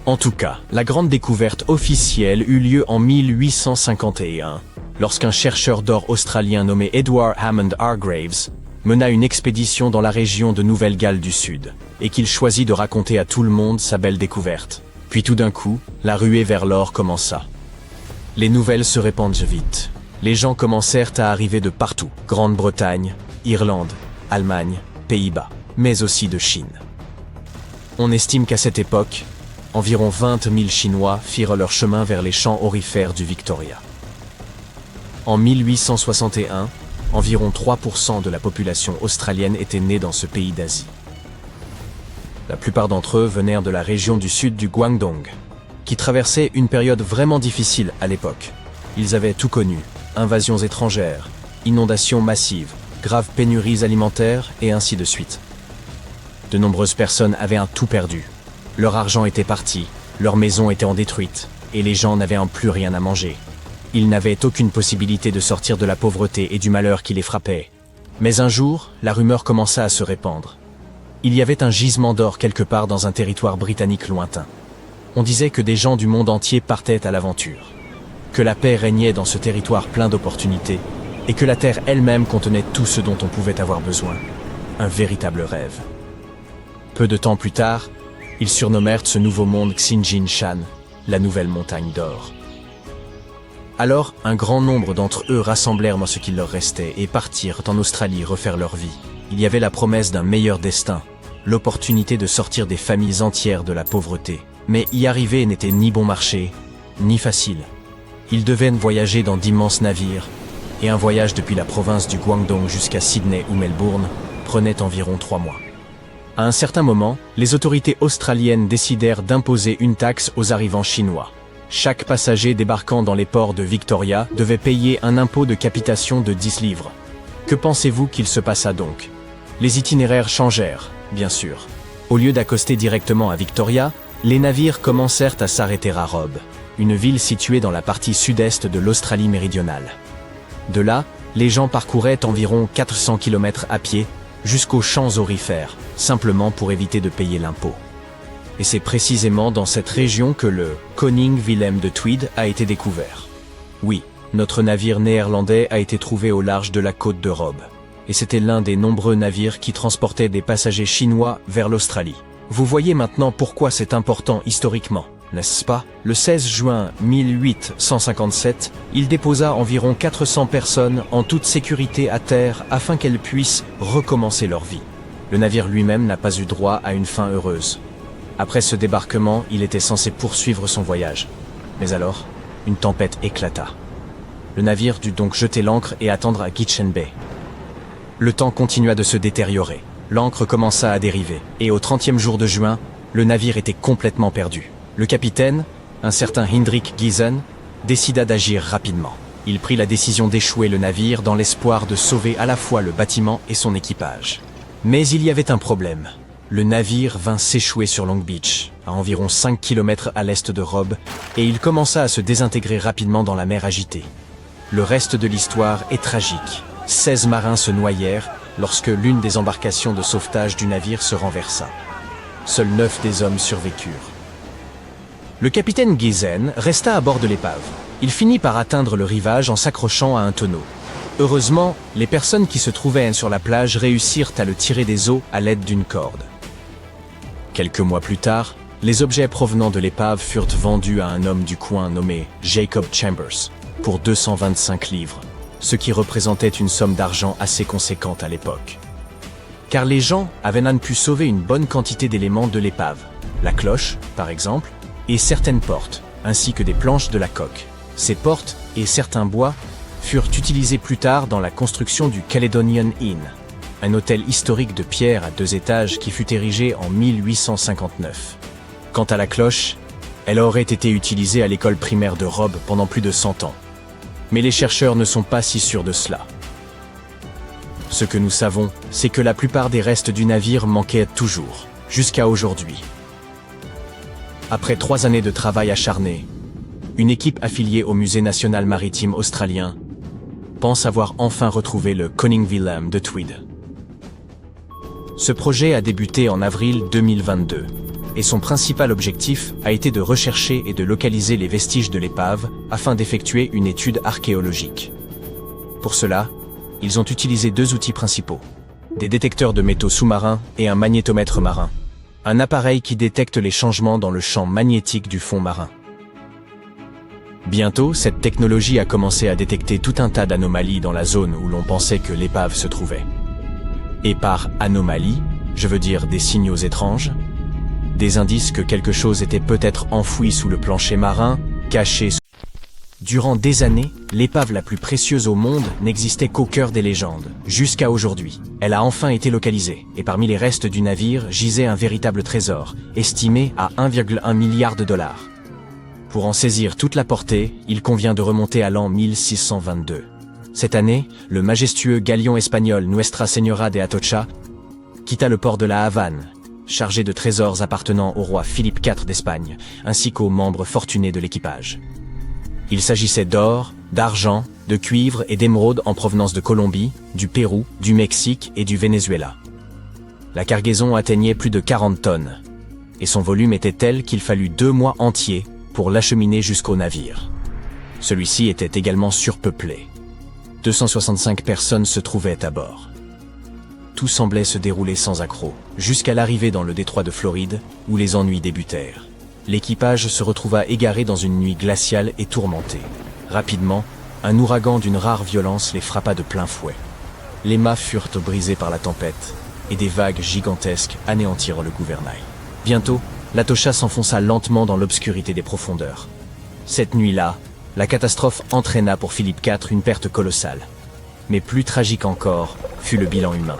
En tout cas, la grande découverte officielle eut lieu en 1851, lorsqu'un chercheur d'or australien nommé Edward Hammond Hargreaves mena une expédition dans la région de Nouvelle-Galles du Sud, et qu'il choisit de raconter à tout le monde sa belle découverte. Puis tout d'un coup, la ruée vers l'or commença. Les nouvelles se répandent vite. Les gens commencèrent à arriver de partout, Grande-Bretagne, Irlande, Allemagne, Pays-Bas, mais aussi de Chine. On estime qu'à cette époque, environ 20 000 Chinois firent leur chemin vers les champs aurifères du Victoria. En 1861, environ 3% de la population australienne était née dans ce pays d'Asie. La plupart d'entre eux venèrent de la région du sud du Guangdong, qui traversait une période vraiment difficile à l'époque. Ils avaient tout connu, invasions étrangères, inondations massives, graves pénuries alimentaires et ainsi de suite. De nombreuses personnes avaient tout perdu. Leur argent était parti, leurs maisons étaient détruites, et les gens n'avaient plus rien à manger. Ils n'avaient aucune possibilité de sortir de la pauvreté et du malheur qui les frappait. Mais un jour, la rumeur commença à se répandre. Il y avait un gisement d'or quelque part dans un territoire britannique lointain. On disait que des gens du monde entier partaient à l'aventure, que la paix régnait dans ce territoire plein d'opportunités, et que la terre elle-même contenait tout ce dont on pouvait avoir besoin. Un véritable rêve. Peu de temps plus tard, ils surnommèrent ce nouveau monde Xinjin Shan, la nouvelle montagne d'or. Alors, un grand nombre d'entre eux rassemblèrent ce qu'il leur restait et partirent en Australie refaire leur vie. Il y avait la promesse d'un meilleur destin, l'opportunité de sortir des familles entières de la pauvreté. Mais y arriver n'était ni bon marché, ni facile. Ils devaient voyager dans d'immenses navires, et un voyage depuis la province du Guangdong jusqu'à Sydney ou Melbourne prenait environ 3 mois. À un certain moment, les autorités australiennes décidèrent d'imposer une taxe aux arrivants chinois. Chaque passager débarquant dans les ports de Victoria devait payer un impôt de capitation de 10 livres. Que pensez-vous qu'il se passa donc? Les itinéraires changèrent, bien sûr. Au lieu d'accoster directement à Victoria, les navires commencèrent à s'arrêter à Robb, une ville située dans la partie sud-est de l'Australie méridionale. De là, les gens parcouraient environ 400 km à pied jusqu'aux champs aurifères, simplement pour éviter de payer l'impôt. Et c'est précisément dans cette région que le Koning Willem de Tweed a été découvert. Oui, notre navire néerlandais a été trouvé au large de la côte de Robb. Et c'était l'un des nombreux navires qui transportaient des passagers chinois vers l'Australie. Vous voyez maintenant pourquoi c'est important historiquement, n'est-ce pas? Le 16 juin 1857, il déposa environ 400 personnes en toute sécurité à terre afin qu'elles puissent recommencer leur vie. Le navire lui-même n'a pas eu droit à une fin heureuse. Après ce débarquement, il était censé poursuivre son voyage. Mais alors, une tempête éclata. Le navire dut donc jeter l'ancre et attendre à Gishen Bay. Le temps continua de se détériorer. L'ancre commença à dériver, et au 30e jour de juin, le navire était complètement perdu. Le capitaine, un certain Hendrik Giesen, décida d'agir rapidement. Il prit la décision d'échouer le navire dans l'espoir de sauver à la fois le bâtiment et son équipage. Mais il y avait un problème. Le navire vint s'échouer sur Long Beach, à environ 5 km à l'est de Robb, et il commença à se désintégrer rapidement dans la mer agitée. Le reste de l'histoire est tragique. 16 marins se noyèrent lorsque l'une des embarcations de sauvetage du navire se renversa. Seuls 9 des hommes survécurent. Le capitaine Giesen resta à bord de l'épave. Il finit par atteindre le rivage en s'accrochant à un tonneau. Heureusement, les personnes qui se trouvaient sur la plage réussirent à le tirer des eaux à l'aide d'une corde. Quelques mois plus tard, les objets provenant de l'épave furent vendus à un homme du coin nommé Jacob Chambers pour 225 livres, ce qui représentait une somme d'argent assez conséquente à l'époque. Car les gens avaient pu sauver une bonne quantité d'éléments de l'épave, la cloche, par exemple, et certaines portes, ainsi que des planches de la coque. Ces portes et certains bois furent utilisés plus tard dans la construction du Caledonian Inn, un hôtel historique de pierre à 2 étages qui fut érigé en 1859. Quant à la cloche, elle aurait été utilisée à l'école primaire de Robe pendant plus de 100 ans. Mais les chercheurs ne sont pas si sûrs de cela. Ce que nous savons, c'est que la plupart des restes du navire manquaient toujours, jusqu'à aujourd'hui. Après 3 années de travail acharné, une équipe affiliée au Musée national maritime australien pense avoir enfin retrouvé le Conning Wilhelm de Tweed. Ce projet a débuté en avril 2022, et son principal objectif a été de rechercher et de localiser les vestiges de l'épave afin d'effectuer une étude archéologique. Pour cela, ils ont utilisé 2 outils principaux, des détecteurs de métaux sous-marins et un magnétomètre marin, un appareil qui détecte les changements dans le champ magnétique du fond marin. Bientôt, cette technologie a commencé à détecter tout un tas d'anomalies dans la zone où l'on pensait que l'épave se trouvait. Et par anomalie, je veux dire des signaux étranges, des indices que quelque chose était peut-être enfoui sous le plancher marin, caché. Durant des années, l'épave la plus précieuse au monde n'existait qu'au cœur des légendes, jusqu'à aujourd'hui. Elle a enfin été localisée, et parmi les restes du navire gisait un véritable trésor, estimé à 1,1 milliard de dollars. Pour en saisir toute la portée, il convient de remonter à l'an 1622. Cette année, le majestueux galion espagnol Nuestra Señora de Atocha quitta le port de la Havane, chargé de trésors appartenant au roi Philippe IV d'Espagne, ainsi qu'aux membres fortunés de l'équipage. Il s'agissait d'or, d'argent, de cuivre et d'émeraudes en provenance de Colombie, du Pérou, du Mexique et du Venezuela. La cargaison atteignait plus de 40 tonnes, et son volume était tel qu'il fallut 2 mois entiers pour l'acheminer jusqu'au navire. Celui-ci était également surpeuplé. 265 personnes se trouvaient à bord. Tout semblait se dérouler sans accroc, jusqu'à l'arrivée dans le détroit de Floride, où les ennuis débutèrent. L'équipage se retrouva égaré dans une nuit glaciale et tourmentée. Rapidement, un ouragan d'une rare violence les frappa de plein fouet. Les mâts furent brisés par la tempête, et des vagues gigantesques anéantirent le gouvernail. Bientôt, l'Atocha s'enfonça lentement dans l'obscurité des profondeurs. Cette nuit-là, la catastrophe entraîna pour Philippe IV une perte colossale. Mais plus tragique encore fut le bilan humain.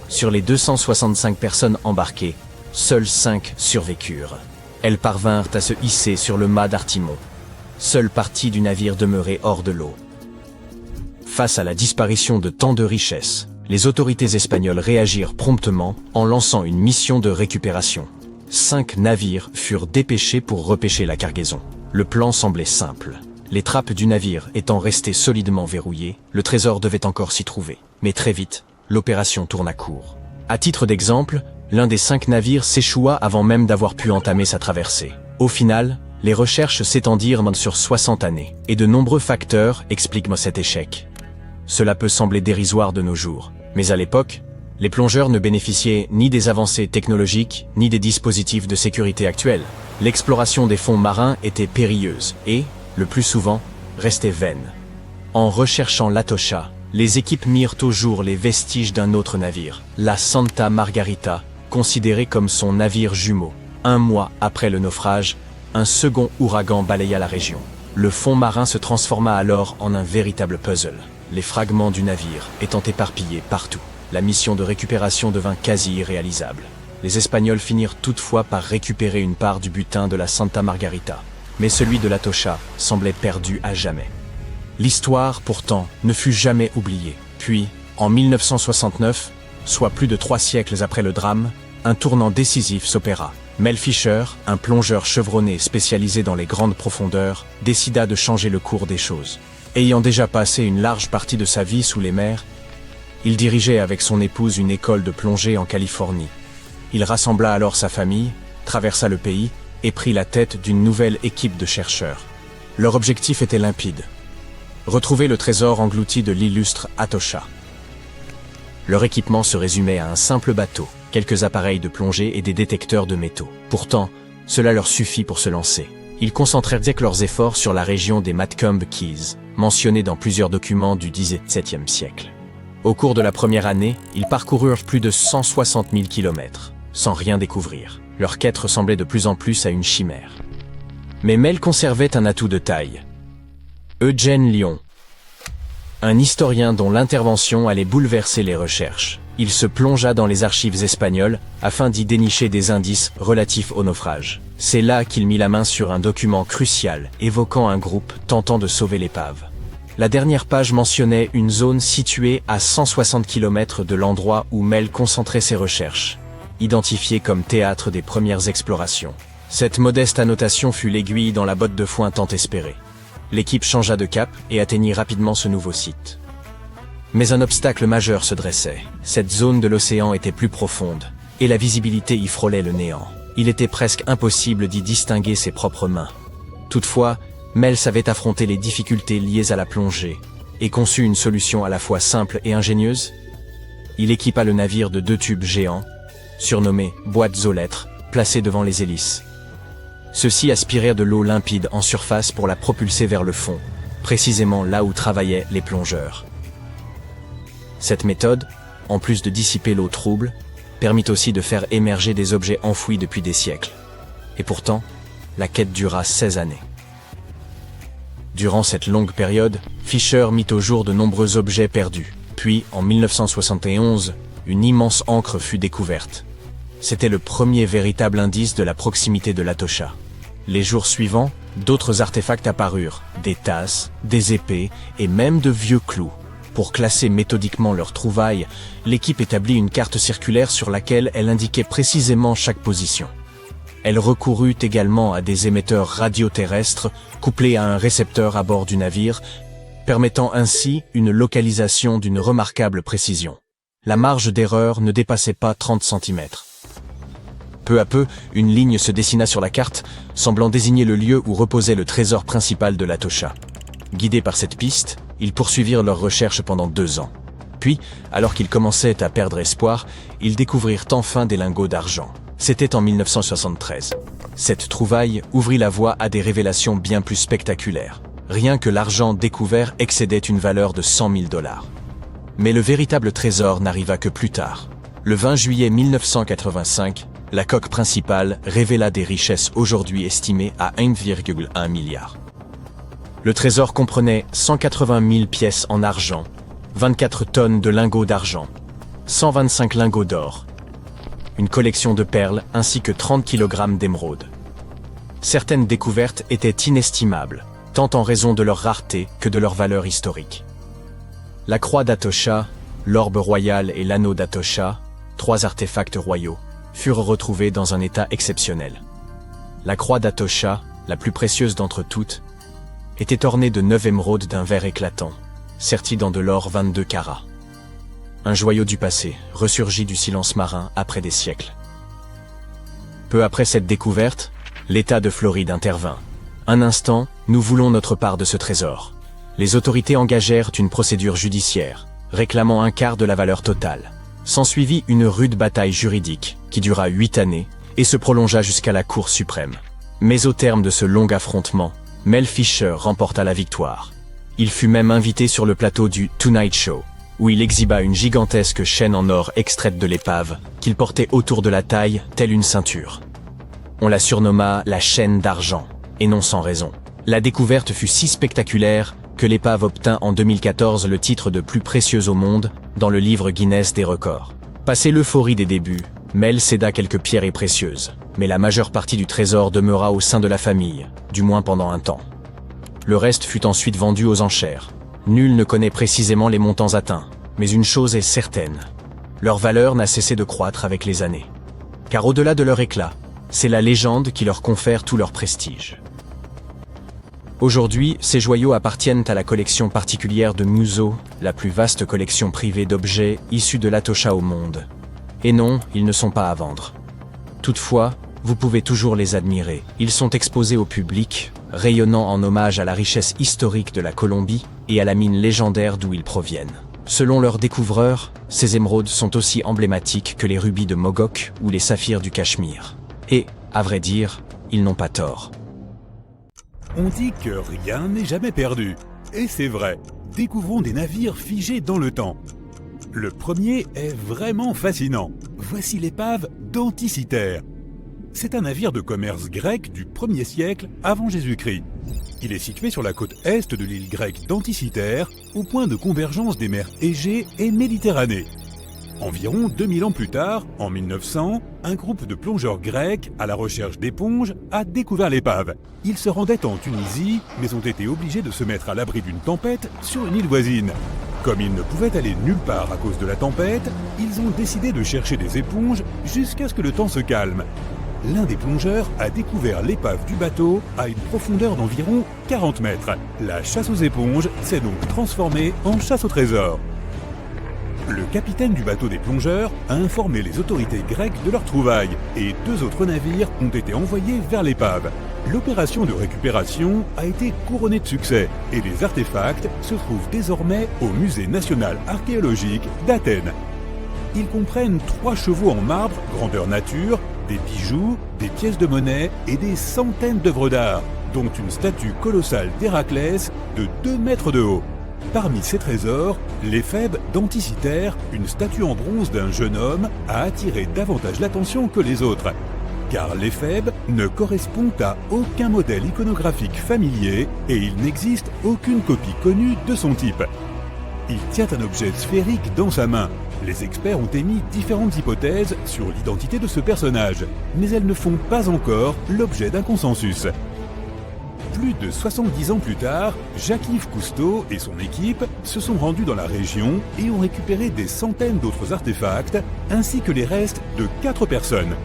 Sur les 265 personnes embarquées, seules 5 survécurent. Elles parvinrent à se hisser sur le mât d'artimon. Seule partie du navire demeurait hors de l'eau. Face à la disparition de tant de richesses, les autorités espagnoles réagirent promptement en lançant une mission de récupération. 5 navires furent dépêchés pour repêcher la cargaison. Le plan semblait simple. Les trappes du navire étant restées solidement verrouillées, le trésor devait encore s'y trouver. Mais très vite, l'opération tourna court. À titre d'exemple, l'un des 5 navires s'échoua avant même d'avoir pu entamer sa traversée. Au final, les recherches s'étendirent sur 60 années, et de nombreux facteurs expliquent cet échec. Cela peut sembler dérisoire de nos jours, mais à l'époque, les plongeurs ne bénéficiaient ni des avancées technologiques, ni des dispositifs de sécurité actuels. L'exploration des fonds marins était périlleuse et, le plus souvent, restait vaine. En recherchant l'Atocha, les équipes mirent au jour les vestiges d'un autre navire, la Santa Margarita, considéré comme son navire jumeau. 1 mois après le naufrage, un second ouragan balaya la région. Le fond marin se transforma alors en un véritable puzzle, les fragments du navire étant éparpillés partout. La mission de récupération devint quasi irréalisable. Les Espagnols finirent toutefois par récupérer une part du butin de la Santa Margarita, mais celui de l'Atocha semblait perdu à jamais. L'histoire, pourtant, ne fut jamais oubliée. Puis, en 1969, soit plus de 3 siècles après le drame, un tournant décisif s'opéra. Mel Fisher, un plongeur chevronné spécialisé dans les grandes profondeurs, décida de changer le cours des choses. Ayant déjà passé une large partie de sa vie sous les mers, il dirigeait avec son épouse une école de plongée en Californie. Il rassembla alors sa famille, traversa le pays et prit la tête d'une nouvelle équipe de chercheurs. Leur objectif était limpide: retrouver le trésor englouti de l'illustre Atocha. Leur équipement se résumait à un simple bateau, quelques appareils de plongée et des détecteurs de métaux. Pourtant, cela leur suffit pour se lancer. Ils concentrèrent leurs efforts sur la région des Matcomb Keys, mentionnée dans plusieurs documents du XVIIe siècle. Au cours de la première année, ils parcoururent plus de 160 000 kilomètres, sans rien découvrir. Leur quête ressemblait de plus en plus à une chimère. Mais Mel conservait un atout de taille: Eugène Lyon, un historien dont l'intervention allait bouleverser les recherches. Il se plongea dans les archives espagnoles afin d'y dénicher des indices relatifs au naufrage. C'est là qu'il mit la main sur un document crucial évoquant un groupe tentant de sauver l'épave. La dernière page mentionnait une zone située à 160 km de l'endroit où Mel concentrait ses recherches, identifiée comme théâtre des premières explorations. Cette modeste annotation fut l'aiguille dans la botte de foin tant espérée. L'équipe changea de cap et atteignit rapidement ce nouveau site. Mais un obstacle majeur se dressait. Cette zone de l'océan était plus profonde, et la visibilité y frôlait le néant. Il était presque impossible d'y distinguer ses propres mains. Toutefois, Mel savait affronter les difficultés liées à la plongée, et conçut une solution à la fois simple et ingénieuse. Il équipa le navire de 2 tubes géants, surnommés boîtes aux lettres, placés devant les hélices. Ceux-ci aspirèrent de l'eau limpide en surface pour la propulser vers le fond, précisément là où travaillaient les plongeurs. Cette méthode, en plus de dissiper l'eau trouble, permit aussi de faire émerger des objets enfouis depuis des siècles. Et pourtant, la quête dura 16 années. Durant cette longue période, Fisher mit au jour de nombreux objets perdus. Puis, en 1971, une immense ancre fut découverte. C'était le premier véritable indice de la proximité de l'Atocha. Les jours suivants, d'autres artefacts apparurent, des tasses, des épées et même de vieux clous. Pour classer méthodiquement leurs trouvailles, l'équipe établit une carte circulaire sur laquelle elle indiquait précisément chaque position. Elle recourut également à des émetteurs radioterrestres couplés à un récepteur à bord du navire, permettant ainsi une localisation d'une remarquable précision. La marge d'erreur ne dépassait pas 30 cm. Peu à peu, une ligne se dessina sur la carte, semblant désigner le lieu où reposait le trésor principal de l'Atocha. Guidés par cette piste, ils poursuivirent leurs recherches pendant 2 ans. Puis, alors qu'ils commençaient à perdre espoir, ils découvrirent enfin des lingots d'argent. C'était en 1973. Cette trouvaille ouvrit la voie à des révélations bien plus spectaculaires. Rien que l'argent découvert excédait une valeur de 100 000 $. Mais le véritable trésor n'arriva que plus tard. Le 20 juillet 1985, la coque principale révéla des richesses aujourd'hui estimées à 1,1 milliard. Le trésor comprenait 180 000 pièces en argent, 24 tonnes de lingots d'argent, 125 lingots d'or, une collection de perles ainsi que 30 kg d'émeraudes. Certaines découvertes étaient inestimables, tant en raison de leur rareté que de leur valeur historique. La croix d'Atocha, l'orbe royal et l'anneau d'Atocha, 3 artefacts royaux, furent retrouvés dans un état exceptionnel. La croix d'Atocha, la plus précieuse d'entre toutes, était ornée de 9 émeraudes d'un vert éclatant, serties dans de l'or 22 carats. Un joyau du passé, ressurgi du silence marin après des siècles. Peu après cette découverte, l'État de Floride intervint. Un instant, nous voulons notre part de ce trésor. Les autorités engagèrent une procédure judiciaire, réclamant un quart de la valeur totale. S'ensuivit une rude bataille juridique, qui dura 8 années, et se prolongea jusqu'à la Cour suprême. Mais au terme de ce long affrontement, Mel Fisher remporta la victoire. Il fut même invité sur le plateau du Tonight Show, où il exhiba une gigantesque chaîne en or extraite de l'épave, qu'il portait autour de la taille, telle une ceinture. On la surnomma la chaîne d'argent, et non sans raison. La découverte fut si spectaculaire que l'épave obtint en 2014 le titre de plus précieuse au monde dans le livre Guinness des records. Passé l'euphorie des débuts, Mel céda quelques pierreries précieuses, mais la majeure partie du trésor demeura au sein de la famille, du moins pendant un temps. Le reste fut ensuite vendu aux enchères. Nul ne connaît précisément les montants atteints, mais une chose est certaine. Leur valeur n'a cessé de croître avec les années. Car au-delà de leur éclat, c'est la légende qui leur confère tout leur prestige. Aujourd'hui, ces joyaux appartiennent à la collection particulière de Museau, la plus vaste collection privée d'objets issus de l'Atocha au monde. Et non, ils ne sont pas à vendre. Toutefois, vous pouvez toujours les admirer. Ils sont exposés au public, rayonnant en hommage à la richesse historique de la Colombie et à la mine légendaire d'où ils proviennent. Selon leurs découvreurs, ces émeraudes sont aussi emblématiques que les rubis de Mogok ou les saphirs du Cachemire. Et, à vrai dire, ils n'ont pas tort. On dit que rien n'est jamais perdu. Et c'est vrai, découvrons des navires figés dans le temps. Le premier est vraiment fascinant. Voici l'épave d'Anticythère. C'est un navire de commerce grec du 1er siècle avant Jésus-Christ. Il est situé sur la côte est de l'île grecque d'Anticythère, au point de convergence des mers Égée et Méditerranée. Environ 2000 ans plus tard, en 1900, un groupe de plongeurs grecs à la recherche d'éponges a découvert l'épave. Ils se rendaient en Tunisie, mais ont été obligés de se mettre à l'abri d'une tempête sur une île voisine. Comme ils ne pouvaient aller nulle part à cause de la tempête, ils ont décidé de chercher des éponges jusqu'à ce que le temps se calme. L'un des plongeurs a découvert l'épave du bateau à une profondeur d'environ 40 mètres. La chasse aux éponges s'est donc transformée en chasse au trésor. Le capitaine du bateau des plongeurs a informé les autorités grecques de leur trouvaille et 2 autres navires ont été envoyés vers l'épave. L'opération de récupération a été couronnée de succès et les artefacts se trouvent désormais au Musée national archéologique d'Athènes. Ils comprennent 3 chevaux en marbre, grandeur nature, des bijoux, des pièces de monnaie et des centaines d'œuvres d'art, dont une statue colossale d'Héraclès de 2 mètres de haut. Parmi ces trésors, l'éphèbe d'Anticythère, une statue en bronze d'un jeune homme, a attiré davantage l'attention que les autres. Car l'éphèbe ne correspond à aucun modèle iconographique familier et il n'existe aucune copie connue de son type. Il tient un objet sphérique dans sa main. Les experts ont émis différentes hypothèses sur l'identité de ce personnage, mais elles ne font pas encore l'objet d'un consensus. Plus de 70 ans plus tard, Jacques-Yves Cousteau et son équipe se sont rendus dans la région et ont récupéré des centaines d'autres artefacts, ainsi que les restes de 4 personnes.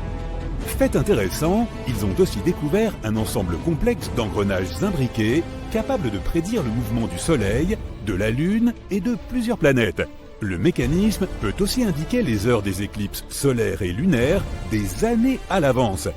Fait intéressant, ils ont aussi découvert un ensemble complexe d'engrenages imbriqués, capables de prédire le mouvement du Soleil, de la Lune et de plusieurs planètes. Le mécanisme peut aussi indiquer les heures des éclipses solaires et lunaires des années à l'avance.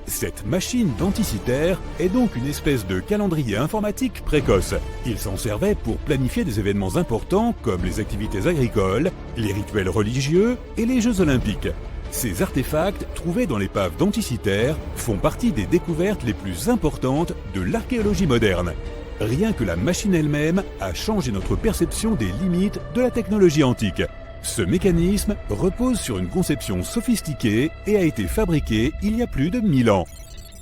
Cette machine d'Anticythère est donc une espèce de calendrier informatique précoce. Il s'en servait pour planifier des événements importants comme les activités agricoles, les rituels religieux et les Jeux olympiques. Ces artefacts, trouvés dans l'épave d'Anticythère, font partie des découvertes les plus importantes de l'archéologie moderne. Rien que la machine elle-même a changé notre perception des limites de la technologie antique. Ce mécanisme repose sur une conception sophistiquée et a été fabriqué il y a plus de 1000 ans.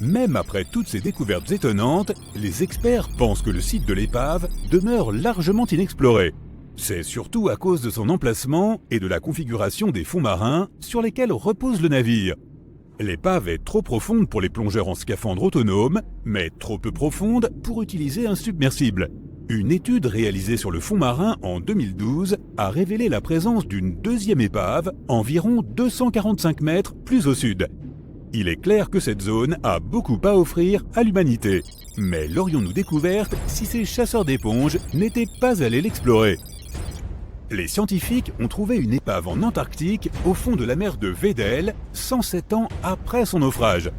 Même après toutes ces découvertes étonnantes, les experts pensent que le site de l'épave demeure largement inexploré. C'est surtout à cause de son emplacement et de la configuration des fonds marins sur lesquels repose le navire. L'épave est trop profonde pour les plongeurs en scaphandre autonome, mais trop peu profonde pour utiliser un submersible. Une étude réalisée sur le fond marin en 2012 a révélé la présence d'une 2e épave, environ 245 mètres plus au sud. Il est clair que cette zone a beaucoup à offrir à l'humanité. Mais l'aurions-nous découverte si ces chasseurs d'éponges n'étaient pas allés l'explorer ? Les scientifiques ont trouvé une épave en Antarctique au fond de la mer de Weddell, 107 ans après son naufrage.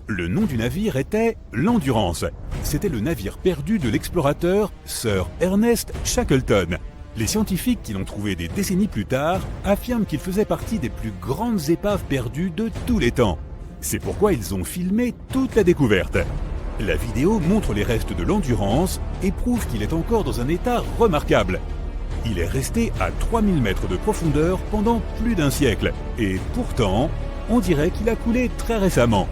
Le nom du navire était l'Endurance. C'était le navire perdu de l'explorateur Sir Ernest Shackleton. Les scientifiques qui l'ont trouvé des décennies plus tard affirment qu'il faisait partie des plus grandes épaves perdues de tous les temps. C'est pourquoi ils ont filmé toute la découverte. La vidéo montre les restes de l'Endurance et prouve qu'il est encore dans un état remarquable. Il est resté à 3000 mètres de profondeur pendant plus d'1 siècle. Et pourtant, on dirait qu'il a coulé très récemment.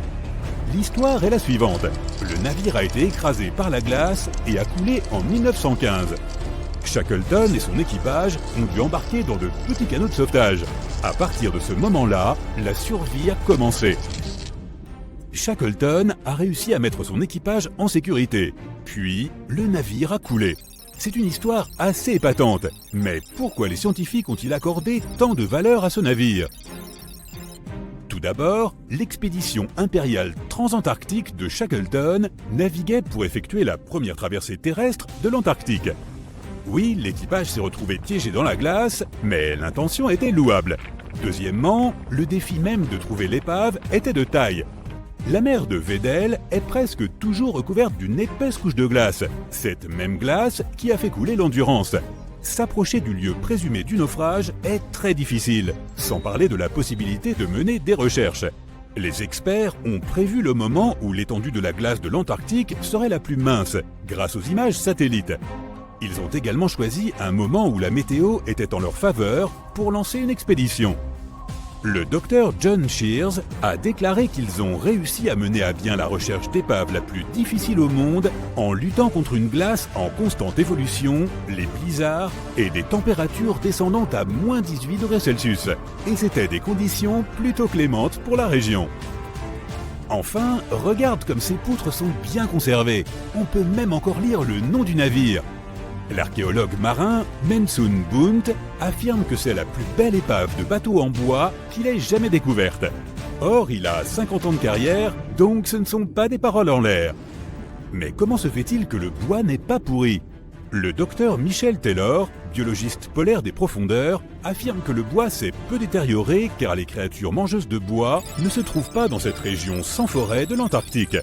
L'histoire est la suivante. Le navire a été écrasé par la glace et a coulé en 1915. Shackleton et son équipage ont dû embarquer dans de petits canots de sauvetage. À partir de ce moment-là, la survie a commencé. Shackleton a réussi à mettre son équipage en sécurité. Puis, le navire a coulé. C'est une histoire assez épatante. Mais pourquoi les scientifiques ont-ils accordé tant de valeur à ce navire ? Tout d'abord, l'expédition impériale transantarctique de Shackleton naviguait pour effectuer la première traversée terrestre de l'Antarctique. Oui, l'équipage s'est retrouvé piégé dans la glace, mais l'intention était louable. Deuxièmement, le défi même de trouver l'épave était de taille. La mer de Weddell est presque toujours recouverte d'une épaisse couche de glace, cette même glace qui a fait couler l'Endurance. S'approcher du lieu présumé du naufrage est très difficile, sans parler de la possibilité de mener des recherches. Les experts ont prévu le moment où l'étendue de la glace de l'Antarctique serait la plus mince, grâce aux images satellites. Ils ont également choisi un moment où la météo était en leur faveur pour lancer une expédition. Le docteur John Shears a déclaré qu'ils ont réussi à mener à bien la recherche d'épave la plus difficile au monde en luttant contre une glace en constante évolution, les blizzards et des températures descendant à moins 18 degrés Celsius. Et c'était des conditions plutôt clémentes pour la région. Enfin, regarde comme ces poutres sont bien conservées. On peut même encore lire le nom du navire. L'archéologue marin Mensun Bunt affirme que c'est la plus belle épave de bateau en bois qu'il ait jamais découverte. Or, il a 50 ans de carrière, donc ce ne sont pas des paroles en l'air. Mais comment se fait-il que le bois n'est pas pourri ? Le docteur Michel Taylor, biologiste polaire des profondeurs, affirme que le bois s'est peu détérioré car les créatures mangeuses de bois ne se trouvent pas dans cette région sans forêt de l'Antarctique.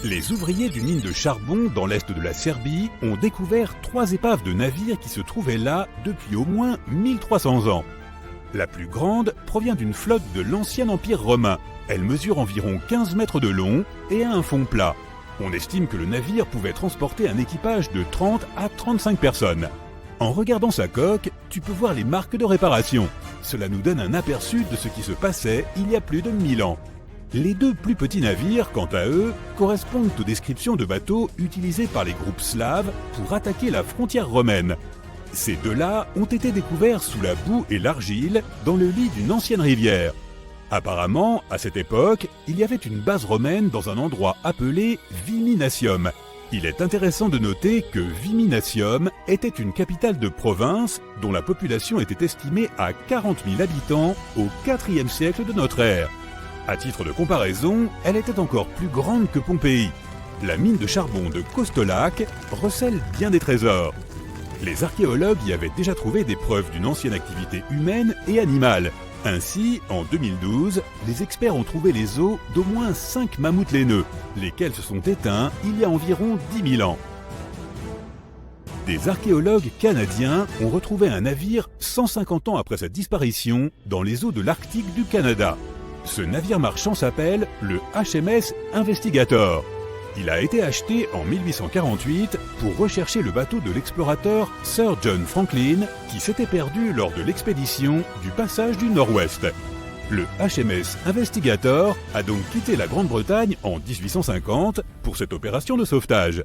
Les ouvriers d'une mine de charbon dans l'est de la Serbie ont découvert 3 épaves de navires qui se trouvaient là depuis au moins 1300 ans. La plus grande provient d'une flotte de l'ancien empire romain. Elle mesure environ 15 mètres de long et a un fond plat. On estime que le navire pouvait transporter un équipage de 30 à 35 personnes. En regardant sa coque, tu peux voir les marques de réparation. Cela nous donne un aperçu de ce qui se passait il y a plus de 1000 ans. Les 2 plus petits navires, quant à eux, correspondent aux descriptions de bateaux utilisés par les groupes slaves pour attaquer la frontière romaine. Ces 2-là ont été découverts sous la boue et l'argile dans le lit d'une ancienne rivière. Apparemment, à cette époque, il y avait une base romaine dans un endroit appelé Viminacium. Il est intéressant de noter que Viminacium était une capitale de province dont la population était estimée à 40 000 habitants au IVe siècle de notre ère. À titre de comparaison, elle était encore plus grande que Pompéi. La mine de charbon de Kostolac recèle bien des trésors. Les archéologues y avaient déjà trouvé des preuves d'une ancienne activité humaine et animale. Ainsi, en 2012, les experts ont trouvé les os d'au moins 5 mammouths laineux, lesquels se sont éteints il y a environ 10 000 ans. Des archéologues canadiens ont retrouvé un navire 150 ans après sa disparition dans les eaux de l'Arctique du Canada. Ce navire marchand s'appelle le HMS Investigator. Il a été acheté en 1848 pour rechercher le bateau de l'explorateur Sir John Franklin qui s'était perdu lors de l'expédition du passage du Nord-Ouest. Le HMS Investigator a donc quitté la Grande-Bretagne en 1850 pour cette opération de sauvetage.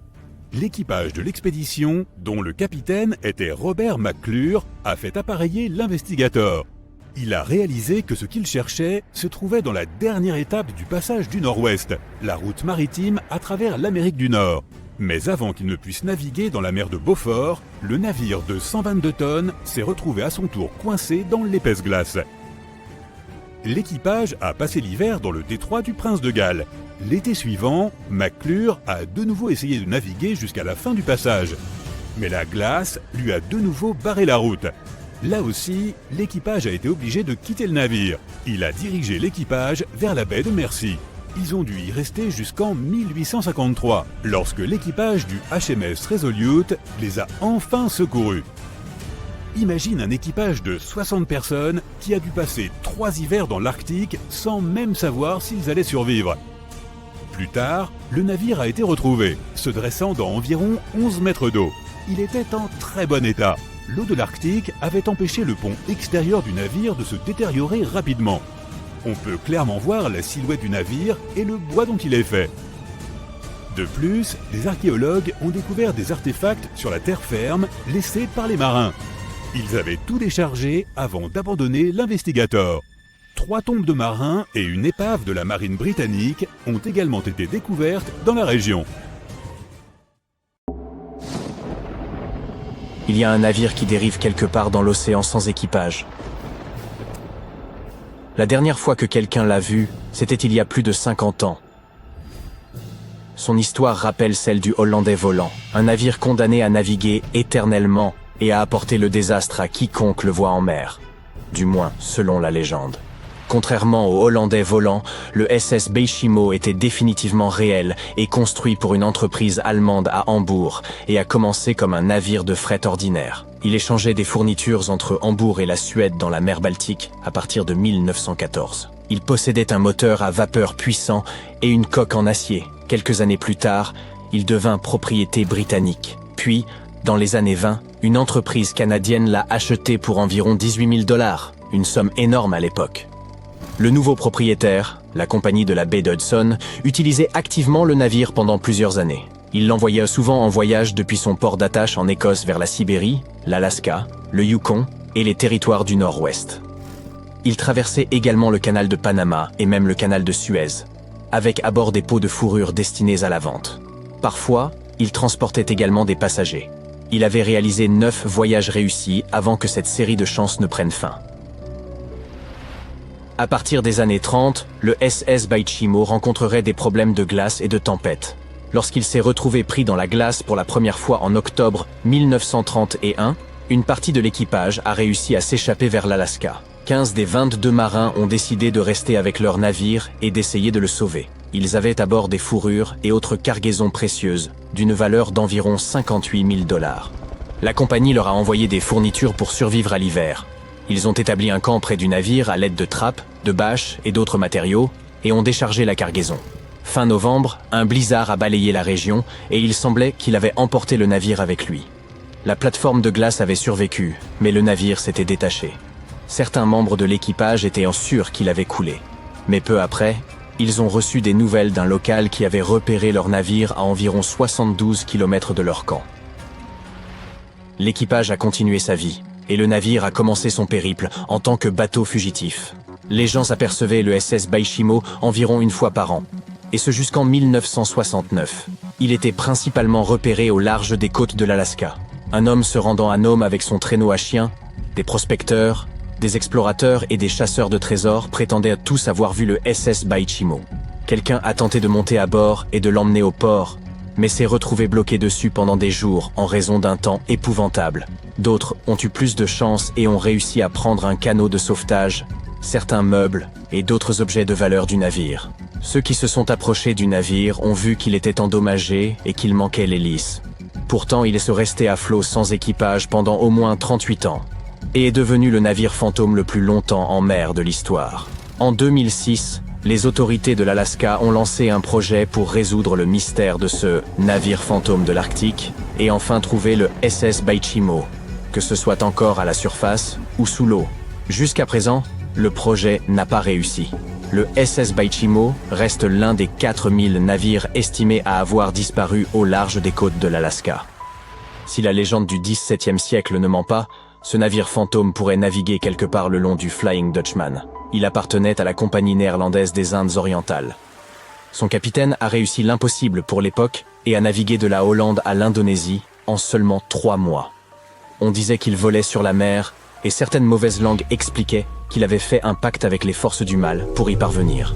L'équipage de l'expédition, dont le capitaine était Robert McClure, a fait appareiller l'Investigator. Il a réalisé que ce qu'il cherchait se trouvait dans la dernière étape du passage du Nord-Ouest, la route maritime à travers l'Amérique du Nord. Mais avant qu'il ne puisse naviguer dans la mer de Beaufort, le navire de 122 tonnes s'est retrouvé à son tour coincé dans l'épaisse glace. L'équipage a passé l'hiver dans le détroit du Prince de Galles. L'été suivant, McClure a de nouveau essayé de naviguer jusqu'à la fin du passage. Mais la glace lui a de nouveau barré la route. Là aussi, l'équipage a été obligé de quitter le navire. Il a dirigé l'équipage vers la baie de Mercy. Ils ont dû y rester jusqu'en 1853, lorsque l'équipage du HMS Resolute les a enfin secourus. Imagine un équipage de 60 personnes qui a dû passer 3 hivers dans l'Arctique sans même savoir s'ils allaient survivre. Plus tard, le navire a été retrouvé, se dressant dans environ 11 mètres d'eau. Il était en très bon état. L'eau de l'Arctique avait empêché le pont extérieur du navire de se détériorer rapidement. On peut clairement voir la silhouette du navire et le bois dont il est fait. De plus, les archéologues ont découvert des artefacts sur la terre ferme laissés par les marins. Ils avaient tout déchargé avant d'abandonner l'Investigator. 3 tombes de marins et une épave de la marine britannique ont également été découvertes dans la région. Il y a un navire qui dérive quelque part dans l'océan sans équipage. La dernière fois que quelqu'un l'a vu, c'était il y a plus de 50 ans. Son histoire rappelle celle du Hollandais volant, un navire condamné à naviguer éternellement et à apporter le désastre à quiconque le voit en mer. du moins selon la légende. Contrairement au Hollandais volant, le SS Beijimo était définitivement réel et construit pour une entreprise allemande à Hambourg et a commencé comme un navire de fret ordinaire. Il échangeait des fournitures entre Hambourg et la Suède dans la mer Baltique à partir de 1914. Il possédait un moteur à vapeur puissant et une coque en acier. Quelques années plus tard, il devint propriété britannique. Puis, dans les années 20, une entreprise canadienne l'a acheté pour environ 18 000 $, une somme énorme à l'époque. Le nouveau propriétaire, la compagnie de la baie d'Hudson, utilisait activement le navire pendant plusieurs années. Il l'envoyait souvent en voyage depuis son port d'attache en Écosse vers la Sibérie, l'Alaska, le Yukon et les territoires du Nord-Ouest. Il traversait également le canal de Panama et même le canal de Suez, avec à bord des pots de fourrure destinés à la vente. Parfois, il transportait également des passagers. Il avait réalisé 9 voyages réussis avant que cette série de chances ne prenne fin. À partir des années 30, le SS Beijimo rencontrerait des problèmes de glace et de tempête. Lorsqu'il s'est retrouvé pris dans la glace pour la première fois en octobre 1931, une partie de l'équipage a réussi à s'échapper vers l'Alaska. 15 des 22 marins ont décidé de rester avec leur navire et d'essayer de le sauver. Ils avaient à bord des fourrures et autres cargaisons précieuses, d'une valeur d'environ 58 000 $. La compagnie leur a envoyé des fournitures pour survivre à l'hiver. Ils ont établi un camp près du navire à l'aide de trappes, de bâches et d'autres matériaux, et ont déchargé la cargaison. Fin novembre, un blizzard a balayé la région, et il semblait qu'il avait emporté le navire avec lui. La plateforme de glace avait survécu, mais le navire s'était détaché. Certains membres de l'équipage étaient sûrs qu'il avait coulé. Mais peu après, ils ont reçu des nouvelles d'un local qui avait repéré leur navire à environ 72 km de leur camp. L'équipage a continué sa vie, et le navire a commencé son périple en tant que bateau fugitif. Les gens apercevaient le SS Beijimo environ une fois par an, et ce jusqu'en 1969. Il était principalement repéré au large des côtes de l'Alaska. Un homme se rendant à Nome avec son traîneau à chien, des prospecteurs, des explorateurs et des chasseurs de trésors prétendaient tous avoir vu le SS Beijimo. Quelqu'un a tenté de monter à bord et de l'emmener au port, mais s'est retrouvé bloqué dessus pendant des jours en raison d'un temps épouvantable. D'autres ont eu plus de chance et ont réussi à prendre un canot de sauvetage, certains meubles et d'autres objets de valeur du navire. Ceux qui se sont approchés du navire ont vu qu'il était endommagé et qu'il manquait l'hélice. Pourtant, il est resté à flot sans équipage pendant au moins 38 ans et est devenu le navire fantôme le plus longtemps en mer de l'histoire. En 2006, les autorités de l'Alaska ont lancé un projet pour résoudre le mystère de ce navire fantôme de l'Arctique et enfin trouver le SS Beijimo, que ce soit encore à la surface ou sous l'eau. Jusqu'à présent, le projet n'a pas réussi. Le SS Beijimo reste l'un des 4000 navires estimés à avoir disparu au large des côtes de l'Alaska. Si la légende du XVIIe siècle ne ment pas, ce navire fantôme pourrait naviguer quelque part le long du Flying Dutchman. Il appartenait à la compagnie néerlandaise des Indes orientales. Son capitaine a réussi l'impossible pour l'époque et a navigué de la Hollande à l'Indonésie en seulement 3 mois. On disait qu'il volait sur la mer et certaines mauvaises langues expliquaient qu'il avait fait un pacte avec les forces du mal pour y parvenir.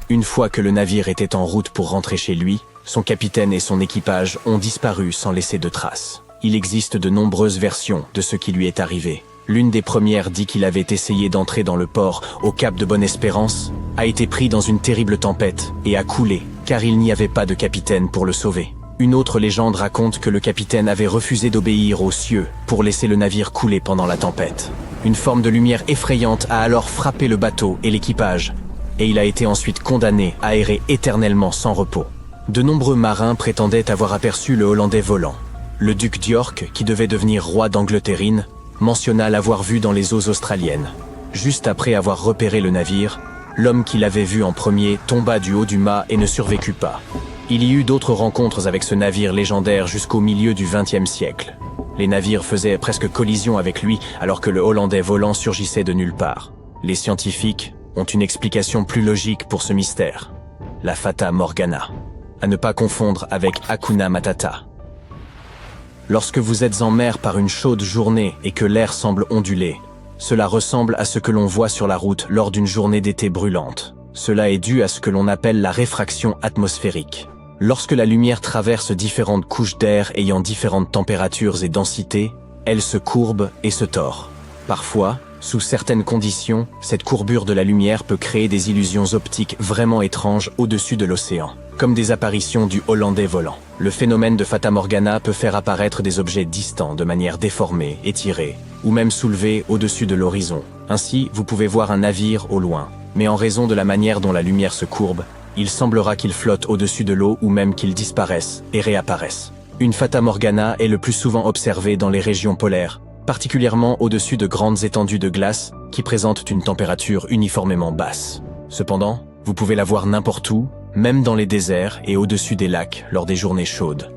Une fois que le navire était en route pour rentrer chez lui, son capitaine et son équipage ont disparu sans laisser de traces. Il existe de nombreuses versions de ce qui lui est arrivé. L'une des premières dit qu'il avait essayé d'entrer dans le port au cap de Bonne-Espérance, a été pris dans une terrible tempête et a coulé, car il n'y avait pas de capitaine pour le sauver. Une autre légende raconte que le capitaine avait refusé d'obéir aux cieux pour laisser le navire couler pendant la tempête. Une forme de lumière effrayante a alors frappé le bateau et l'équipage, et il a été ensuite condamné à errer éternellement sans repos. De nombreux marins prétendaient avoir aperçu le Hollandais volant. Le duc d'York, qui devait devenir roi d'Angleterre, mentionna l'avoir vu dans les eaux australiennes. Juste après avoir repéré le navire, l'homme qui l'avait vu en premier tomba du haut du mât et ne survécut pas. Il y eut d'autres rencontres avec ce navire légendaire jusqu'au milieu du XXe siècle. Les navires faisaient presque collision avec lui alors que le Hollandais volant surgissait de nulle part. Les scientifiques ont une explication plus logique pour ce mystère. La Fata Morgana. À ne pas confondre avec Hakuna Matata. Lorsque vous êtes en mer par une chaude journée et que l'air semble onduler, cela ressemble à ce que l'on voit sur la route lors d'une journée d'été brûlante. Cela est dû à ce que l'on appelle la réfraction atmosphérique. Lorsque la lumière traverse différentes couches d'air ayant différentes températures et densités, elle se courbe et se tord. Parfois, Sous certaines conditions, cette courbure de la lumière peut créer des illusions optiques vraiment étranges au-dessus de l'océan, comme des apparitions du Hollandais volant. Le phénomène de Fata Morgana peut faire apparaître des objets distants de manière déformée, étirée, ou même soulevée au-dessus de l'horizon. Ainsi, vous pouvez voir un navire au loin, mais en raison de la manière dont la lumière se courbe, il semblera qu'il flotte au-dessus de l'eau ou même qu'il disparaisse et réapparaisse. Une Fata Morgana est le plus souvent observée dans les régions polaires, particulièrement au-dessus de grandes étendues de glace qui présentent une température uniformément basse. Cependant, vous pouvez la voir n'importe où, même dans les déserts et au-dessus des lacs lors des journées chaudes.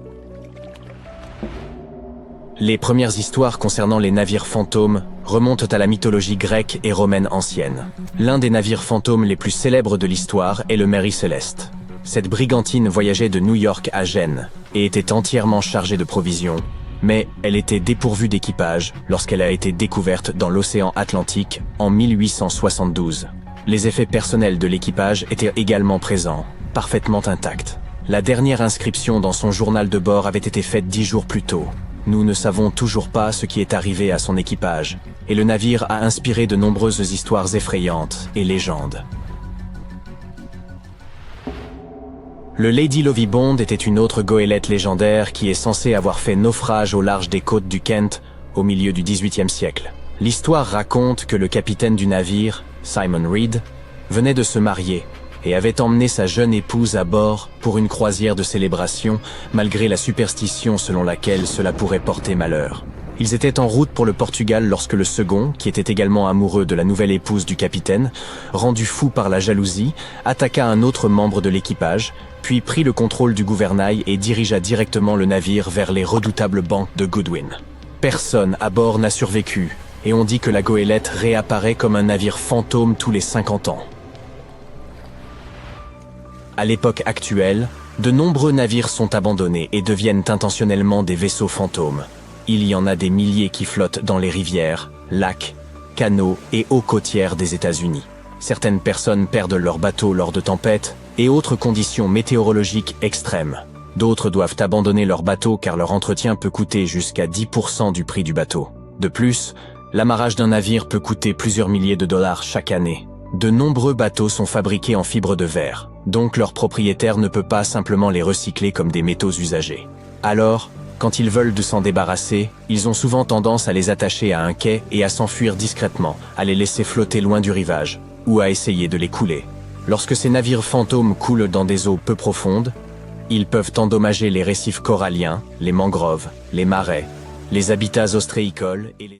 Les premières histoires concernant les navires fantômes remontent à la mythologie grecque et romaine ancienne. L'un des navires fantômes les plus célèbres de l'histoire est le Mary Celeste. Cette brigantine voyageait de New York à Gênes et était entièrement chargée de provisions, mais elle était dépourvue d'équipage lorsqu'elle a été découverte dans l'océan Atlantique en 1872. Les effets personnels de l'équipage étaient également présents, parfaitement intacts. La dernière inscription dans son journal de bord avait été faite 10 jours plus tôt. Nous ne savons toujours pas ce qui est arrivé à son équipage, et le navire a inspiré de nombreuses histoires effrayantes et légendes. Le Lady Lovibond était une autre goélette légendaire qui est censée avoir fait naufrage au large des côtes du Kent au milieu du XVIIIe siècle. L'histoire raconte que le capitaine du navire, Simon Reed, venait de se marier et avait emmené sa jeune épouse à bord pour une croisière de célébration, malgré la superstition selon laquelle cela pourrait porter malheur. Ils étaient en route pour le Portugal lorsque le second, qui était également amoureux de la nouvelle épouse du capitaine, rendu fou par la jalousie, attaqua un autre membre de l'équipage, puis prit le contrôle du gouvernail et dirigea directement le navire vers les redoutables bancs de Goodwin. Personne à bord n'a survécu, et on dit que la goélette réapparaît comme un navire fantôme tous les 50 ans. À l'époque actuelle, de nombreux navires sont abandonnés et deviennent intentionnellement des vaisseaux fantômes. Il y en a des milliers qui flottent dans les rivières, lacs, canaux et eaux côtières des États-Unis. Certaines personnes perdent leur bateau lors de tempêtes et autres conditions météorologiques extrêmes. D'autres doivent abandonner leur bateau car leur entretien peut coûter jusqu'à 10% du prix du bateau. De plus, l'amarrage d'un navire peut coûter plusieurs milliers de dollars chaque année. De nombreux bateaux sont fabriqués en fibre de verre, donc leur propriétaire ne peut pas simplement les recycler comme des métaux usagés. Alors, quand ils veulent s'en débarrasser, ils ont souvent tendance à les attacher à un quai et à s'enfuir discrètement, à les laisser flotter loin du rivage, ou à essayer de les couler. Lorsque ces navires fantômes coulent dans des eaux peu profondes, ils peuvent endommager les récifs coralliens, les mangroves, les marais, les habitats ostréicoles et les...